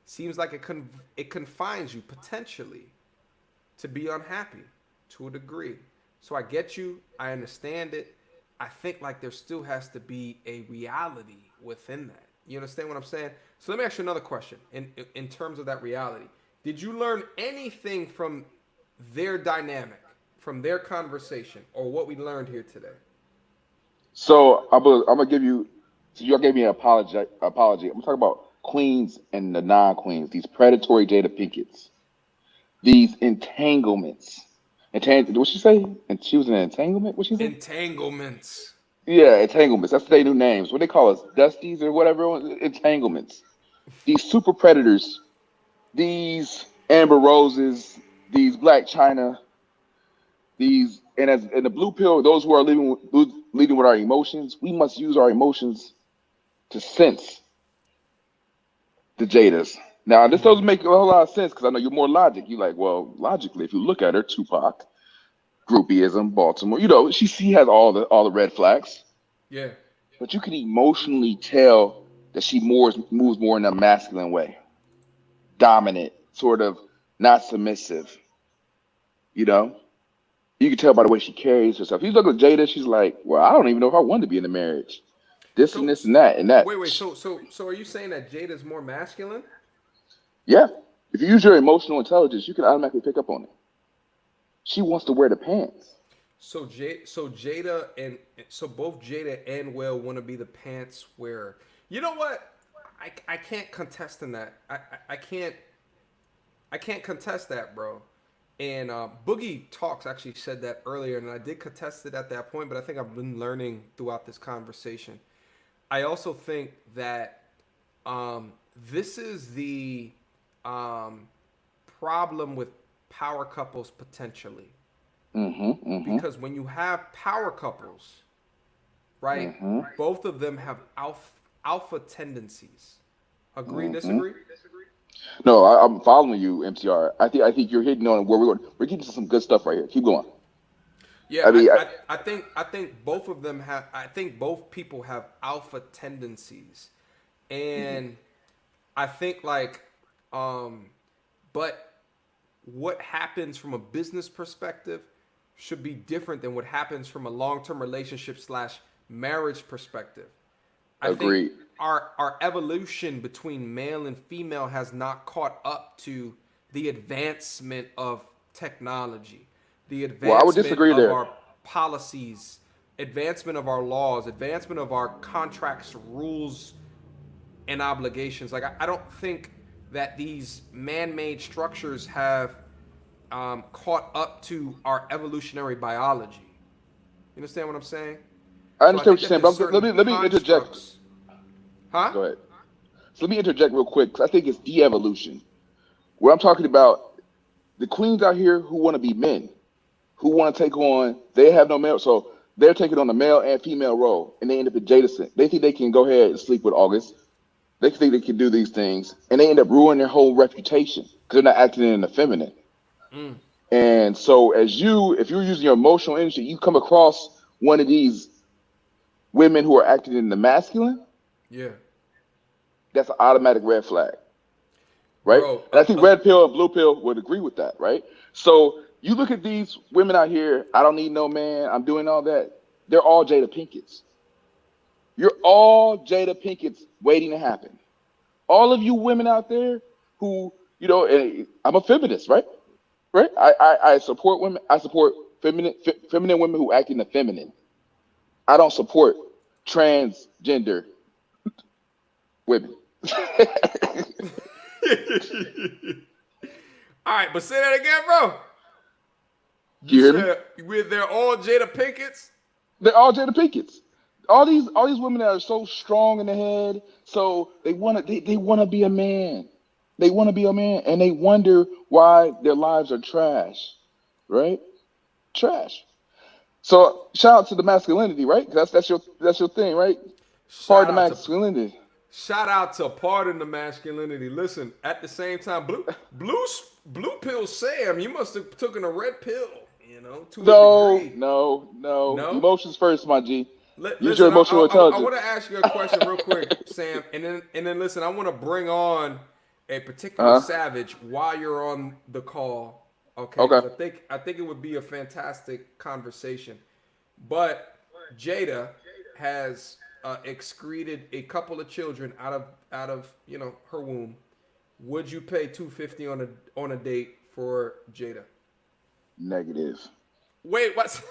Seems like it confines you potentially to be unhappy to a degree. So I get you. I understand it. I think like there still has to be a reality within that. You understand what I'm saying? So let me ask you another question. In terms of that reality, did you learn anything from their dynamic, from their conversation, or what we learned here today? So I'm gonna give you. So you all gave me an apology. Apology. I'm talking about queens and the non-queens. These predatory Jada Pinkets. These entanglements. What she say? And she was in an entanglement. What she say? Entanglements. Yeah, entanglements. That's their new names. What they call us, Dusties or whatever. Entanglements. These super predators. These Amber Roses. These Black China. These and the blue pill. Those who are leading with our emotions. We must use our emotions to sense the Jadas. Now, this doesn't make a whole lot of sense because I know you're more logic. You're like, well, logically, if you look at her, Tupac, groupieism, Baltimore, she has all the red flags, Yeah. but you can emotionally tell that she moves more in a masculine way, dominant, sort of not submissive. You know, you can tell by the way she carries herself. You look at Jada, she's like, well, I don't even know if I want to be in a marriage. This and So this and that and that. wait. So are you saying that Jada's more masculine? Yeah, if you use your emotional intelligence, you can automatically pick up on it. She wants to wear the pants. So Jada and so both Jada and Will want to be the pants wearer. You know what? I can't contest in that. I can't contest that, bro. And Boogie Talks actually said that earlier, and I did contest it at that point. But I think I've been learning throughout this conversation. I also think that this is the um, problem with power couples potentially, Mm-hmm. Mm-hmm. because when you have power couples, right, Mm-hmm. both of them have alpha tendencies. Agree, Mm-hmm. disagree? No, I'm following you, MCR. I think you're hitting on where we're going. We're getting to some good stuff right here. Keep going. Yeah, I mean, I think both of them have. I think both people have alpha tendencies, and I think like, um, but what happens from a business perspective should be different than what happens from a long term relationship slash marriage perspective. I think Agreed. our evolution between male and female has not caught up to the advancement of technology, the Well, I would advancement disagree of there. our policies, advancement of our laws, advancement of our contracts, rules, and obligations. Like I don't think that these man-made structures have caught up to our evolutionary biology. You understand what I'm saying? I So I understand think what you're that saying, there's but certain let me interject. constructs. Huh? Go ahead. So let me interject real quick because I think it's de-evolution. What I'm talking about, the queens out here who want to be men, who want to take on, they have no male, so they're taking on the male and female role, and they end up at Jada. They think they can go ahead and sleep with August. They think they can do these things, and they end up ruining their whole reputation because they're not acting in the feminine. Mm, And so, if you're using your emotional energy, you come across one of these women who are acting in the masculine, yeah, that's an automatic red flag, right? bro. And I think red pill and blue pill would agree with that, right? So you look at these women out here, I don't need no man, I'm doing all that. They're all Jada Pinkets. You're all Jada Pinkets waiting to happen. All of you women out there who, and I'm a feminist, right? Right? I support women. I support feminine women who act in the feminine. I don't support transgender women. All right, but say that again, bro. Do you hear me? They're all Jada Pinkets. They're all Jada Pinkets. All these women that are so strong in the head, so they wanna be a man. They want to be a man, and they wonder why their lives are trash, right? Trash. So shout out to the masculinity, right? That's your thing, right? Shout Pardon the out to masculinity. pardon the masculinity. Listen, at the same time, blue pill Sam, you must have taken a red pill, to a degree. No. No. Emotions first, my G. Use your Listen, emotional I intelligence. want to ask you a question real quick, Sam, and then listen. I want to bring on a particular savage while you're on the call. Okay, Okay. 'cause I think it would be a fantastic conversation. But Jada has excreted a couple of children out of her womb. Would you pay $250 on a date for Jada? Negative. Wait, what's?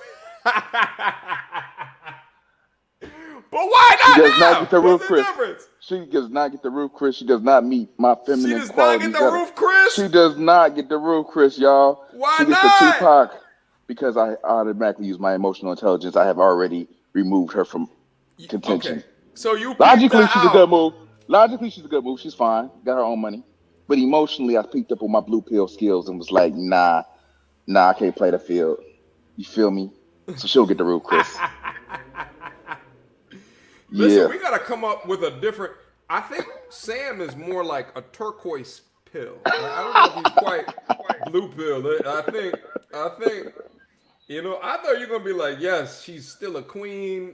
But why not She does now? not get the roof, What's the Chris. difference? She does not get the roof, Chris. She does not meet my feminine She does not qualities. get the roof, Chris? She does not get the roof, Chris, y'all. Why She gets not? the Tupac because I automatically use my emotional intelligence. I have already removed her from contention. Okay, so you peeped Logically, that she's a out. good move. Logically, she's a good move. She's fine. Got her own money. But emotionally, I picked up on my blue pill skills and was like, nah, I can't play the field. You feel me? So she'll get the roof, Chris. Listen, Yeah. we gotta come up with a different. I think Sam is more like a turquoise pill. I don't know if he's quite blue pill. I think. I thought you were gonna be like, yes, she's still a queen.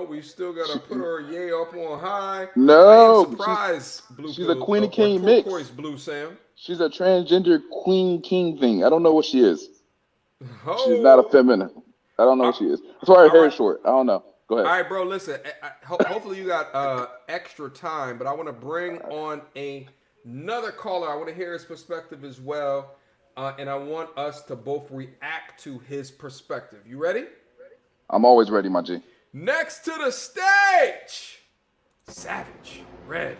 We still gotta put her yay up on high. No, I am surprised, blue she's pill. a queen and king turquoise mix. blue, Sam. She's a transgender queen king thing. I don't know what she is. Oh. She's not a feminine. I don't know what she is. That's why her hair is short. I don't know. Go ahead. All right, bro. Listen. Hopefully you got extra time, but I want to bring on another caller. I want to hear his perspective as well, and I want us to both react to his perspective. You ready? I'm always ready, my G. Next to the stage, Savage Red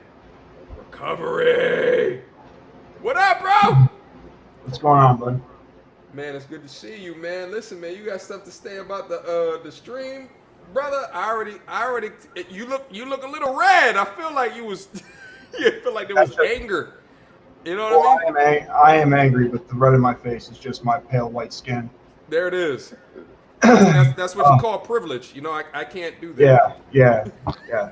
Recovery. What up, bro? What's going on, bud? Man, it's good to see you, man. Listen, man, you got stuff to say about the stream, brother. I already. You look a little red. I feel like you was. You feel like there was anger. You know what I mean? I am angry, but the red in my face is just my pale white skin. There it is. That's what you call privilege. I can't do that. Yeah.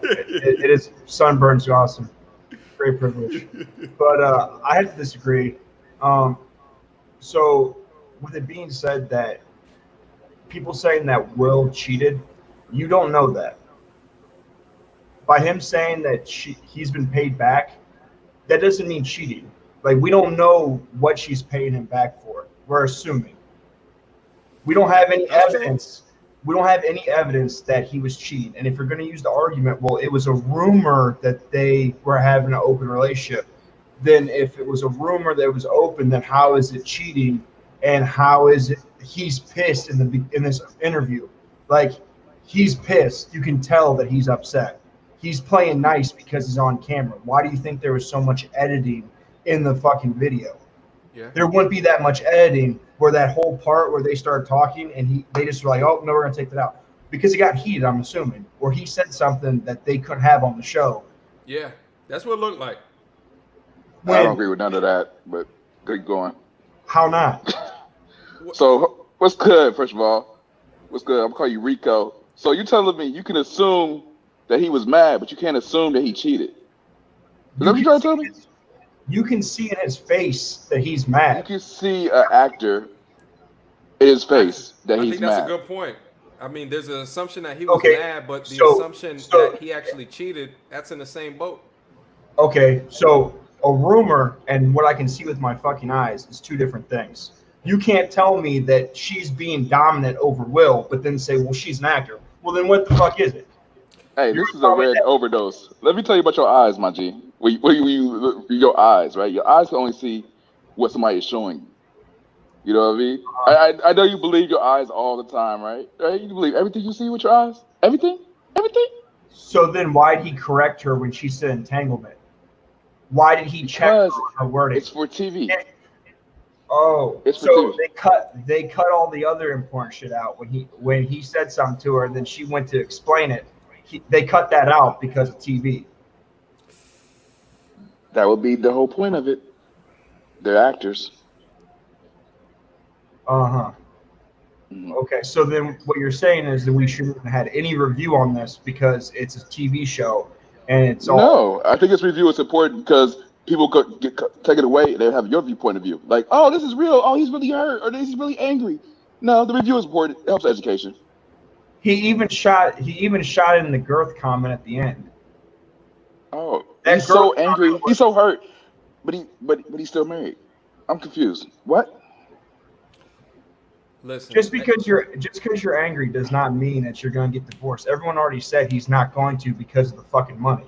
It is sunburns are awesome. Great privilege. But I have to disagree. So with it being said that people saying that Will cheated, you don't know that. By him saying that he's been paid back, that doesn't mean cheating. Like, we don't know what she's paying him back for. We're assuming. We don't have any evidence. We don't have any evidence that he was cheating. And if you're going to use the argument, well, it was a rumor that they were having an open relationship, then if it was a rumor that was open, then how is it cheating? And how is it he's pissed in this interview? Like, he's pissed. You can tell that he's upset. He's playing nice because he's on camera. Why do you think there was so much editing in the fucking video? Yeah. There wouldn't be that much editing where that whole part where they started talking and they just were like, oh, no, we're going to take that out. Because it got heated, I'm assuming. Or he said something that they couldn't have on the show. Yeah, that's what it looked like. I don't agree with none of that, but keep going. How not? So, what's good, first of all? What's good? I'm going to call you Rico. So, you're telling me you can assume that he was mad, but you can't assume that he cheated. Is that what you're trying to tell me? You can see in his face that he's mad. You can see an actor in his face that I he's think that's mad. a good point. I mean, there's an assumption that he was Okay, mad, but the so- assumption so- that he actually cheated, that's in the same boat. Okay, so a rumor and what I can see with my fucking eyes is two different things. You can't tell me that she's being dominant over Will, but then say, well, she's an actor. Well, then what the fuck is it? Hey, You're this is a red overdose. Let me tell you about your eyes, my G. Your eyes, right? Your eyes can only see what somebody is showing you. You know what I mean? I know you believe your eyes all the time, right? Right? You believe everything you see with your eyes? Everything? Everything? So then why did he correct her when she said entanglement? Why did he check her Because on her wording? it's for TV. Oh, It's for so TV. they cut all the other important shit out when he said something to her, then she went to explain it. They cut that out because of TV. That would be the whole point of it. They're actors. Uh-huh. Mhm. Okay, so then what you're saying is that we shouldn't have had any review on this because it's a TV show and it's all. No, I think this review is important because people could take it away and they have your viewpoint of view. Like, oh, this is real. Oh, he's really hurt, or he's really angry. No, the review is important. It helps education. He even shot it in the girth comment at the end. Oh, That he's so girl- angry. He's so hurt, but he's still married. I'm confused. What? Listen, Just because you're angry does not mean that you're going to get divorced. Everyone already said he's not going to because of the fucking money.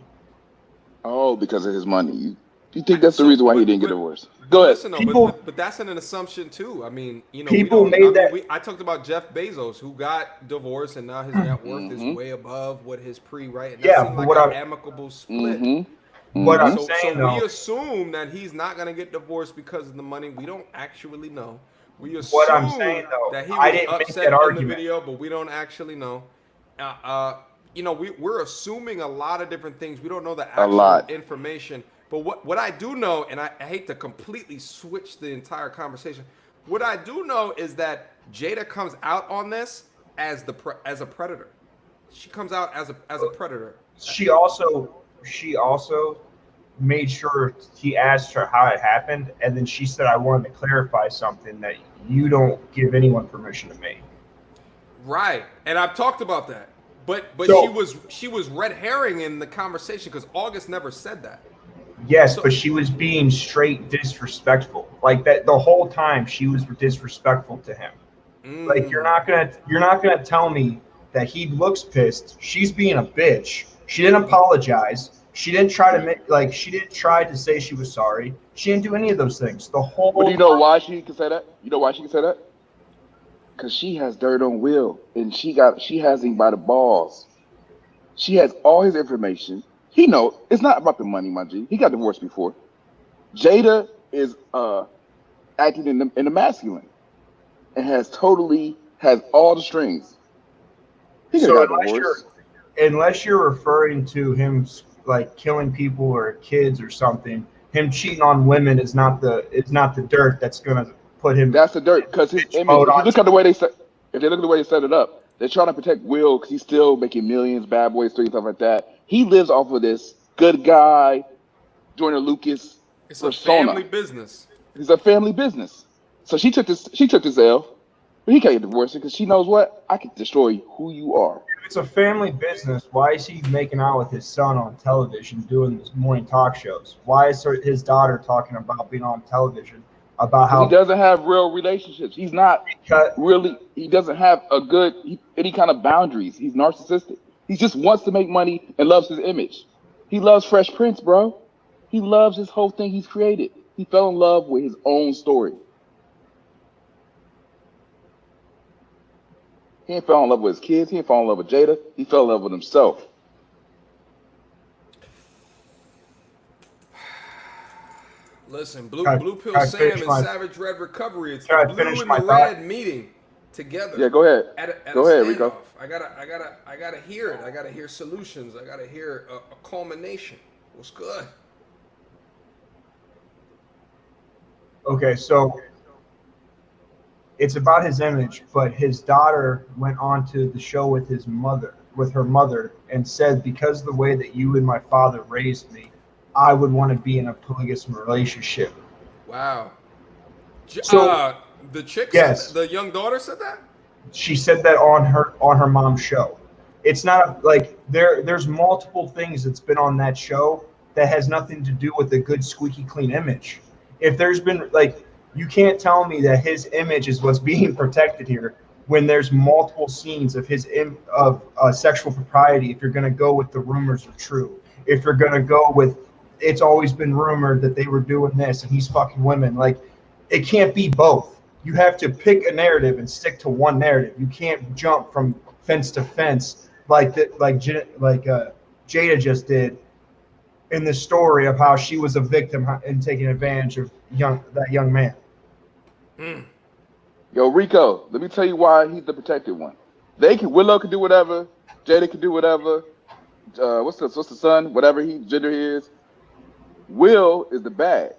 Oh, because of his money. You think that's the reason why he didn't get divorced? Go ahead. Listen, though, People- but that's an assumption too. I mean, you know, People we don't, made I mean, that- I talked about Jeff Bezos, who got divorced, and now his net worth Mhm. is way above what his pre-right. And that Yeah, seemed but like what an I'm- amicable split. Mm-hmm. What I'm So saying we though, assume that he's not going to get divorced because of the money. We don't actually know. We assume What I'm saying, though, that he I was didn't make upset that in the argument. video, but we don't actually know. You know, we're assuming a lot of different things. We don't know the actual lot. information. But what I do know, and I hate to completely switch the entire conversation, what I do know is that Jada comes out on this as a predator. She comes out as a predator. she also made sure he asked her how it happened, and then she said, I wanted to clarify something that you don't give anyone permission to make. Right, and I've talked about that, but So- she was red herring in the conversation because August never said that. Yes, So- but she was being straight disrespectful. Like that the whole time she was disrespectful to him. Like you're not gonna tell me that he looks pissed. She's being a bitch. She didn't apologize. She didn't try to say she was sorry. She didn't do any of those things. The whole But do you know why she can say that? You know why she can say that? Because she has dirt on Will, and she has him by the balls. She has all his information. He know it's not about the money, my G. He got divorced before. Jada is acting in the masculine, and has all the strings. He could So have got divorced. unless you're referring to him like killing people or kids or something, him cheating on women is not the dirt that's gonna put him. That's the dirt because his image. Hold If you on. look at the way they set it up, they're trying to protect Will because he's still making millions, Bad Boys 3, stuff like that. He lives off of this good guy, Joyner Lucas It's a persona. family business. It's a family business. So she took this L, but he can't get divorced because she knows what? I can destroy who you are. If it's a family business, why is he making out with his son on television doing this morning talk shows? Why is his daughter talking about being on television? about Because he how doesn't have real relationships. He's not because, really. He doesn't have any kind of boundaries. He's narcissistic. He just wants to make money and loves his image. He loves Fresh Prince, bro. He loves this whole thing he's created. He fell in love with his own story. He ain't fell in love with his kids. He ain't fall in love with Jada. He fell in love with himself. Listen, can Blue Pill can I Sam finish and my Savage Red Recovery. It's the can I blue finish and my the thought? red meeting together. Yeah, go ahead. At a Go ahead, standoff. Rico. I gotta hear it. I gotta hear solutions. I gotta hear a culmination. What's good? Okay, so it's about his image, but his daughter went on to the show with her mother, and said, because of the way that you and my father raised me, I would want to be in a polygamous relationship. Wow. So The chick said that, yes, the young daughter said that? she said that on her mom's show. It's not like there's multiple things that's been on that show that has nothing to do with a good squeaky clean image. If there's been like, you can't tell me that his image is what's being protected here when there's multiple scenes of sexual propriety. If you're going to go with the rumors are true, if you're going to go with it's always been rumored that they were doing this and he's fucking women, like it can't be both. You have to pick a narrative and stick to one narrative. You can't jump from fence to fence like Jada just did in the story of how she was a victim and taking advantage of that young man. Yo, Rico, let me tell you why he's the protected one. Willow can do whatever. Jada can do whatever. What's the son? Whatever gender he is. Will is the bad.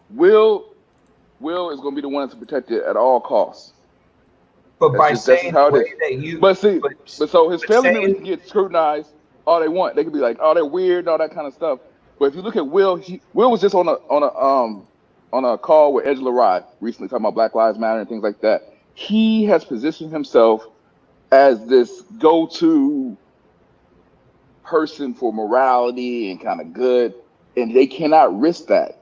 Will is going to be the one that's protected at all costs. But by that's saying how the it way is. that you, But so his family saying, members can get scrutinized all they want. They can be like, oh, they're weird and all that kind of stuff. But if you look at Will, Will was just on a call with Angela Rye recently talking about Black Lives Matter and things like that. He has positioned himself as this go-to person for morality and kind of good, and they cannot risk that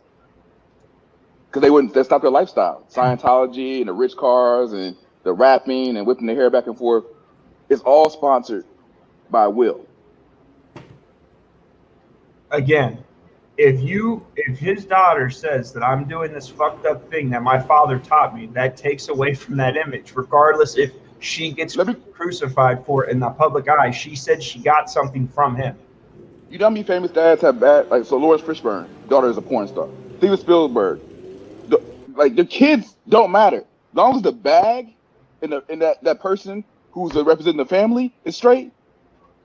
because that's not their lifestyle. Scientology and the rich cars and the rapping and whipping their hair back and forth is all sponsored by Will. Again, if his daughter says that I'm doing this fucked up thing that my father taught me, that takes away from that image. Regardless if she gets crucified for it in the public eye, she said she got something from him. You know how many famous dads have bad, like, so Lawrence Fishburne, daughter is a porn star. Steven Spielberg, the kids don't matter. As long as the bag and that person who's representing the family is straight,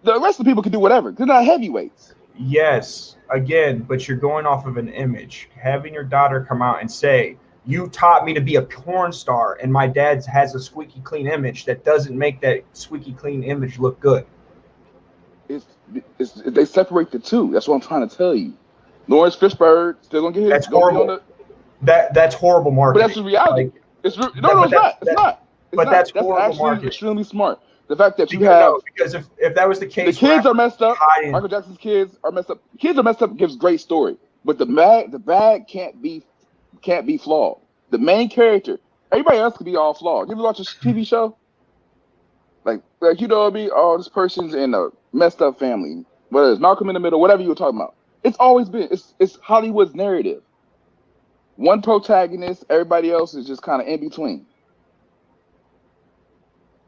the rest of the people can do whatever. They're not heavyweights. Yes, again, but you're going off of an image. Having your daughter come out and say, you taught me to be a porn star, and my dad has a squeaky clean image, that doesn't make that squeaky clean image look good. They separate the two. That's what I'm trying to tell you. Lawrence Fishburne still gonna get his. That's horrible. That's horrible marketing. But that's the reality. Like, it's not. It's not. But that's horrible actually marketing. Extremely smart. The fact that because if that was the case, the kids are messed up. Michael Jackson's kids are messed up. Kids are messed up. Gives great story, but the bag can't be flawed. The main character, everybody else could be all flawed. You ever watch a TV show? Like you know what I mean? Oh, this person's in a messed up family. Whether it's Malcolm in the Middle, whatever you were talking about. It's always been. It's Hollywood's narrative. One protagonist, everybody else is just kind of in between.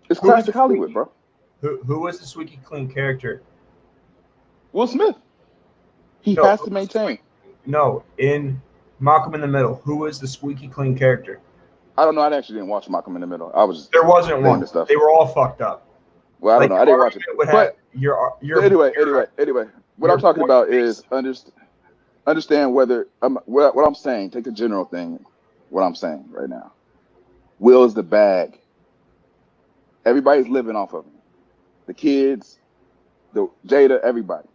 It's classic Hollywood, bro. Who was the squeaky clean character? Will Smith. He has to maintain. No, in Malcolm in the Middle, who was the squeaky clean character? I don't know. I actually didn't watch Malcolm in the Middle. There wasn't one. Stuff. They were all fucked up. Well, I don't know. I didn't watch it. But anyway, what I'm talking about is understand whether what I'm saying. Take the general thing. What I'm saying right now. Will is the bag. Everybody's living off of him. The kids, the Jada, everybody.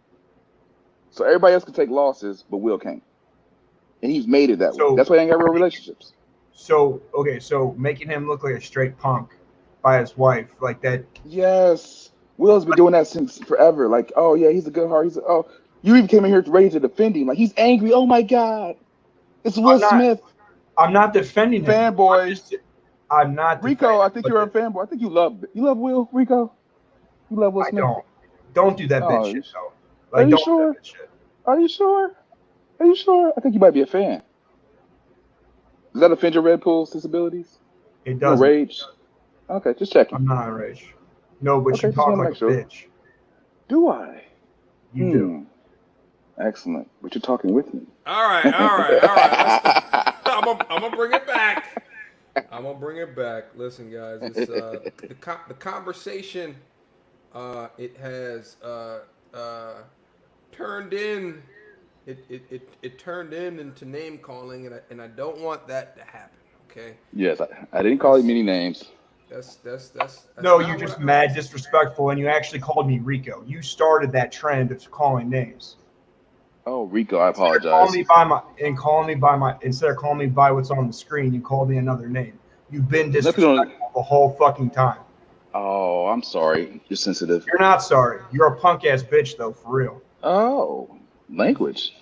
So everybody else can take losses, but Will can't. And he's made it that way. That's why he ain't got real relationships. So making him look like a straight punk by his wife, like that. Yes. Will's been doing that since forever. Like, oh yeah, he's a good heart. You even came in here ready to defend him. Like, he's angry. Oh my God. It's Will Smith. I'm not defending him. Fanboys. I'm not Rico, defending I him, think but you're a fanboy. I think you love Will, Rico. You love Will I Smith. don't do that bitch Oh, shit though. are Like, you don't do that sure? bitch shit. Are you sure? Are you sure? I think you might be a fan. Does that offend your Red Bull sensibilities? It You doesn't. rage? Okay, just checking. I'm not enraged. No, but you Okay, just talk want to like make a sure. bitch. Do I? You do. Excellent. But you're talking with me. All right, all right, all right. I'm gonna bring it back. I'm gonna bring it back. Listen, guys, it's the conversation. It has turned in. It turned into name calling, and I don't want that to happen. Okay. Yes, I didn't call you many names. That's No, not you're what just I. mad disrespectful, and you actually called me Rico. You started that trend of calling names. Oh, Rico, I Instead of calling apologize. me by instead of calling me by what's on the screen, you called me another name. You've been There's nothing on. disrespectful the whole fucking time. Oh, I'm sorry. You're sensitive. You're not sorry. You're a punk ass bitch though, for real. Oh, language.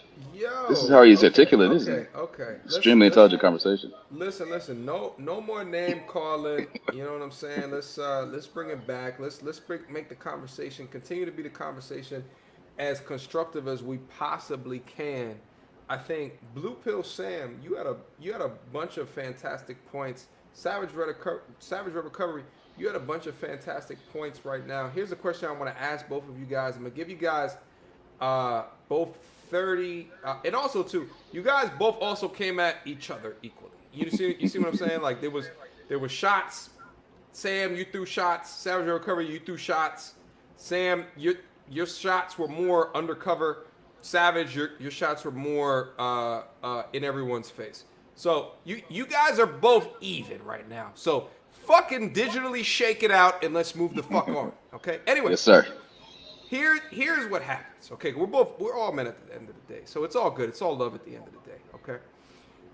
This is how Yo, he's okay, articulate, isn't okay, it? okay. Extremely intelligent conversation. Listen. No more name calling. You know what I'm saying? Let's bring it back. Make the conversation continue to be the conversation as constructive as we possibly can. I think Blue Pill Sam, you had a bunch of fantastic points. Savage Red Recovery, you had a bunch of fantastic points right now. Here's a question I want to ask both of you guys. I'm gonna give you guys both 30, and also too, you guys both also came at each other equally. You see what I'm saying? Like there was shots. Sam, you threw shots. Savage Recovery, you threw shots. Sam, your shots were more undercover. Savage, your shots were more in everyone's face. So you guys are both even right now. So fucking digitally shake it out and let's move the fuck on. Okay. Anyway. Yes, sir. Here's what happens. Okay, we're all men at the end of the day, so it's all good. It's all love at the end of the day. Okay.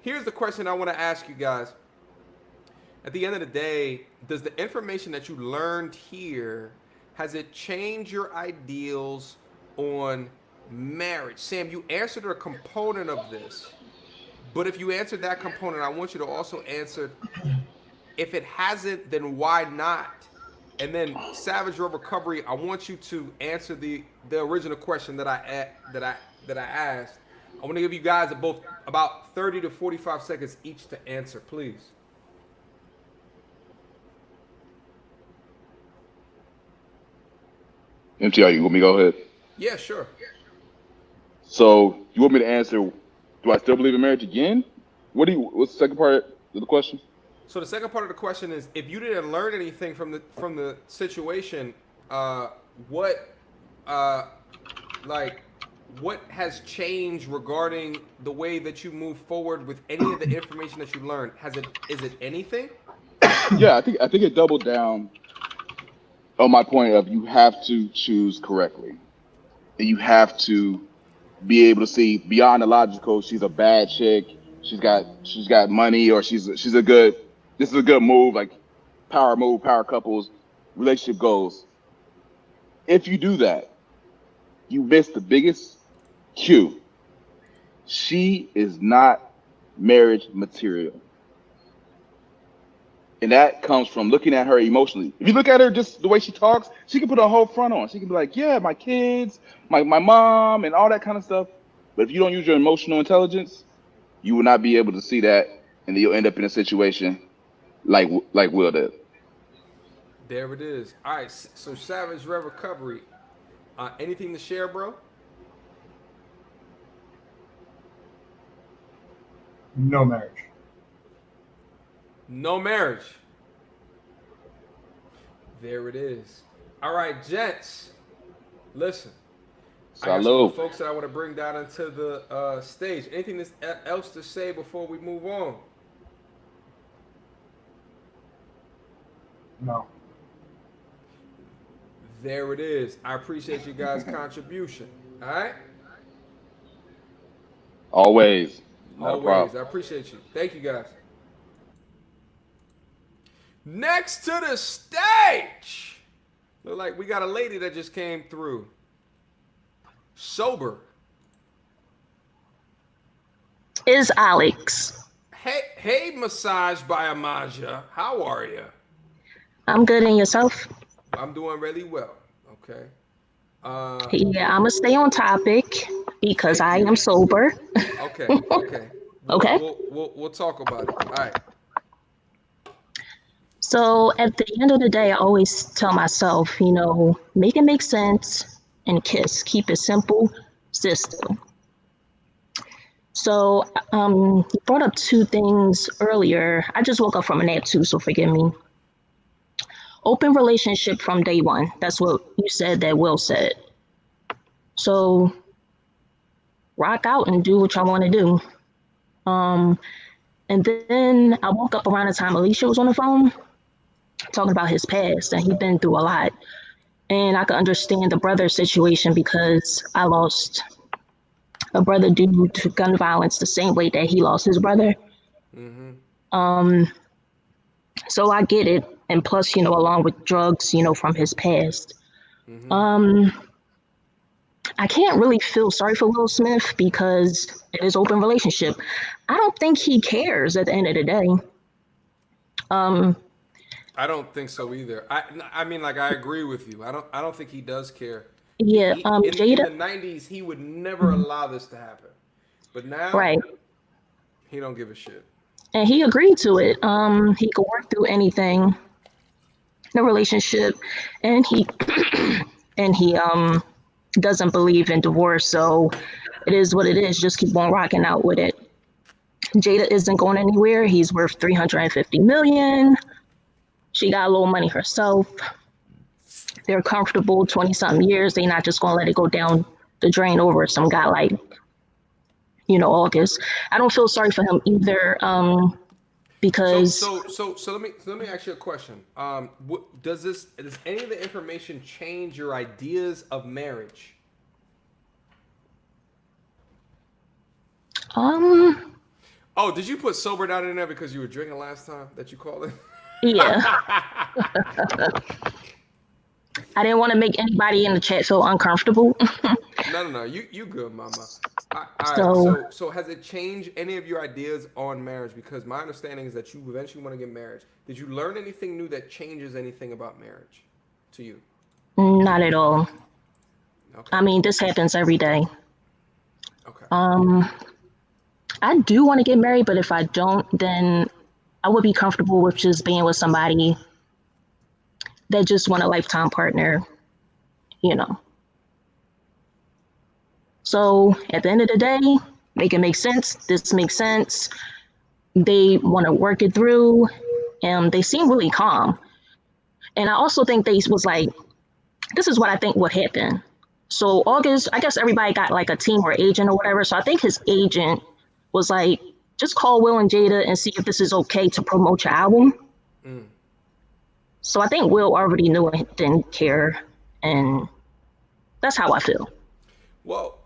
Here's the question I want to ask you guys. At the end of the day, does the information that you learned here has it changed your ideals on marriage? Sam, you answered a component of this, but if you answered that component, I want you to also answer. If it hasn't, then why not? And then Savage Road Recovery, I want you to answer the original question that I asked. I want to give you guys both about 30 to 45 seconds each to answer, please. MTR, you want me to go ahead? Yeah, sure. So you want me to answer? Do I still believe in marriage again? What's the second part of the question? So the second part of the question is, if you didn't learn anything from the situation, what has changed regarding the way that you move forward with any of the information that you learned? Is it anything? Yeah, I think it doubled down on my point of you have to choose correctly. And you have to be able to see beyond the logical. She's a bad chick. She's got money, or this is a good move, like power couples, relationship goals. If you do that, you miss the biggest cue. She is not marriage material. And that comes from looking at her emotionally. If you look at her just the way she talks, she can put a whole front on. She can be like, yeah, my kids, my mom, and all that kind of stuff. But if you don't use your emotional intelligence, you will not be able to see that, and then you'll end up in a situation like Will did. There it is. All right, so Savage Rev Recovery. Anything to share, bro? No marriage. No marriage. There it is. All right, gents. Listen. I got some more Salud. folks that I want to bring down into the stage. Anything else to say before we move on? No. There it is. I appreciate you guys' contribution. All right? Always. Not a Always. problem. I appreciate you. Thank you, guys. Next to the stage. Look like we got a lady that just came through. Sober. Is Alex. Hey, Massage by Amaja. How are you? I'm good, and yourself? I'm doing really well. Okay. Uh, Yeah, I'm gonna stay on topic because thank I you. am sober. Okay. Okay. We'll Okay. we'll we'll we'll talk about it. All right. So at the end of the day, I always tell myself, make it make sense and kiss. Keep it simple, system. So you brought up two things earlier. I just woke up from a nap too, so forgive me. Open relationship from day one. That's what you said that Will said. So rock out and do what y'all want to do. Um, And then I woke up around the time Alicia was on the phone talking about his past and he'd been through a lot. And I could understand the brother situation because I lost a brother due to gun violence the same way that he lost his brother. Mm-hmm. Um, so I get it. And plus, along with drugs, from his past. Mm-hmm. I can't really feel sorry for Will Smith because it is open relationship. I don't think he cares at the end of the day. Um, I don't think so either. I mean, like, I agree with you. I don't think he does care. yeah, In Jada, the '90s, he would never allow this to happen, but now right. he don't give a shit. And he agreed to it. He could work through anything in a relationship, and he and he doesn't believe in divorce. So it is what it is. Just keep on rocking out with it. Jada isn't going anywhere. He's worth 350 million. She got a little money herself. They're comfortable 20 something years. They're not just gonna let it go down the drain over some guy like August. I don't feel sorry for him either. Because So let me ask you a question. Does any of the information change your ideas of marriage? Oh, did you put sober down in there because you were drinking last time that you called it? yeah. I didn't want to make anybody in the chat feel uncomfortable. No. You good, mama. All right. So So has it changed any of your ideas on marriage? Because my understanding is that you eventually want to get married. Did you learn anything new that changes anything about marriage to you? not at all. Okay. I mean, this happens every day. Okay. I do want to get married, but if I don't, then I would be comfortable with just being with somebody that just want a lifetime partner, you know. So at the end of the day, make it make sense. This makes sense. They want to work it through, and they seem really calm. And I also think they was like, this is what I think would happen. So August, I guess everybody got like a team or agent or whatever. So I think his agent was like, just call Will and Jada and see if this is okay to promote your album. Mm. So I think Will already knew and didn't care. And that's how I feel. Well,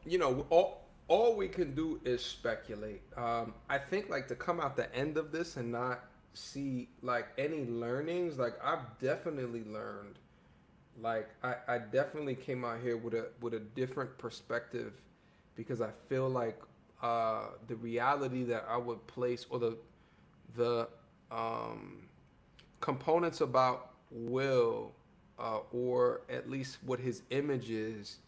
all we can do is speculate. I think like to come out the end of this and not see like any learnings. Like I've definitely learned. Like I definitely came out here with a different perspective because I feel like the reality that I would place or the components about Will or at least what his image is.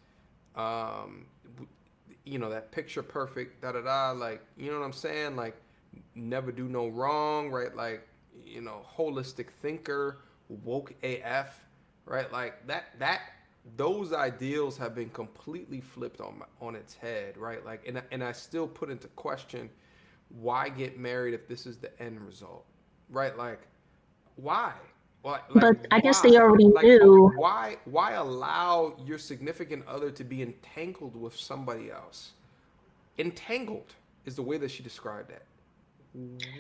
That picture perfect, like, you know what I'm saying? Like, never do no wrong, right? Like, holistic thinker, woke AF, right? Like those ideals have been completely flipped on its head, right? Like, and I still put into question, why get married if this is the end result, right? Like, why? But I guess they why? already Like, knew. why allow your significant other to be entangled with somebody else? Entangled is the way that she described that.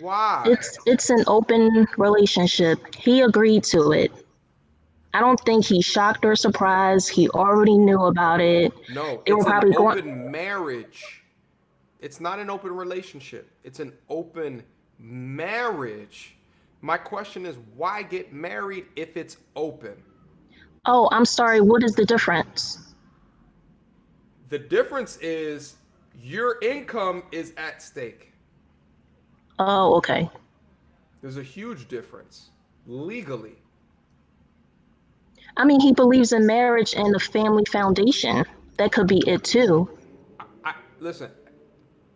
Why? It's an open relationship. He agreed to it. I don't think he's shocked or surprised. He already knew about it. No, They were it's an probably going. open marriage. It's not an open relationship. It's an open marriage. My question is, why get married if it's open? Oh, I'm sorry. What is the difference? The difference is your income is at stake. Oh, okay. There's a huge difference legally. I mean, he believes in marriage and the family foundation. That could be it too. I listen,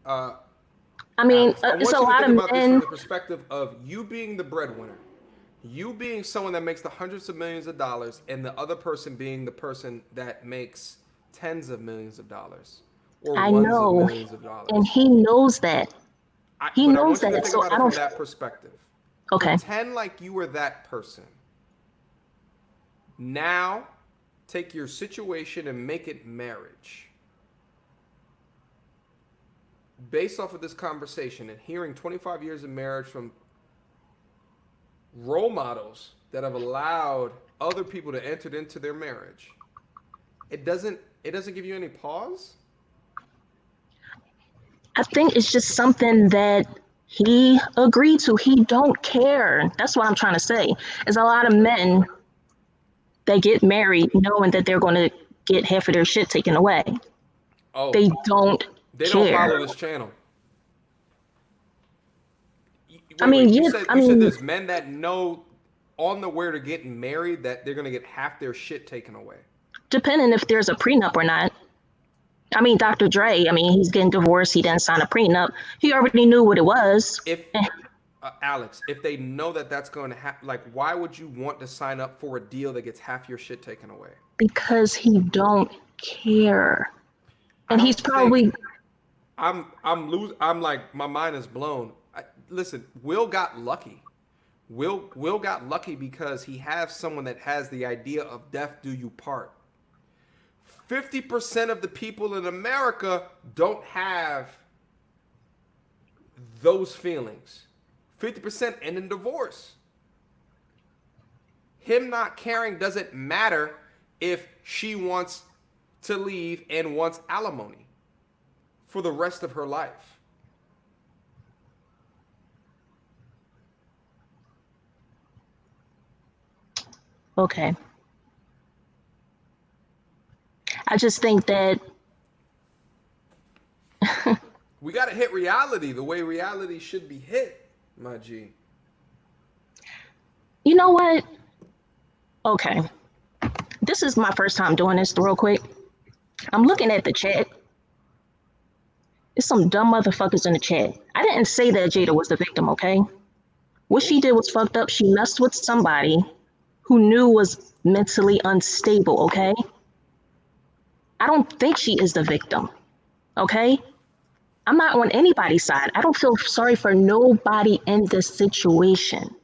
uh, I mean, Alex. I it's want a you to lot think of about this from men. the perspective of you being the breadwinner, you being someone that makes the hundreds of millions of dollars, and the other person being the person that makes tens of millions of dollars or I ones of know, millions of and dollars. he knows that. He But I knows want you to that. think So about I it from don't. that perspective. Okay. Pretend like you were that person. Now, take your situation and make it marriage. Based off of this conversation and hearing 25 years of marriage from role models that have allowed other people to enter into their marriage, it doesn't give you any pause? I think it's just something that he agreed to. He don't care. That's what I'm trying to say. There's a lot of men that get married knowing that they're going to get half of their shit taken away. Oh, They don't they don't care. follow this channel. I Wait. mean, You yeah, said I you said mean, there's men that know on the way to getting married that they're gonna get half their shit taken away. depending if there's a prenup or not. I mean, Dr. Dre, I mean, he's getting divorced. He didn't sign a prenup. He already knew what it was. If Alex, if they know that that's going to happen, like, why would you want to sign up for a deal that gets half your shit taken away? Because he don't care. I And he's don't think probably, I'm like my mind is blown. Listen, Will got lucky. Will got lucky because he has someone that has the idea of death do you part. 50% of the people in America don't have those feelings. 50% end in divorce. Him not caring doesn't matter if she wants to leave and wants alimony for the rest of her life. okay. I just think that, We got to hit reality the way reality should be hit, my G. you know what? Okay. This is my first time doing this real quick. I'm looking at the chat. There's some dumb motherfuckers in the chat. I didn't say that Jada was the victim, okay? What she did was fucked up. She messed with somebody who knew was mentally unstable, okay? I don't think she is the victim, okay? I'm not on anybody's side. I don't feel sorry for nobody in this situation.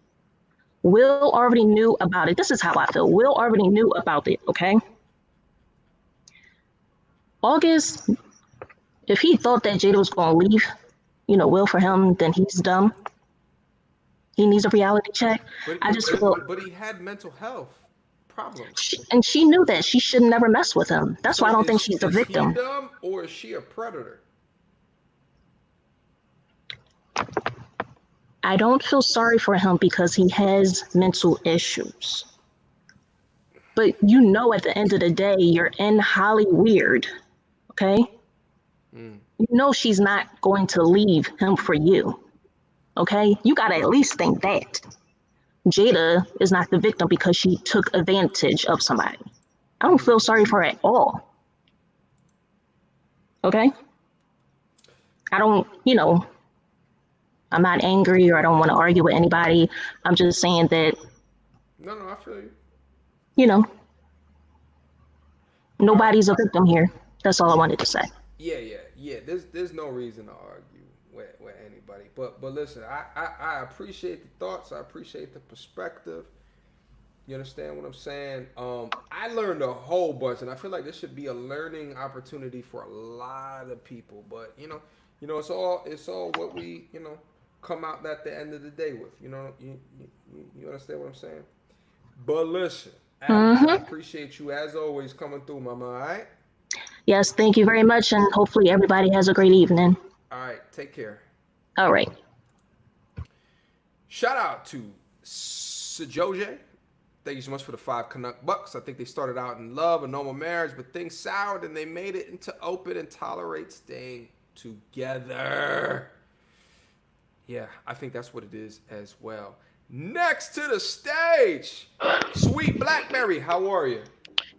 Will already knew about it. This is how I feel. Will already knew about it, okay? August, if he thought that Jada was going to leave, Will for him, then he's dumb. He needs a reality check. I just feel, But he had mental health problems. and she knew that. She should never mess with him. That's why I So don't think she's the is he victim. dumb or is she a predator? I don't feel sorry for him because he has mental issues. But at the end of the day, you're in Hollywood, okay? She's not going to leave him for you, okay? You got to at least think that. Jada is not the victim because she took advantage of somebody. I don't feel sorry for her at all, okay? I don't, I'm not angry or I don't want to argue with anybody. I'm just saying that, No, I feel you. Nobody's a victim here. That's all I wanted to say. Yeah. There's no reason to argue with anybody. But listen, I appreciate the thoughts. I appreciate the perspective. You understand what I'm saying? I learned a whole bunch, and I feel like this should be a learning opportunity for a lot of people. But it's all what we come out at the end of the day with. You understand what I'm saying? But listen, Alex, I appreciate you as always coming through, mama. All right. Yes, thank you very much, and hopefully everybody has a great evening. All right. Take care. All right. Shout out to Sajoje. Thank you so much for the 5 Canuck bucks. I think they started out in love, a normal marriage, but things soured and they made it into open and tolerate staying together. Yeah, I think that's what it is as well. Next to the stage, Sweet Blackberry, how are you?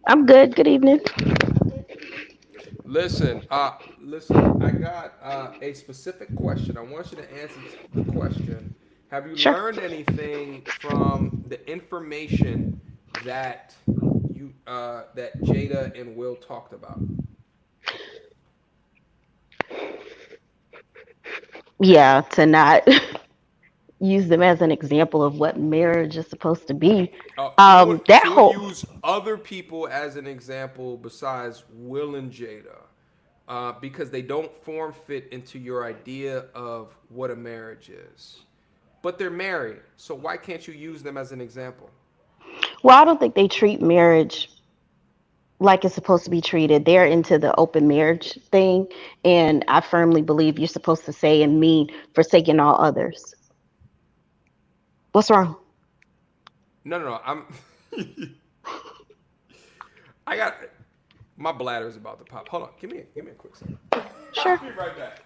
I'm good. Good evening. Listen, I got a specific question. I want you to answer the question. Have you Sure. learned anything from the information that that Jada and Will talked about? Yeah, to not use them as an example of what marriage is supposed to be. That To whole use other people as an example besides Will and Jada, because they don't form fit into your idea of what a marriage is. But they're married, so why can't you use them as an example? well, I don't think they treat marriage like it's supposed to be treated. They're into the open marriage thing, and I firmly believe you're supposed to say and mean forsaking all others. What's wrong? No, no, no. I got my bladder is about to pop. Hold on, give me a quick second. Sure. I'll be right back.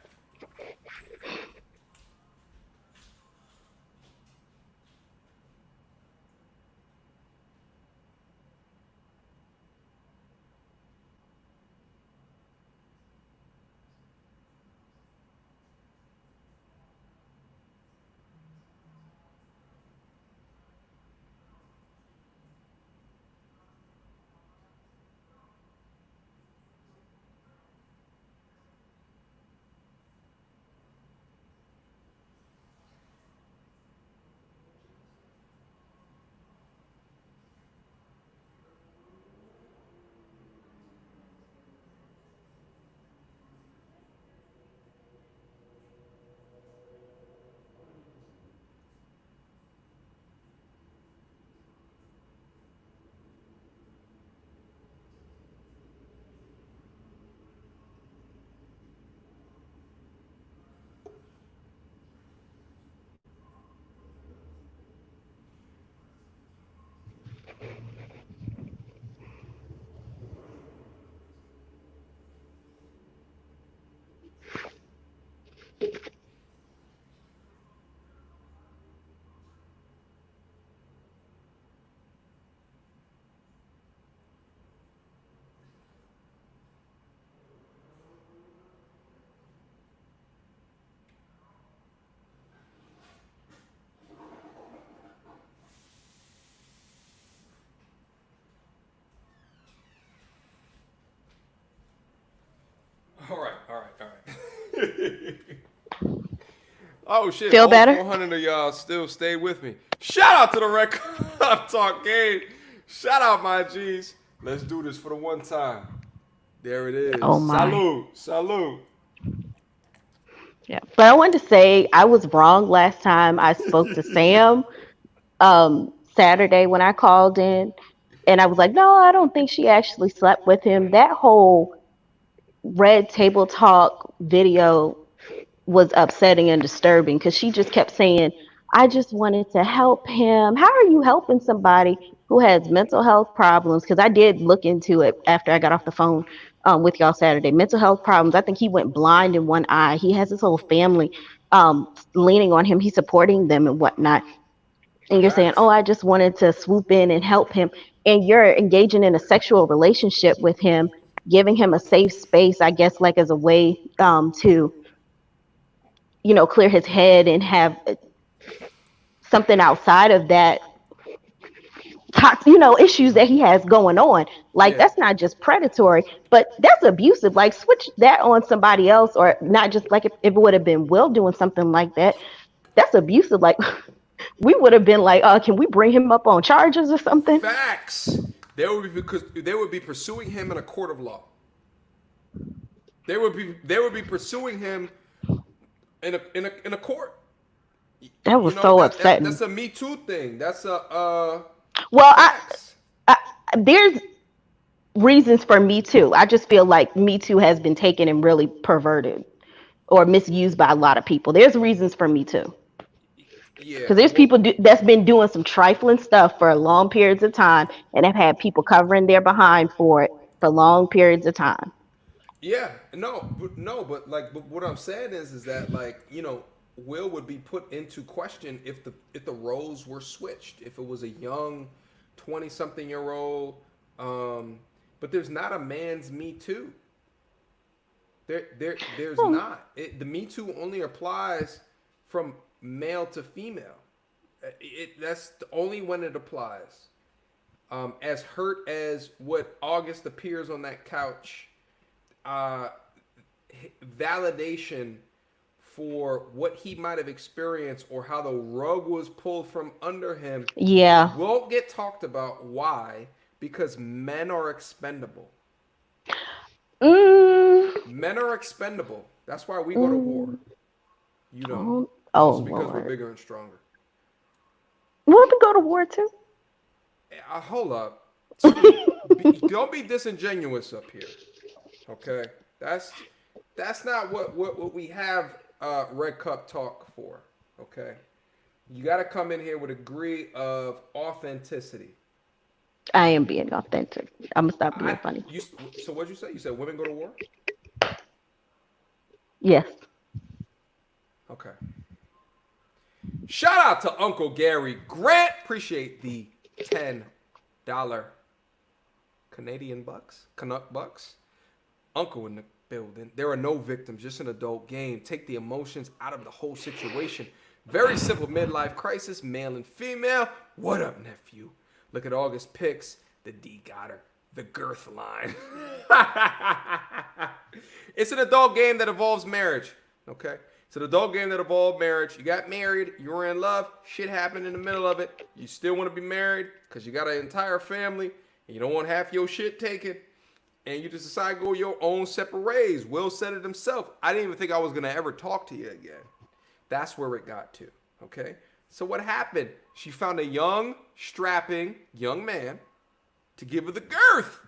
All right, all right. Oh shit! Feel All better? 400 of y'all still stay with me. Shout out to the Red Club Talk game. Shout out my G's. Let's do this for the one time. There it is. Oh my. Salute, salute. Yeah. But I wanted to say I was wrong last time I spoke to Sam Saturday when I called in, and I was like, no, I don't think she actually slept with him. That whole red table talk video was upsetting and disturbing because she just kept saying, I just wanted to help him. How are you helping somebody who has mental health problems? Because I did look into it after I got off the phone with y'all Saturday. Mental health problems. I think he went blind in one eye. He has his whole family leaning on him. He's supporting them and whatnot. And you're saying, oh, Facts. I just wanted to swoop in and help him. And you're engaging in a sexual relationship with him, giving him a safe space, I guess, like as a way to clear his head and have something outside of that issues that he has going on. Like Yeah. that's not just predatory, but that's abusive. Like switch that on somebody else, or not just like if it would have been Will doing something like that, that's abusive. Like we would have been like, can we bring him up on charges or something? Facts. They would be pursuing him in a court of law. They would be pursuing him in a court. That You was know so that upsetting. that's a Me Too thing. That's a Well, facts. I there's reasons for Me Too. I just feel like Me Too has been taken and really perverted or misused by a lot of people. There's reasons for Me Too. Yeah. Because there's Well, people that's been doing some trifling stuff for long periods of time and have had people covering their behind for it for long periods of time. yeah. No, but like, but what I'm saying is that like, Will would be put into question if the roles were switched. If it was a young 20-something-year-old, but there's not a man's Me Too. There's not. The Me Too only applies from male to female. That's only when it applies. As hurt as what August appears on that couch, validation for what he might have experienced or how the rug was pulled from under him Yeah. won't get talked about. Why? Because men are expendable. Men are expendable. That's why we go to war. You don't. Also because we're bigger and stronger. We'll go to war too. Hold up. Don't be disingenuous up here. Okay? That's not what we have Red Cup talk for. Okay? You got to come in here with a degree of authenticity. I am being authentic. I'm gonna stop being funny. So what'd you say? You said women go to war? Yes. Okay. Shout out to Uncle Gary Grant. Appreciate the $10 Canadian bucks, Canuck bucks. Uncle in the building. There are no victims, just an adult game. Take the emotions out of the whole situation. Very simple midlife crisis, male and female. What up, nephew? Look at August picks. The D got her. The girth line. It's an adult game that involves marriage. Okay? It's an adult game that involves marriage. You got married. You were in love. Shit happened in the middle of it. You still want to be married because you got an entire family and you don't want half your shit taken. And you just decide to go your own separate ways. Will said it himself. I didn't even think I was going to ever talk to you again. That's where it got to. Okay? So what happened? She found a young, strapping young man to give her the girth.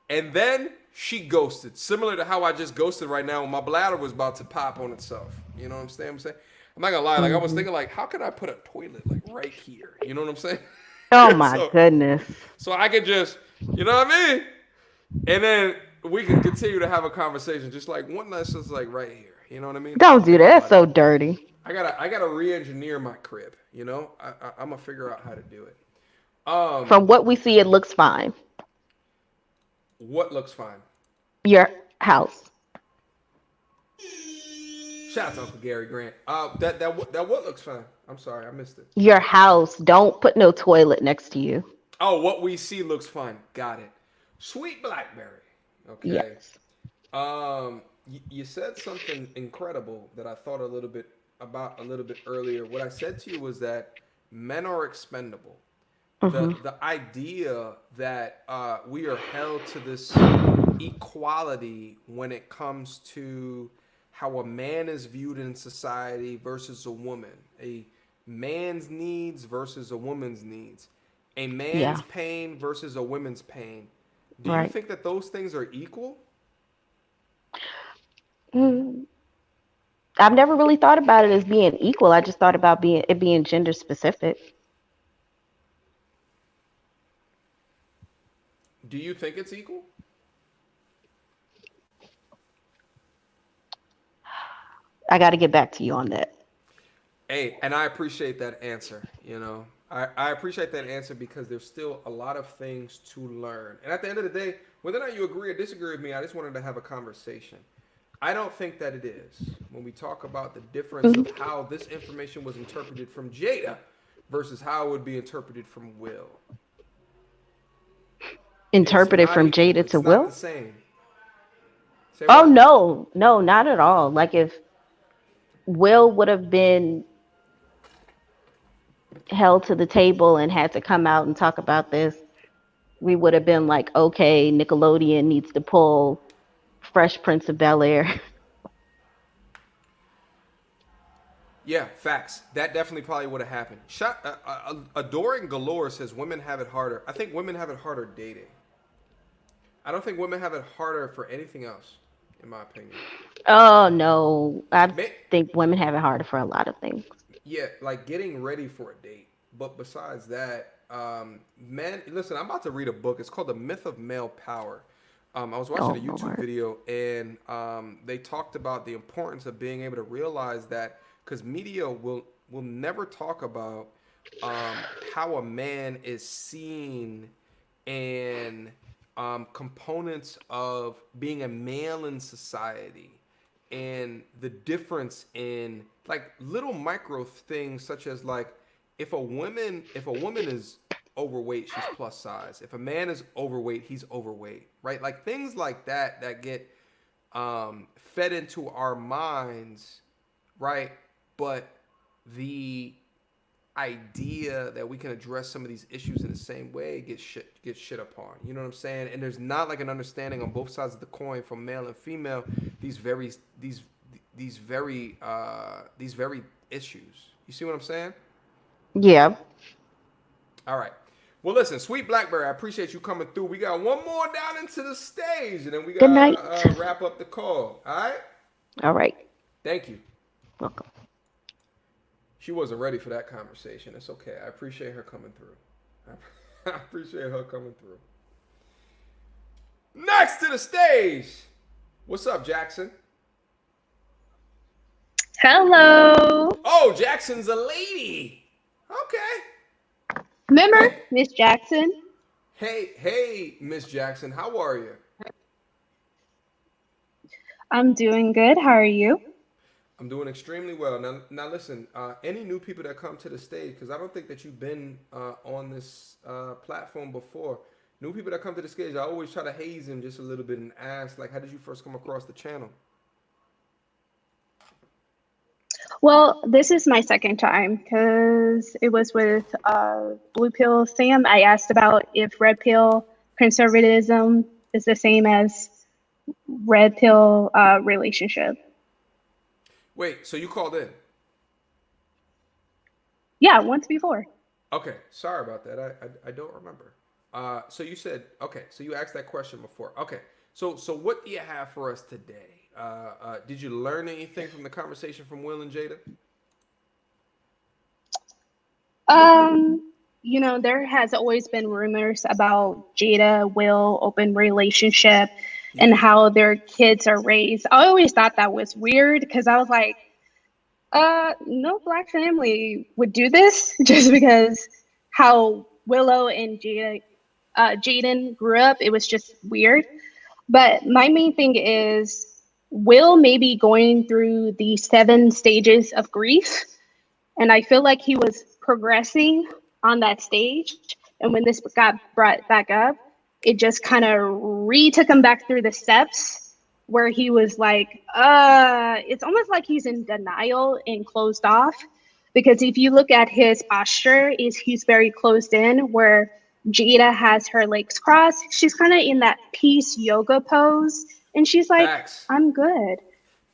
And then she ghosted. Similar to how I just ghosted right now when my bladder was about to pop on itself. You know what I'm saying? I'm not gonna lie. Like I was thinking, like, how can I put a toilet like right here? You know what I'm saying? Oh my goodness. So I could just, you know what I mean? And then we can continue to have a conversation, just like one that's just like right here. You know what I mean? Don't do that. It's so dirty. I gotta re-engineer my crib. You know, I'm gonna figure out how to do it. From what we see, it looks fine. What looks fine? Your house. Shout out to Uncle Gary Grant. That what looks fine? I'm sorry, I missed it. Your house. Don't put no toilet next to you. Oh, what we see looks fine. Got it. Sweet Blackberry. Okay. Yes. You said something incredible that I thought a little bit earlier. What I said to you was that men are expendable. The idea that we are held to this equality when it comes to how a man is viewed in society versus a woman, a man's needs versus a woman's needs, a man's pain versus a woman's pain. Do you think that those things are equal? I've never really thought about it as being equal. I just thought about it being gender specific. Do you think it's equal? I got to get back to you on that. Hey, and I appreciate that answer. You know, I appreciate that answer because there's still a lot of things to learn. And at the end of the day, whether or not you agree or disagree with me, I just wanted to have a conversation. I don't think that it is. When we talk about the difference of how this information was interpreted from Jada versus how it would be interpreted from Will. Interpreted from Jada to Will? Not the same. Oh, no, not at all. Like if Will would have been held to the table and had to come out and talk about this, we would have been like, okay, Nickelodeon needs to pull Fresh Prince of Bel-Air. Yeah, facts. That definitely probably would have happened. Adoring Galore says women have it harder. I think women have it harder dating. I don't think women have it harder for anything else, in my opinion. Oh, no. I think women have it harder for a lot of things. Yeah, like getting ready for a date. But besides that, men, listen, I'm about to read a book. It's called The Myth of Male Power. I was Oh watching a YouTube Lord. video, and they talked about the importance of being able to realize that, because media will never talk about how a man is seen, and components of being a male in society, and the difference in like little micro things such as like if a woman is overweight, she's plus size. If a man is overweight, he's overweight, right? Like things like that that get fed into our minds, right? But the idea that we can address some of these issues in the same way gets shit upon. You know what I'm saying? And there's not like an understanding on both sides of the coin from male and female. These very these very issues. You see what I'm saying? Yeah. All right. Well, listen, Sweet Blackberry, I appreciate you coming through. We got one more down into the stage, and then we Good night. gotta wrap up the call. All right. All right. Thank you. Welcome. She wasn't ready for that conversation. It's okay. I appreciate her coming through. I appreciate her coming through. Next to the stage. What's up, Jackson? Hello. Oh, Jackson's a lady. Okay. Remember Miss Jackson? Hey, Miss Jackson. How are you? I'm doing good. How are you? I'm doing extremely well. Now listen. Any new people that come to the stage, because I don't think that you've been on this platform before. New people that come to the stage, I always try to haze them just a little bit and ask, like, how did you first come across the channel? Well, this is my second time because it was with Blue Pill Sam. I asked about if Red Pill conservatism is the same as Red Pill relationship. Wait, so you called in? Yeah, once before. Okay, sorry about that. I don't remember. So you said, okay, so you asked that question before. Okay, so what do you have for us today? Did you learn anything from the conversation from Will and Jada? You know, there has always been rumors about Jada, Will, open relationship, and how their kids are raised. I always thought that was weird because I was like, no Black family would do this just because how Willow and Jaden grew up. It was just weird. But my main thing is Will may be going through the 7 stages of grief. And I feel like he was progressing on that stage. And when this got brought back up, it just kind of took him back through the steps where he was like, it's almost like he's in denial and closed off. Because if you look at his posture, he's very closed in, where Jada has her legs crossed. She's kind of in that peace yoga pose. And she's like, Facts. I'm good.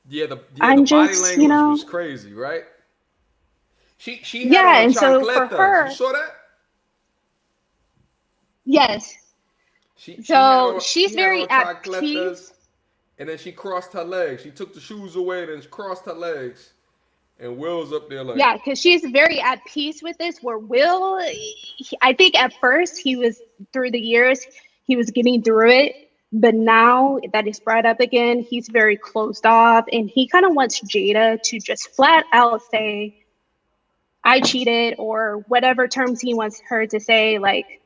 Yeah, the I'm body just, language you know, was crazy, right? She had yeah, on and so for chancletas. her, You saw that? yes. She So had she's very on at chancletas, peace. and then she crossed her legs. She took the shoes away and then she crossed her legs. And Will's up there like, Yeah, because she's very at peace with this. Where Will, I think at first he was, through the years, he was getting through it. But now that it's brought up again, he's very closed off. And he kind of wants Jada to just flat out say, I cheated, or whatever terms he wants her to say. Like,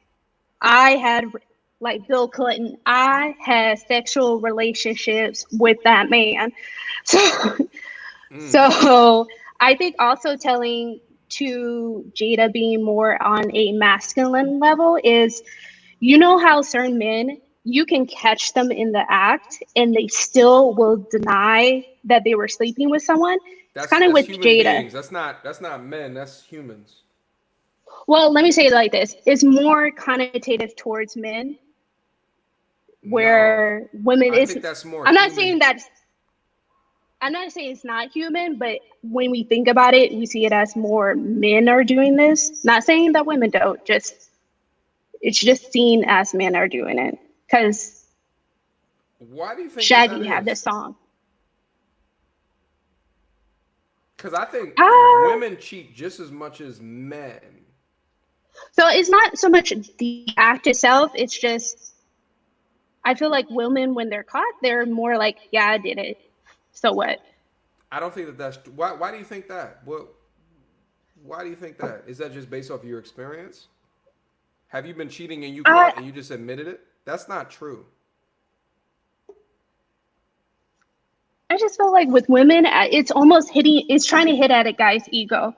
I had, like Bill Clinton, I had sexual relationships with that man. So, so I think also telling to Jada being more on a masculine level is, you know how certain men, you can catch them in the act and they still will deny that they were sleeping with someone. It's kind of with human Jada. beings. That's not men. That's humans. Well, let me say it like this. It's more connotative towards men, where women I is. think that's more I'm not human. saying that. I'm not saying it's not human, but when we think about it, we see it as more men are doing this. Not saying that women don't. Just it's just seen as men are doing it because Why do you think Shaggy that had is? this song. Because I think women cheat just as much as men. So it's not so much the act itself. It's just I feel like women, when they're caught, they're more like, yeah, I did it. So what? I don't think that that's why do you think that? Why do you think that? Is that just based off your experience? Have you been cheating and you I caught and you just admitted it? That's not true. I just feel like with women, it's almost it's trying to hit at a guy's ego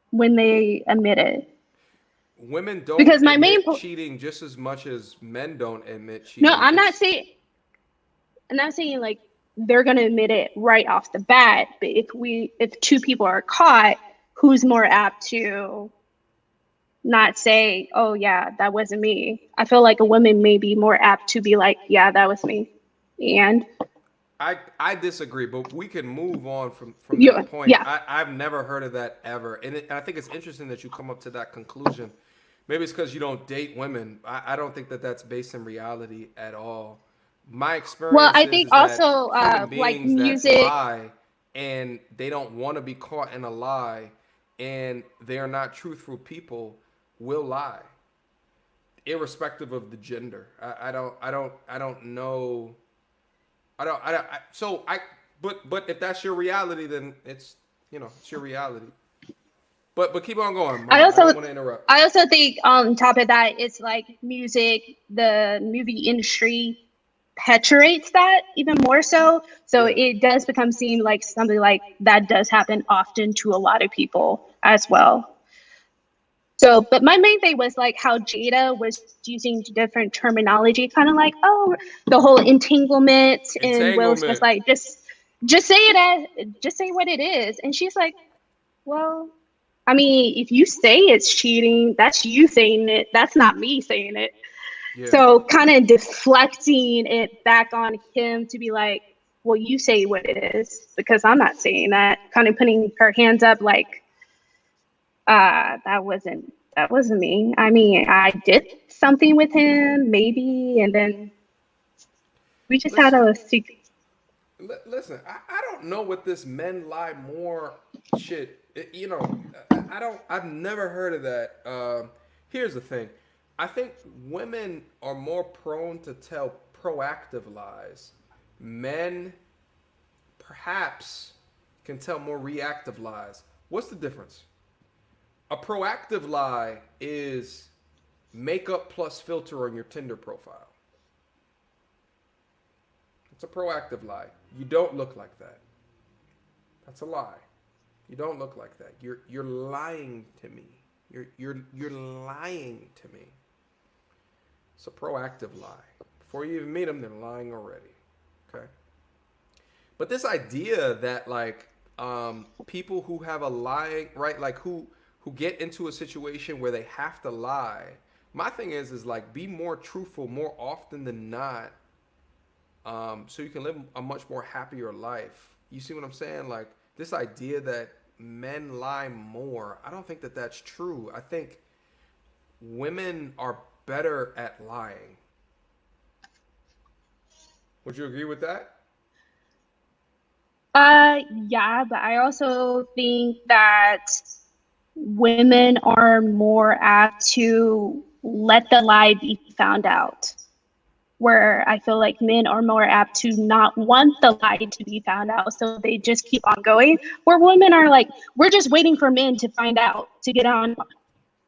when they admit it. Women don't Because my main admit cheating just as much as men don't admit no, cheating. I'm not saying like they're gonna admit it right off the bat, but if two people are caught, who's more apt to not say, oh yeah, that wasn't me? I feel like a woman may be more apt to be like, yeah, that was me. And I disagree, but we can move on from yeah, that point. yeah. I've never heard of that ever, and I think it's interesting that you come up to that conclusion. Maybe it's because you don't date women. I don't think that that's based in reality at all. My Well, experience I think is that also human like beings that music. lie and they don't want to be caught in a lie and they're not truthful people will lie, irrespective of the gender. I don't know. But if that's your reality, then it's it's your reality. But keep on going, I Mama. I also don't want to interrupt. I also think on top of that, it's like music, the movie industry perpetuates that even more so. So Yeah. it does become seem like something like that does happen often to a lot of people as well. So, but my main thing was like how Jada was using different terminology, kind of like, oh, the whole entanglement, and Will's just Entanglement. like, just say it just say what it is. And she's like, well, I mean, if you say it's cheating, that's you saying it. That's not me saying it. Yeah. So kind of deflecting it back on him to be like, well, you say what it is because I'm not saying that. Kind of putting her hands up like, that wasn't me. I mean, I did something with him, maybe, and then we just had Listen. a secret. Listen. I don't know what this men lie more shit. I don't. I've never heard of that. Here's the thing. I think women are more prone to tell proactive lies. Men perhaps can tell more reactive lies. What's the difference? A proactive lie is makeup plus filter on your Tinder profile. It's a proactive lie. You don't look like that. That's a lie. You don't look like that. You're lying to me. You're lying to me. It's a proactive lie. Before you even meet them, they're lying already. Okay. But this idea that like people who have a lying right, like who get into a situation where they have to lie. My thing is like be more truthful more often than not, so you can live a much more happier life. You see what I'm saying? Like this idea that men lie more. I don't think that that's true. I think women are better at lying. Would you agree with that? Yeah, but I also think that women are more apt to let the lie be found out. Where I feel like men are more apt to not want the lie to be found out, so they just keep on going. Where women are like, we're just waiting for men to find out, to get on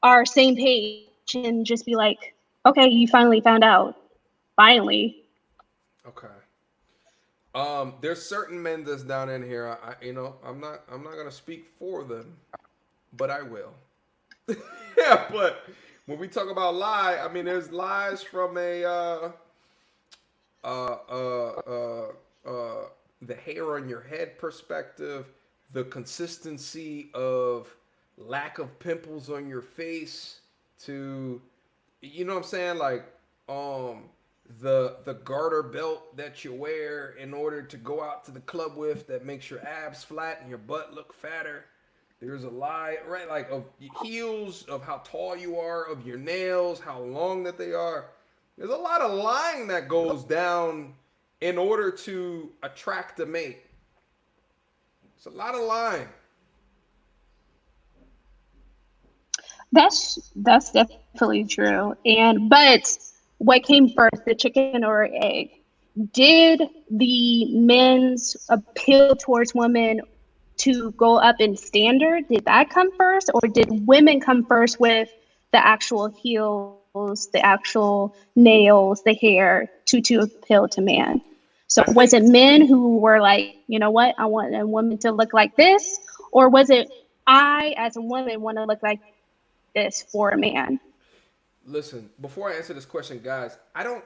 our same page and just be like, okay, you finally found out. Finally. Okay. There's certain men that's down in here. I'm not gonna speak for them, but I will. Yeah, but when we talk about lie, I mean, there's lies from uh, uh, uh, the hair on your head perspective, the consistency of lack of pimples on your face, to you know what I'm saying, like the garter belt that you wear in order to go out to the club with that makes your abs flat and your butt look fatter. There's a lie, right? Like of heels, of how tall you are, of your nails, how long that they are. There's a lot of lying that goes down in order to attract a mate. It's a lot of lying. That's definitely true. But what came first, the chicken or egg? Did the men's appeal towards women to go up in standard, did that come first, or did women come first with the actual heels, the actual nails, the hair to appeal to man? So was it men who were like, you know what, I want a woman to look like this, or was it I as a woman want to look like this for a man? Listen, before I answer this question, guys, I don't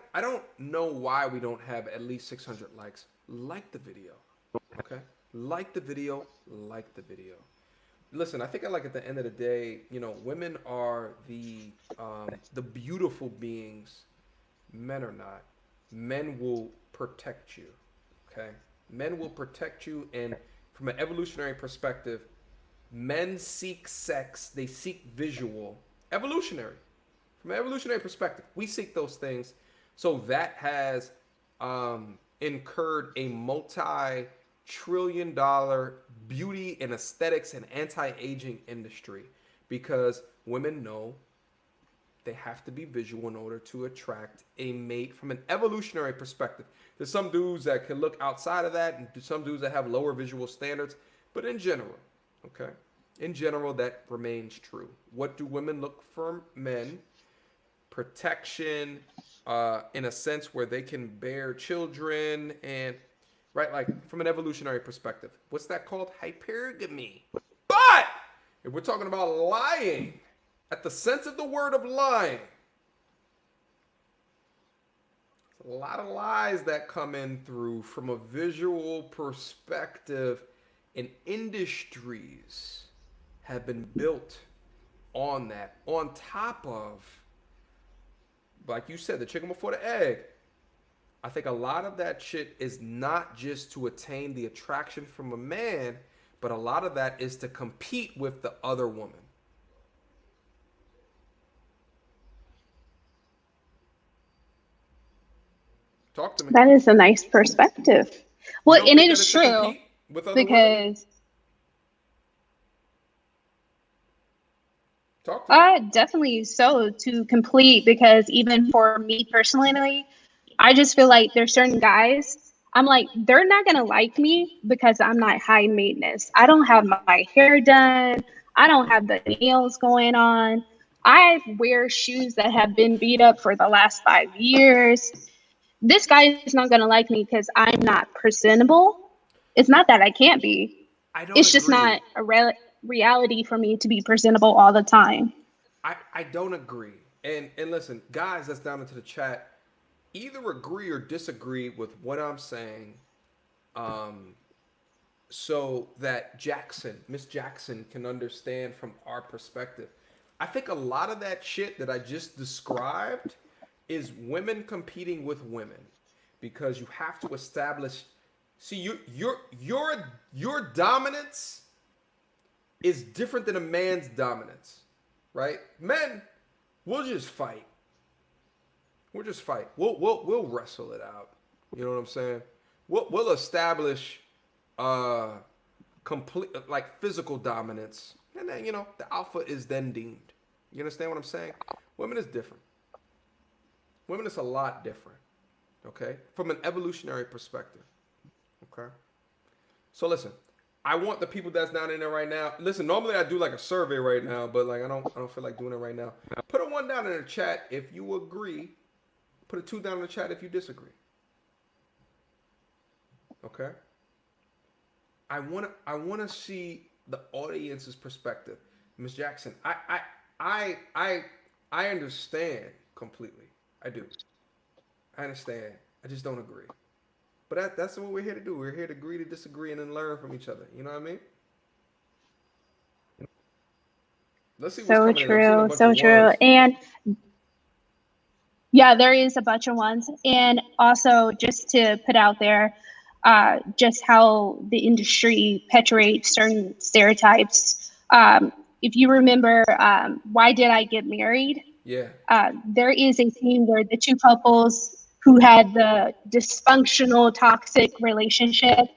know why we don't have at least 600 likes. Like the video, okay? Like the video, like the video. Listen, I think like at the end of the day, you know, women are the beautiful beings. Men are not. Men will protect you, okay? Men will protect you, and from an evolutionary perspective, men seek sex. They seek visual. Evolutionary. From an evolutionary perspective, we seek those things. So that has incurred a multi-trillion-dollar beauty and aesthetics and anti-aging industry, because women know they have to be visual in order to attract a mate from an evolutionary perspective. There's some dudes that can look outside of that, and some dudes that have lower visual standards, but in general, okay? In general, that remains true. What do women look for men? Protection, in a sense where they can bear children, and right, like from an evolutionary perspective, what's that called? Hypergamy. But if we're talking about lying, at the sense of the word of lying, a lot of lies that come in through from a visual perspective, and industries have been built on that, on top of, like you said, the chicken before the egg. I think a lot of that shit is not just to attain the attraction from a man, but a lot of that is to compete with the other woman. Talk to me. That is a nice perspective. Well, and it is true with other women? because Talk to me. definitely so to complete, because even for me personally, I just feel like there's certain guys, I'm like, they're not gonna like me because I'm not high maintenance. I don't have my hair done. I don't have the nails going on. I wear shoes that have been beat up for the last 5 years. This guy is not gonna like me because I'm not presentable. It's not that I can't be. It's just not a reality for me to be presentable all the time. I don't agree. And listen, guys that's down into the chat, either agree or disagree with what I'm saying, so that Miss Jackson can understand from our perspective. I think a lot of that shit that I just described is women competing with women, because you have to establish. See, your dominance is different than a man's dominance, right? Men, we'll just fight. We'll just fight. We'll wrestle it out. You know what I'm saying? We'll establish complete, like, physical dominance, and then, you know, the alpha is then deemed. You understand what I'm saying? Women is different. Women is a lot different. Okay, from an evolutionary perspective. Okay, so listen. I want the people that's down in there right now. Listen, normally I do like a survey right now, but like I don't feel like doing it right now. Put a 1 down in the chat if you agree. Put a 2 down in the chat if you disagree. Okay. I wanna see the audience's perspective. Ms. Jackson, I understand completely. I do. I understand. I just don't agree. But that's what we're here to do. We're here to agree to disagree and then learn from each other. You know what I mean? Let's see what's So coming true, in. so true. And yeah, there is a bunch of ones. And also, just to put out there, just how the industry perpetuates certain stereotypes. If you remember, Why Did I Get Married? Yeah. There is a scene where the two couples who had the dysfunctional, toxic relationship,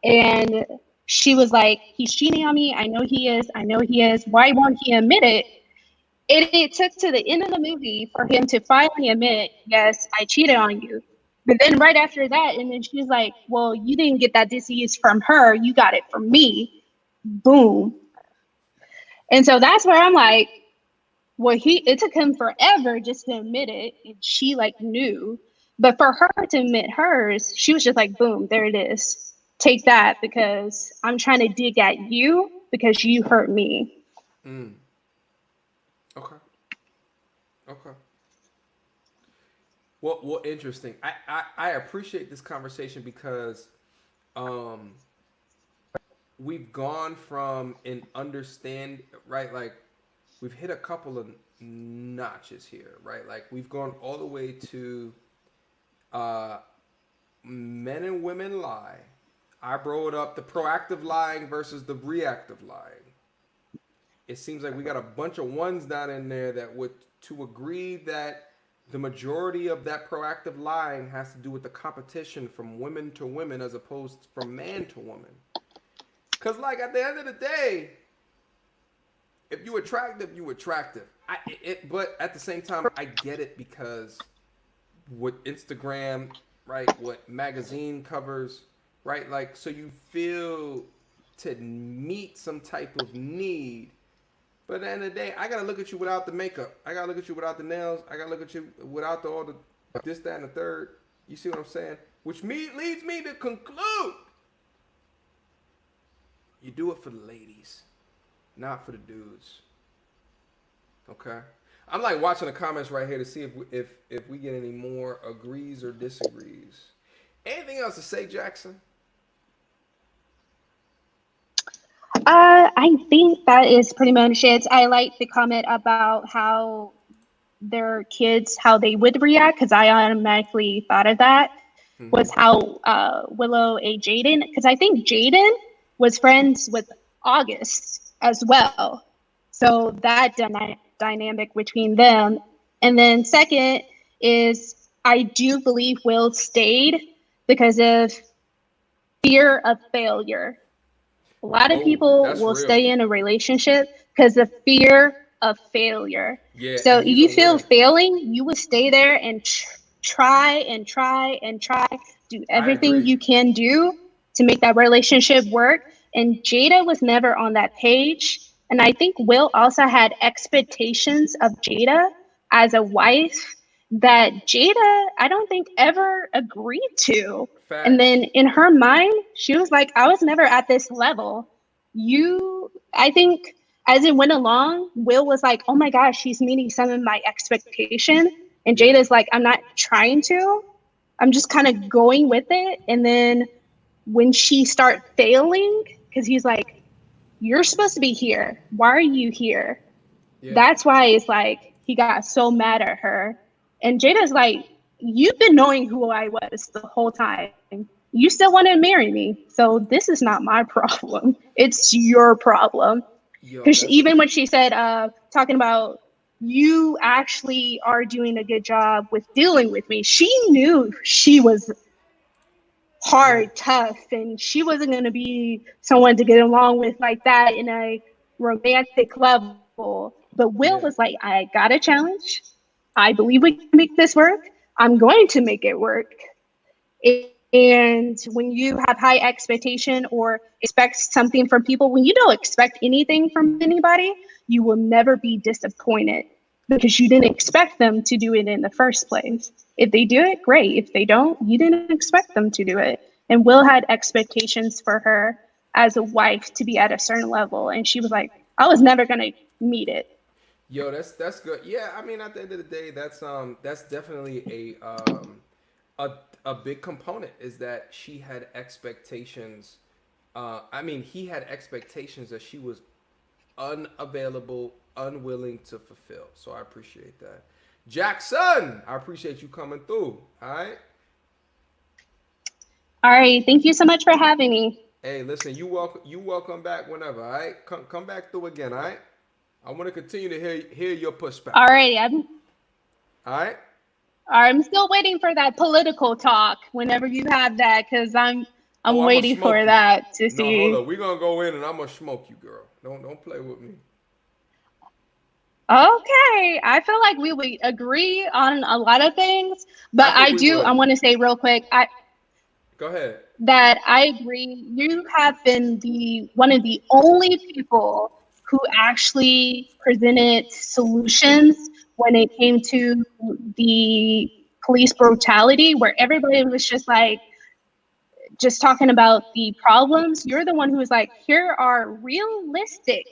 and she was like, he's cheating on me. I know he is. Why won't he admit it? it took to the end of the movie for him to finally admit, yes, I cheated on you. But then right after that, and then she's like, well, you didn't get that disease from her, you got it from me. Boom. And so that's where I'm like, well, it took him forever just to admit it, and she like knew. But for her to admit hers, she was just like, boom, there it is. Take that, because I'm trying to dig at you because you hurt me. Mm. Okay. Okay. Well, interesting. I appreciate this conversation because we've gone from an understand, right? Like we've hit a couple of notches here, right? Like we've gone all the way to men and women lie. I brought up the proactive lying versus the reactive lying. It seems like we got a bunch of ones down in there that would to agree that the majority of that proactive lying has to do with the competition from women to women as opposed from man to woman. Because like at the end of the day, if you attractive, you attractive. But at the same time, I get it because what Instagram, right, what magazine covers, right, like so you feel to meet some type of need. But at the end of the day, I gotta look at you without the makeup. I gotta look at you without the nails. I gotta look at you without all the this, that, and the third. You see what I'm saying? Which leads me to conclude: you do it for the ladies, not for the dudes. Okay? I'm like watching the comments right here to see if we get any more agrees or disagrees. Anything else to say, Jackson? I think that is pretty much it. I like the comment about how their kids, how they would react, because I automatically thought of that, was how Willow and Jaden, because I think Jaden was friends with August as well. So that dynamic between them. And then second is I do believe Will stayed because of fear of failure. A lot of people will stay in a relationship because of fear of failure. Yeah, so if you feel failing, you will stay there and try and try and try, do everything you can do to make that relationship work. And Jada was never on that page. And I think Will also had expectations of Jada as a wife that Jada, I don't think, ever agreed to. Facts. And then in her mind, she was like, I was never at this level. I think as it went along, Will was like, oh my gosh, she's meeting some of my expectation. And Jada's like, I'm not trying to. I'm just kind of going with it. And then when she started failing, because he's like, you're supposed to be here. Why are you here? Yeah. That's why it's like he got so mad at her. And Jada's like, you've been knowing who I was the whole time. You still want to marry me. So this is not my problem. It's your problem. Because even when she said, talking about you actually are doing a good job with dealing with me, she knew she was hard, tough, and she wasn't going to be someone to get along with like that in a romantic level. But Will was like, I got a challenge. I believe we can make this work. I'm going to make it work. And when you have high expectation or expect something from people, when you don't expect anything from anybody, you will never be disappointed because you didn't expect them to do it in the first place. If they do it, great. If they don't, you didn't expect them to do it. And Will had expectations for her as a wife to be at a certain level. And she was like, I was never going to meet it. Yo, that's good. Yeah, I mean, at the end of the day, that's definitely a big component is that she had expectations. He had expectations that she was unavailable, unwilling to fulfill. So I appreciate that. Jackson, I appreciate you coming through. All right. All right. Thank you so much for having me. Hey, listen, you welcome back whenever. All right. Come back through again. All right. I want to continue to hear your perspective. All right. All right. I'm still waiting for that political talk whenever you have that, because I'm waiting for that to see. No, hold up. We're gonna go in and I'm gonna smoke you, girl. Don't play with me. Okay, I feel like we would agree on a lot of things, but I think we I would. want to say real quick, Go ahead. that I agree. You have been the one of the only people who actually presented solutions when it came to the police brutality, where everybody was just like, just talking about the problems. You're the one who was like, here are Yeah. realistic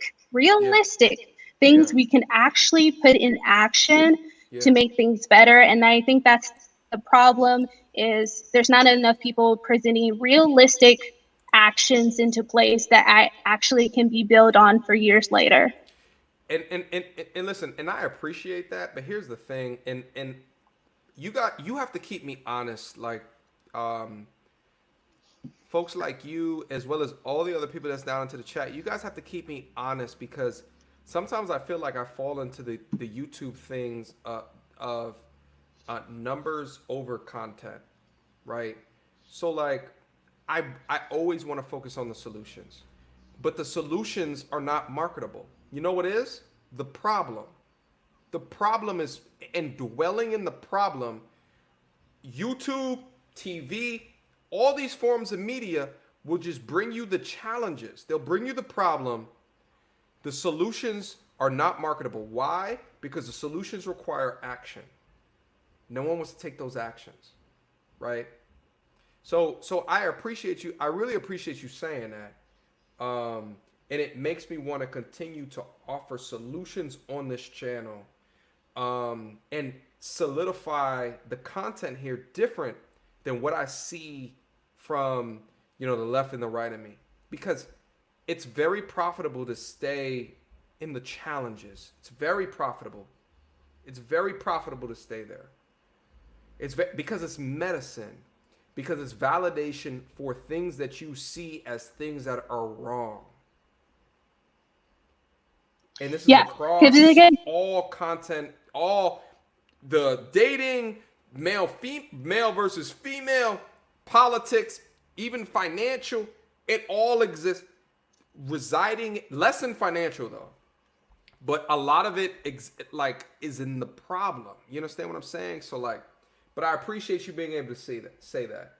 Yeah. things we can actually put in action Yeah. to make things better. And I think that's the problem, is there's not enough people presenting realistic actions into place that actually can be built on for years later. And listen, and I appreciate that, but here's the thing, and you have to keep me honest, like um folks like you, as well as all the other people that's down into the chat, you guys have to keep me honest, because sometimes I feel like I fall into the YouTube things of numbers over content, right? So like, I always want to focus on the solutions, but the solutions are not marketable. You know what is the problem? The problem is, in dwelling in the problem, YouTube, TV, all these forms of media will just bring you the challenges. They'll bring you the problem. The solutions are not marketable. Why? Because the solutions require action. No one wants to take those actions, right? So I appreciate you. I really appreciate you saying that. And it makes me want to continue to offer solutions on this channel, and solidify the content here different than what I see from, the left and the right of me, because it's very profitable to stay in the challenges. It's very profitable. It's very profitable to stay there. Because it's medicine, because it's validation for things that you see as things that are wrong. And this is across all content, all the dating, male versus female, politics, even financial. It all exists, residing less in financial though, but a lot of it is in the problem. You understand what I'm saying? So like, but I appreciate you being able to say that.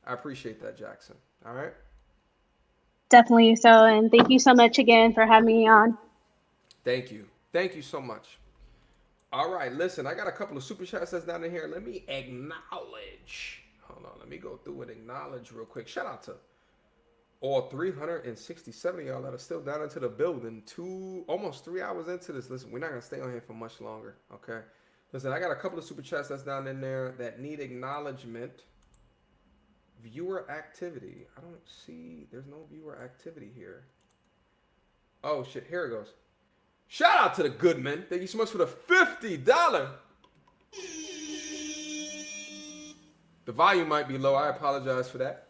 I appreciate that, Jackson. All right. Definitely so. And thank you so much again for having me on. Thank you. Thank you so much. All right, listen, I got a couple of super chats that's down in here. Let me acknowledge. Hold on, let me go through and acknowledge real quick. Shout out to all 367 of y'all that are still down into the building. Almost 3 hours into this. Listen, we're not going to stay on here for much longer, okay? Listen, I got a couple of super chats that's down in there that need acknowledgement. Viewer activity. I don't see, there's no viewer activity here. Oh, shit, here it goes. Shout out to the Goodman. Thank you so much for the $50. The volume might be low. I apologize for that.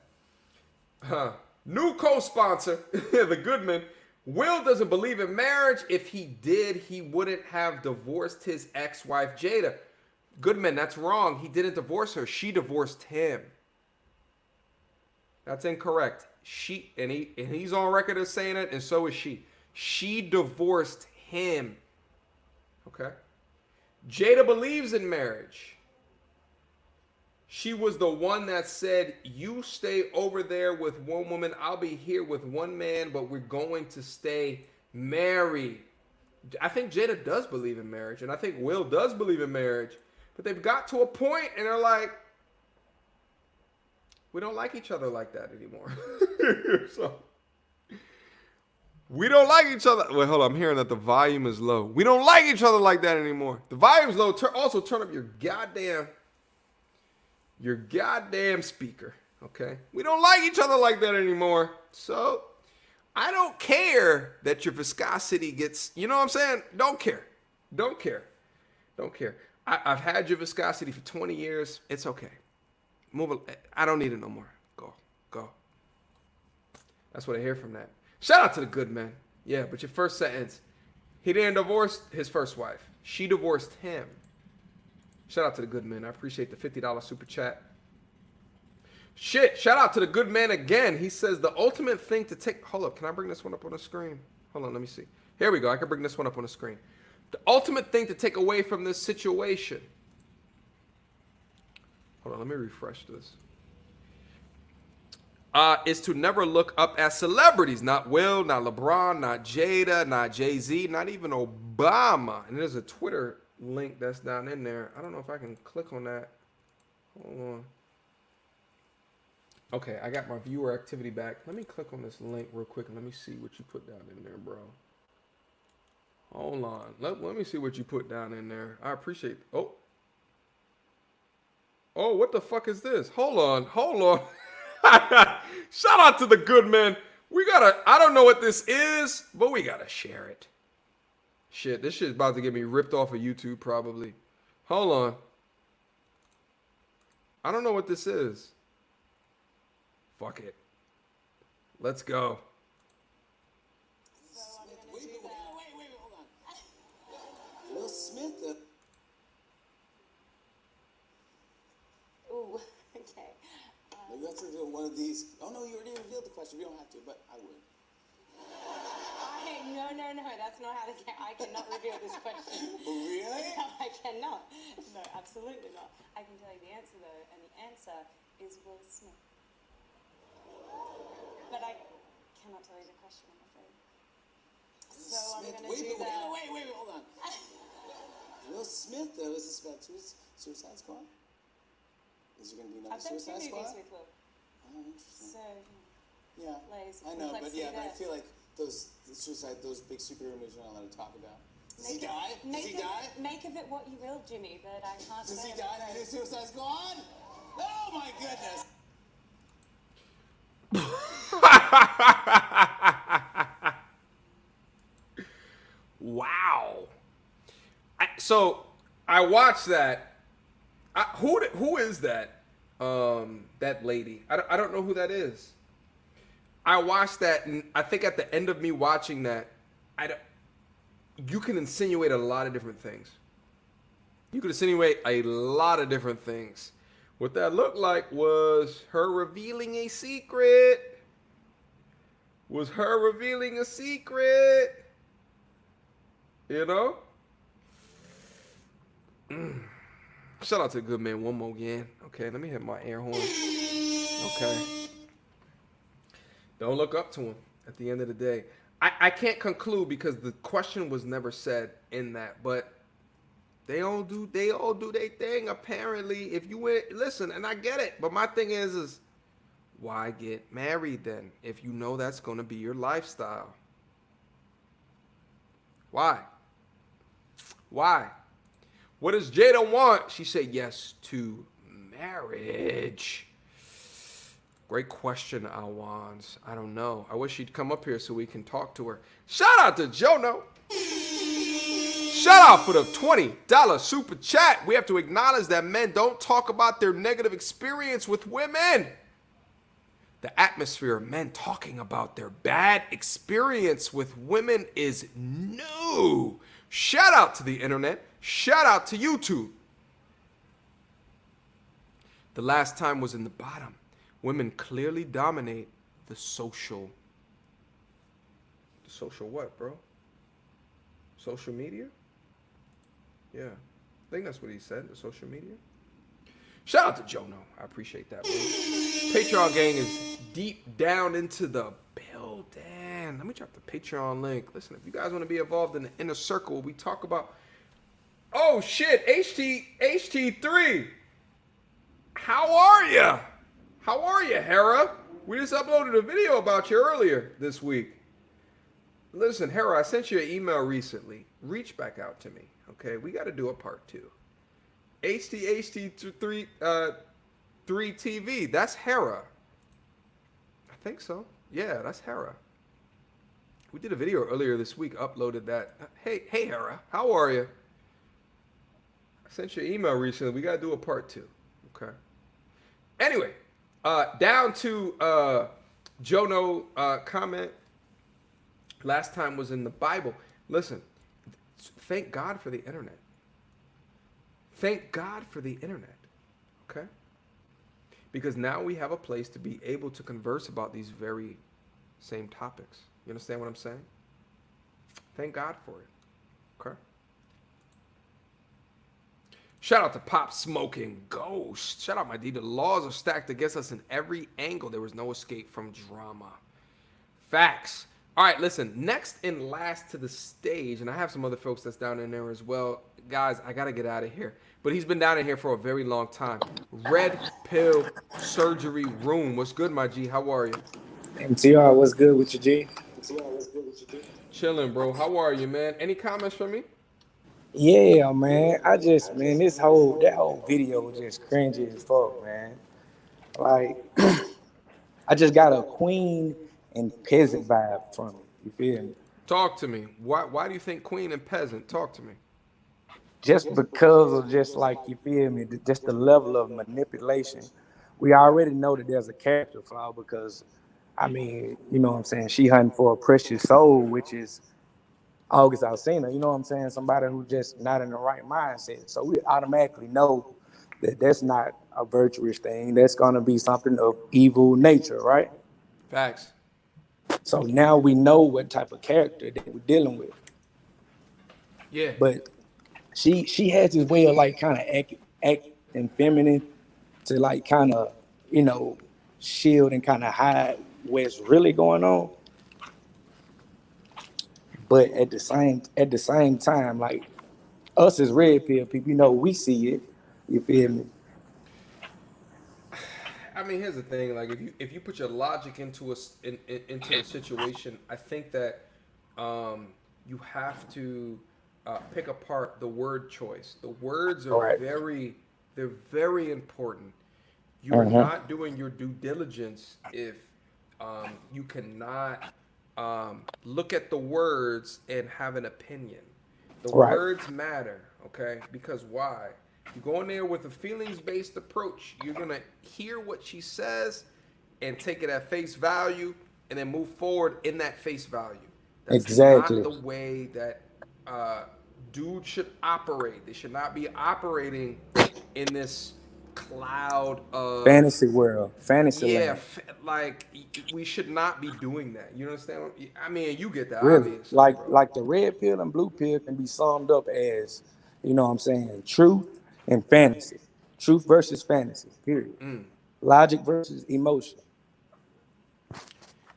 New co-sponsor, the Goodman. Will doesn't believe in marriage. If he did, he wouldn't have divorced his ex-wife, Jada. Goodman, that's wrong. He didn't divorce her. She divorced him. That's incorrect. He's on record as saying it, and so is she. She divorced him. Okay? Jada believes in marriage. She was the one that said, you stay over there with one woman, I'll be here with one man, but we're going to stay married. I think Jada does believe in marriage, and I think Will does believe in marriage, but they've got to a point and they're like, we don't like each other like that anymore. So we don't like each other. Wait, hold on. I'm hearing that the volume is low. We don't like each other like that anymore. The volume's low. Also turn up your goddamn speaker. Okay? We don't like each other like that anymore. So I don't care that your viscosity gets, you know what I'm saying? Don't care. I've had your viscosity for 20 years. It's okay. Move. I don't need it no more. Go. That's what I hear from that. Shout out to the good man. Yeah, but your first sentence, he didn't divorce his first wife. She divorced him. Shout out to the good man. I appreciate the $50 super chat. Shit, shout out to the good man again. He says the ultimate thing to take. Hold up, can I bring this one up on the screen? Hold on, let me see. Here we go. I can bring this one up on the screen. The ultimate thing to take away from this situation. Hold on, let me refresh this. Is to never look up at celebrities. Not Will, not LeBron, not Jada, not Jay-Z, not even Obama. And there's a Twitter link that's down in there. I don't know if I can click on that. Hold on. Okay, I got my viewer activity back. Let me click on this link real quick and let me see what you put down in there, bro. Hold on. Let me see what you put down in there. I appreciate. Oh, what the fuck is this? Hold on. Shout out to the good man. I don't know what this is, but we gotta share it. Shit, this shit's about to get me ripped off of YouTube probably. Hold on. I don't know what this is. Fuck it. Let's go. Wait, hold on. Will Smith. Ooh, okay. Maybe you have to reveal one of these. Oh no, you already revealed the question. We don't have to, but I would. No, that's not how I cannot reveal this question. Really? No, I cannot. No, absolutely not. I can tell you the answer though, and the answer is Will Smith. But I cannot tell you the question, I'm afraid. So I'm going to do that. Wait, hold on. Will Smith, though, is this about Suicide Squad? Is there going to be another Suicide Squad? I've done 2 movies with Will. Oh, interesting. So, Yeah, layers of I know, but complexity yeah, but I there. feel like those big superhero movies you're not allowed to talk about. Does he die? Does he die? Make of it what you will, Jimmy, but I can't Does say he die in the new Suicide Squad? Oh my goodness! Wow. So I watched that. Who is that? That lady. I don't know who that is. I watched that, and I think at the end of me watching that, you can insinuate a lot of different things. You could insinuate a lot of different things. What that looked like was her revealing a secret. Was her revealing a secret? You know? Shout out to the good man one more again. Okay, let me hit my air horn. Okay. Don't look up to him at the end of the day. I can't conclude because the question was never said in that, but they all do their thing apparently. If you listen, and I get it, but my thing is why get married then if you know that's going to be your lifestyle? Why? What does Jada want? She said yes to marriage. Great question, Alwans. I don't know. I wish she'd come up here so we can talk to her. Shout out to Jono. Shout out for the $20 super chat. We have to acknowledge that men don't talk about their negative experience with women. The atmosphere of men talking about their bad experience with women is new. Shout out to the internet. Shout out to YouTube. The last time was in the bottom. Women clearly dominate the social. The social what, bro? Social media? Yeah. I think that's what he said, the social media. Shout out to Jono. I appreciate that, bro. Patreon gang is deep down into the building. Let me drop the Patreon link. Listen, if you guys want to be involved in the inner circle, we talk about... Oh, shit. HT3. How are you? How are you, Hera? We just uploaded a video about you earlier this week. Listen, Hera, I sent you an email recently. Reach back out to me, okay? We got to do a part 2. HT3 TV. That's Hera. I think so. Yeah, that's Hera. We did a video earlier this week. Uploaded that. Hey, Hera. How are you? I sent you an email recently. We got to do a part 2. Okay. Anyway. Down to Jono comment. Last time was in the Bible. Listen, thank God for the internet. Thank God for the internet. Okay? Because now we have a place to be able to converse about these very same topics. You understand what I'm saying? Thank God for it. Okay? Shout out to Pop Smoking Ghost. Shout out my D. The laws are stacked against us in every angle. There was no escape from drama. Facts. All right, listen. Next and last to the stage, and I have some other folks that's down in there as well. Guys, I gotta get out of here. But he's been down in here for a very long time. Red Pill Surgery Room. What's good, my G? How are you? MTR, what's good with you, G? Chilling, bro. How are you, man? Any comments from me? Yeah, man. Man, that whole video was just cringy as fuck, man. Like, I just got a queen and peasant vibe from it. You feel me? Talk to me. Why do you think queen and peasant? Talk to me. Just because of just like, you feel me, just the level of manipulation. We already know that there's a character flaw because, I mean, you know what I'm saying? She hunting for a precious soul, which is August Alsina, you know what I'm saying? Somebody who's just not in the right mindset. So we automatically know that that's not a virtuous thing. That's going to be something of evil nature, right? Facts. So now we know what type of character that we're dealing with. Yeah. But she has this way of like kind of acting feminine to like kind of, you know, shield and kind of hide what's really going on. But at the same time, like us as red pill people, you know, we see it. You feel me? I mean, here's the thing. Like, if you put your logic into into the situation, I think that you have to pick apart the word choice. The words are Right. they're very important. You are not doing your due diligence if you cannot look at the words and have an opinion. The Right. words matter, okay? Because why? You go in there with a feelings-based approach. You're gonna hear what she says and take it at face value, and then move forward in that face value. That's Exactly. not the way that dudes should operate. They should not be operating in this cloud of Fantasy world, fantasy land. like we should not be doing that. You understand? I mean, you get that, Really, obviously, like bro. like the red pill and blue pill can be summed up as, you know what I'm saying, truth and fantasy. Truth versus fantasy, period. Logic versus emotion.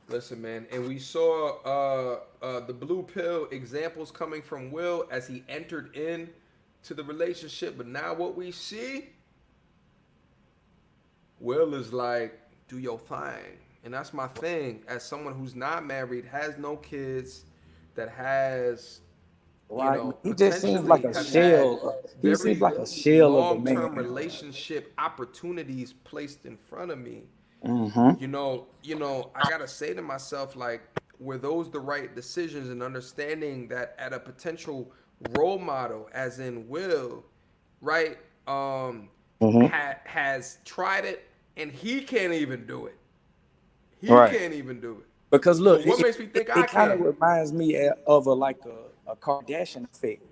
Listen, man, and we saw the blue pill examples coming from Will as he entered in to the relationship, but now what we see, Will is like, do your thing. And that's my thing. As someone who's not married, has no kids, that has, you Right. know, He just seems like potentially a have had shell. He seems very like a shell of a long-term man. relationship opportunities placed in front of me. Mm-hmm. I gotta say to myself, like, were those the right decisions, and understanding that at a potential role model, as in Will, right, Mm-hmm. has tried it and he can't even do it. He Right. can't even do it. Because So look, what makes me think I it kind of can? reminds me of a Kardashian effect.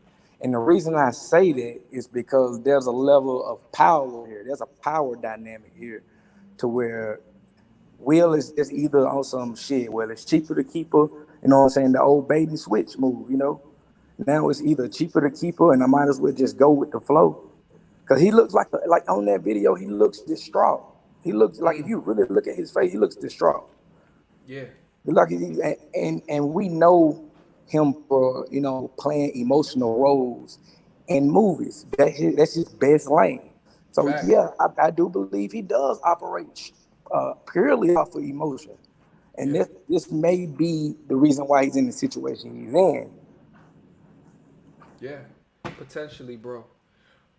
And the reason I say that is because there's a level of power here. There's a power dynamic here to where Will is just either on some shit, well, it's cheaper to keep her, you know what I'm saying, the old bait and switch move, you know. Now it's either cheaper to keep her and I might as well just go with the flow. Because he looks like on that video, he looks distraught. He looks like, if you really look at his face, he looks distraught. Yeah. Like, and we know him for, you know, playing emotional roles in movies. That's his best lane. So Facts. yeah, I do believe he does operate purely off of emotion, and Yeah. this may be the reason why he's in the situation he's in. Yeah. Potentially, bro.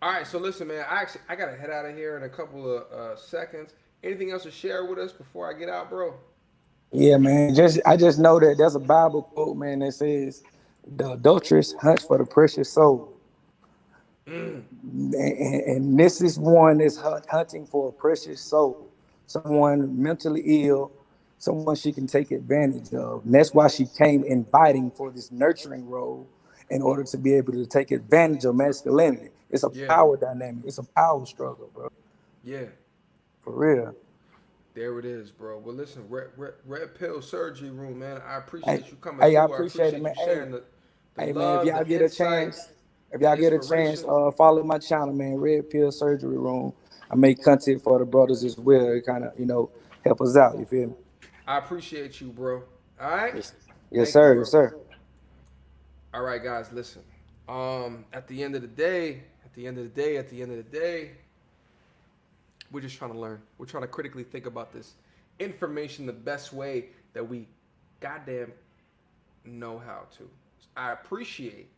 All right, so listen, man. I gotta head out of here in a couple of seconds. Anything else to share with us before I get out, bro? Yeah, man. I just know that there's a Bible quote, man, that says the adulteress hunts for the precious soul. And this is one that's hunting for a precious soul, someone mentally ill, someone she can take advantage of. And that's why she came inviting for this nurturing role in order to be able to take advantage of masculinity. It's a Yeah. power dynamic. It's a power struggle, bro. Yeah. For real. There it is, bro. Well, listen, Red Pill Surgery Room, man. I Hey, appreciate you coming hey, I through. I appreciate appreciate it, man. you sharing the Hey, man, if love, y'all the get a insight. chance, If y'all get a chance, follow my channel, man. Red Pill Surgery Room. I make content for the brothers as well. It kind of, help us out. You feel me? I appreciate you, bro. All right. Yes, Thank you, sir. bro. Yes, sir. All right, guys, listen. At the end of the day, we're just trying to learn. We're trying to critically think about this information the best way that we goddamn know how to. I appreciate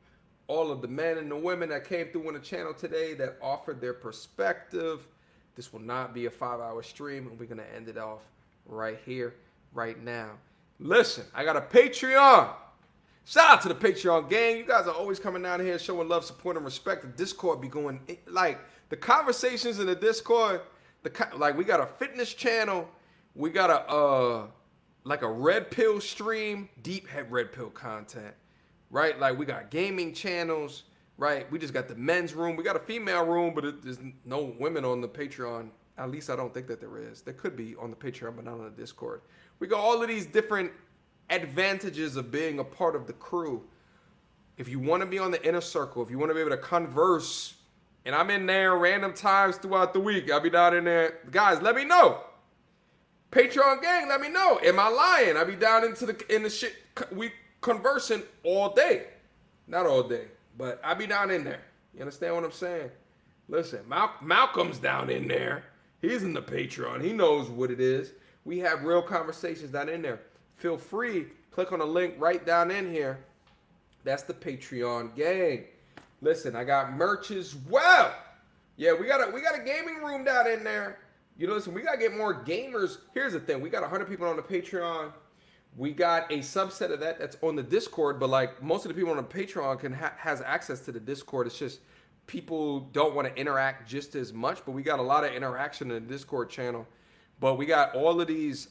all of the men and the women that came through on the channel today that offered their perspective. This will not be a 5-hour stream, and we're going to end it off right here, right now. Listen, I got a Patreon. Shout out to the Patreon gang. You guys are always coming down here showing love, support, and respect. The Discord be going, like, the conversations in the Discord, like, we got a fitness channel. We got a red pill stream, deep head red pill content, right? Like, we got gaming channels, right? We just got the men's room. We got a female room, but there's no women on the Patreon. At least I don't think that there is. There could be on the Patreon, but not on the Discord. We got all of these different advantages of being a part of the crew. If you want to be on the inner circle, if you want to be able to converse, and I'm in there random times throughout the week, I'll be down in there. Guys, let me know. Patreon gang, let me know. Am I lying? I'll be down in the shit. We conversing all day. Not all day, but I'll be down in there. You understand what I'm saying? Listen, Malcolm's down in there. He's in the Patreon. He knows what it is. We have real conversations down in there. Feel free, click on the link right down in here. That's the Patreon gang. Listen, I got merch as well. Yeah, we got a gaming room down in there. Listen, we got to get more gamers. Here's the thing. We got 100 people on the Patreon. We got a subset of that's on the Discord, but like most of the people on the Patreon has access to the Discord. It's just people don't want to interact just as much, but we got a lot of interaction in the Discord channel. But we got all of these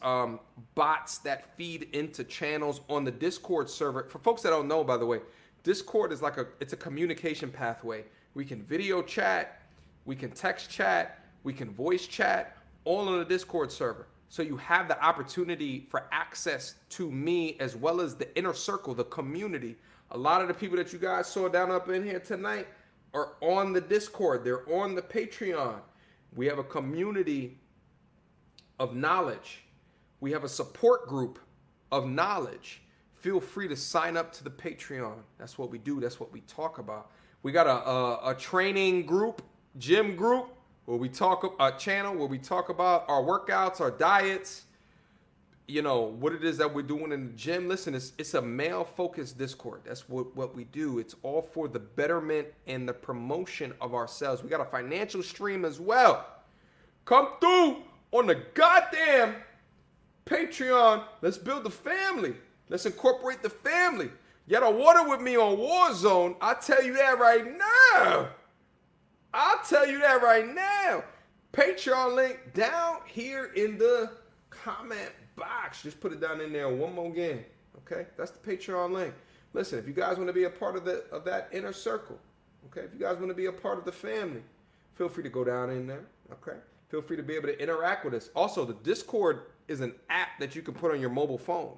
bots that feed into channels on the Discord server. For folks that don't know, by the way, Discord is it's a communication pathway. We can video chat, we can text chat, we can voice chat, all on the Discord server. So you have the opportunity for access to me as well as the inner circle, the community. A lot of the people that you guys saw down up in here tonight are on the Discord. They're on the Patreon. We have a community of knowledge. We have a support group of knowledge. Feel free to sign up to the Patreon. That's what we do. That's what we talk about. We got a training group, gym group, where we talk, a channel where we talk about our workouts, our diets, what it is that we're doing in the gym. Listen, it's a male-focused Discord. That's what we do. It's all for the betterment and the promotion of ourselves. We got a financial stream as well. Come through on the goddamn Patreon. Let's build the family. Let's incorporate the family. You got water with me on Warzone. I'll tell you that right now. Patreon link down here in the comment box. Just put it down in there one more again. Okay? That's the Patreon link. Listen, if you guys want to be a part of that inner circle, okay? If you guys want to be a part of the family, feel free to go down in there. Okay? Feel free to be able to interact with us. Also, the Discord is an app that you can put on your mobile phone.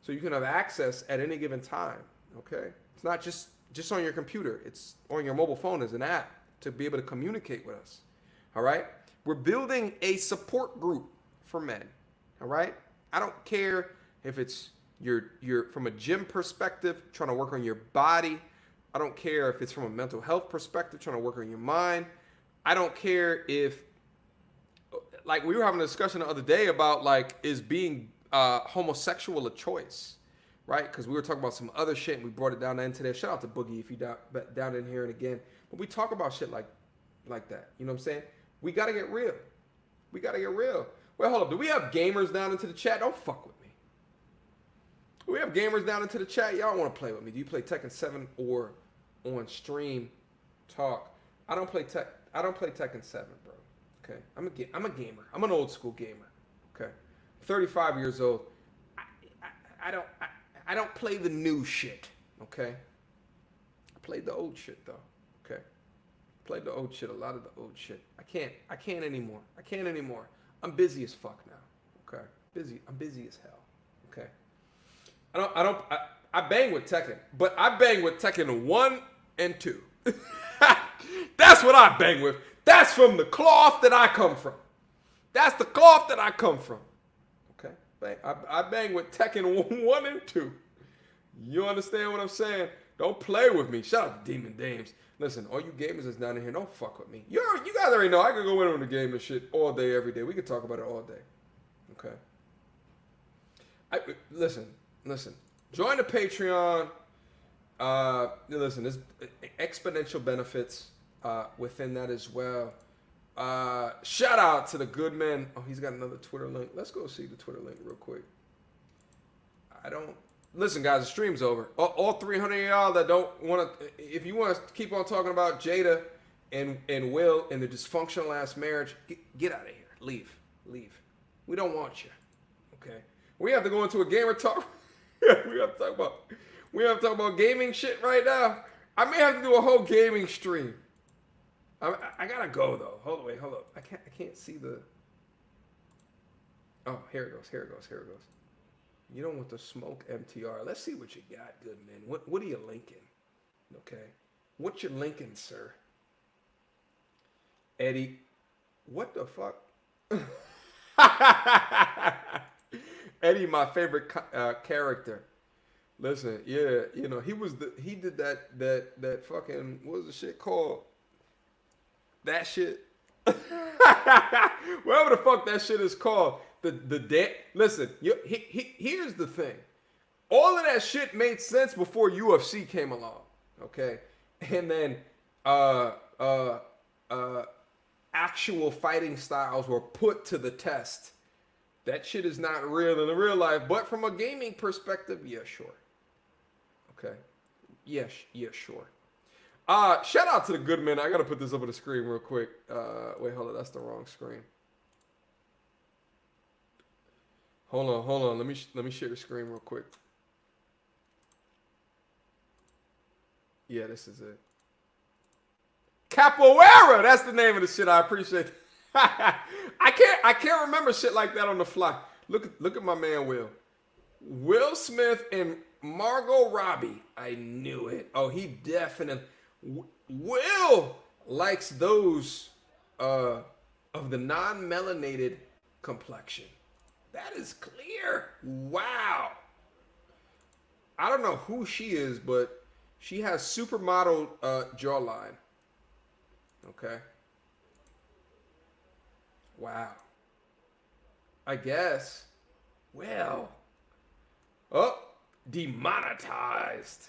So you can have access at any given time, okay? It's not just on your computer. It's on your mobile phone as an app to be able to communicate with us, all right? We're building a support group for men, all right? I don't care if it's you're from a gym perspective, trying to work on your body. I don't care if it's from a mental health perspective, trying to work on your mind. I don't care if, like, we were having a discussion the other day about, like, is being homosexual a choice, right? Because we were talking about some other shit and we brought it down into there. Shout out to Boogie if you down in here and again. But we talk about shit like that. You know what I'm saying? We got to get real. Wait, hold up. Do we have gamers down into the chat? Don't fuck with me. Do we have gamers down into the chat? Y'all want to play with me. Do you play Tekken 7 or on stream talk? I don't play Tekken 7, bro. Okay? I'm a gamer. I'm an old school gamer. Okay? 35 years old. I don't play the new shit, okay? I played the old shit though, okay? Played the old shit, a lot of the old shit. I can't anymore. I'm busy as fuck now, okay? I'm busy as hell, okay? I bang with Tekken, but I bang with Tekken 1 and 2. That's what I bang with. That's from the cloth that I come from. That's the cloth that I come from. Okay? I bang with Tekken 1 and 2. You understand what I'm saying? Don't play with me. Shout out to Demon Dames. Listen, all you gamers that's down in here, don't fuck with me. You guys already know I can go in on the game and shit all day, every day. We can talk about it all day. Okay? Listen. Join the Patreon. Listen, there's exponential benefits within that as well. Shout out to the good man. Oh, he's got another Twitter link. Let's go see the Twitter link real quick. Listen, guys, the stream's over. All 300 of y'all that don't want to, if you want to keep on talking about Jada and Will and the dysfunctional ass marriage, get out of here. Leave. We don't want you. Okay? We have to go into a gamer talk. we have to talk about gaming shit right now. I may have to do a whole gaming stream. I gotta go though. Hold up. I can't see the. Oh, here it goes. You don't want to smoke MTR. Let's see what you got, good man. What are you linking? Okay. What you linking, sir? Eddie. What the fuck? Eddie, my favorite character. Listen, yeah, he did that fucking, what was the shit called? That shit. Whatever the fuck that shit is called. Listen, here's the thing. All of that shit made sense before UFC came along. Okay? And then actual fighting styles were put to the test. That shit is not real in the real life, but from a gaming perspective, yeah, sure. Okay? Yeah, sure. Shout out to the good man. I gotta put this up on the screen real quick. Wait, hold on. That's the wrong screen. Hold on. Let me share the screen real quick. Yeah, this is it. Capoeira. That's the name of the shit. I appreciate it. I can't remember shit like that on the fly. Look at my man Will Smith and Margot Robbie. I knew it. Oh, he definitely. Will likes those of the non-melanated complexion. That is clear. Wow. I don't know who she is, but she has supermodel jawline. Okay. Wow. I guess. Well. Oh, demonetized.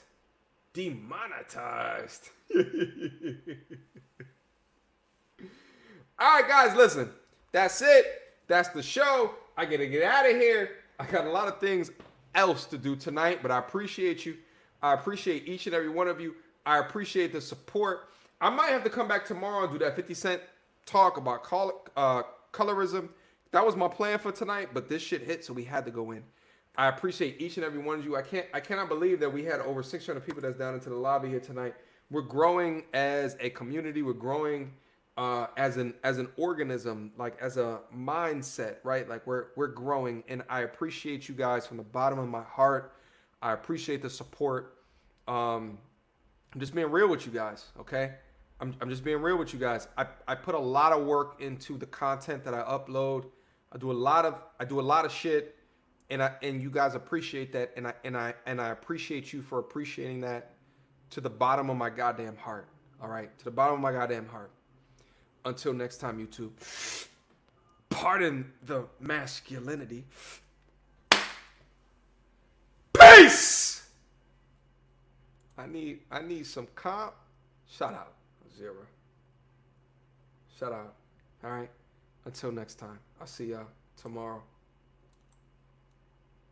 All right, guys, listen. That's it. That's the show. I gotta get out of here. I got a lot of things else to do tonight, but I appreciate you. I appreciate each and every one of you. I appreciate the support. I might have to come back tomorrow and do that 50 Cent talk about colorism. That was my plan for tonight, but this shit hit, so we had to go in. I appreciate each and every one of you. I cannot believe that we had over 600 people that's down into the lobby here tonight. We're growing as a community. We're growing as an organism, like as a mindset, right? Like we're growing, and I appreciate you guys from the bottom of my heart. I appreciate the support. I'm just being real with you guys, okay? I'm just being real with you guys. I put a lot of work into the content that I upload. I do a lot of shit. And you guys appreciate that, and I appreciate you for appreciating that to the bottom of my goddamn heart. All right, to the bottom of my goddamn heart. Until next time, YouTube. Pardon the masculinity. Peace. I need some comp. Shout out 0. Shout out. All right. Until next time. I'll see y'all tomorrow.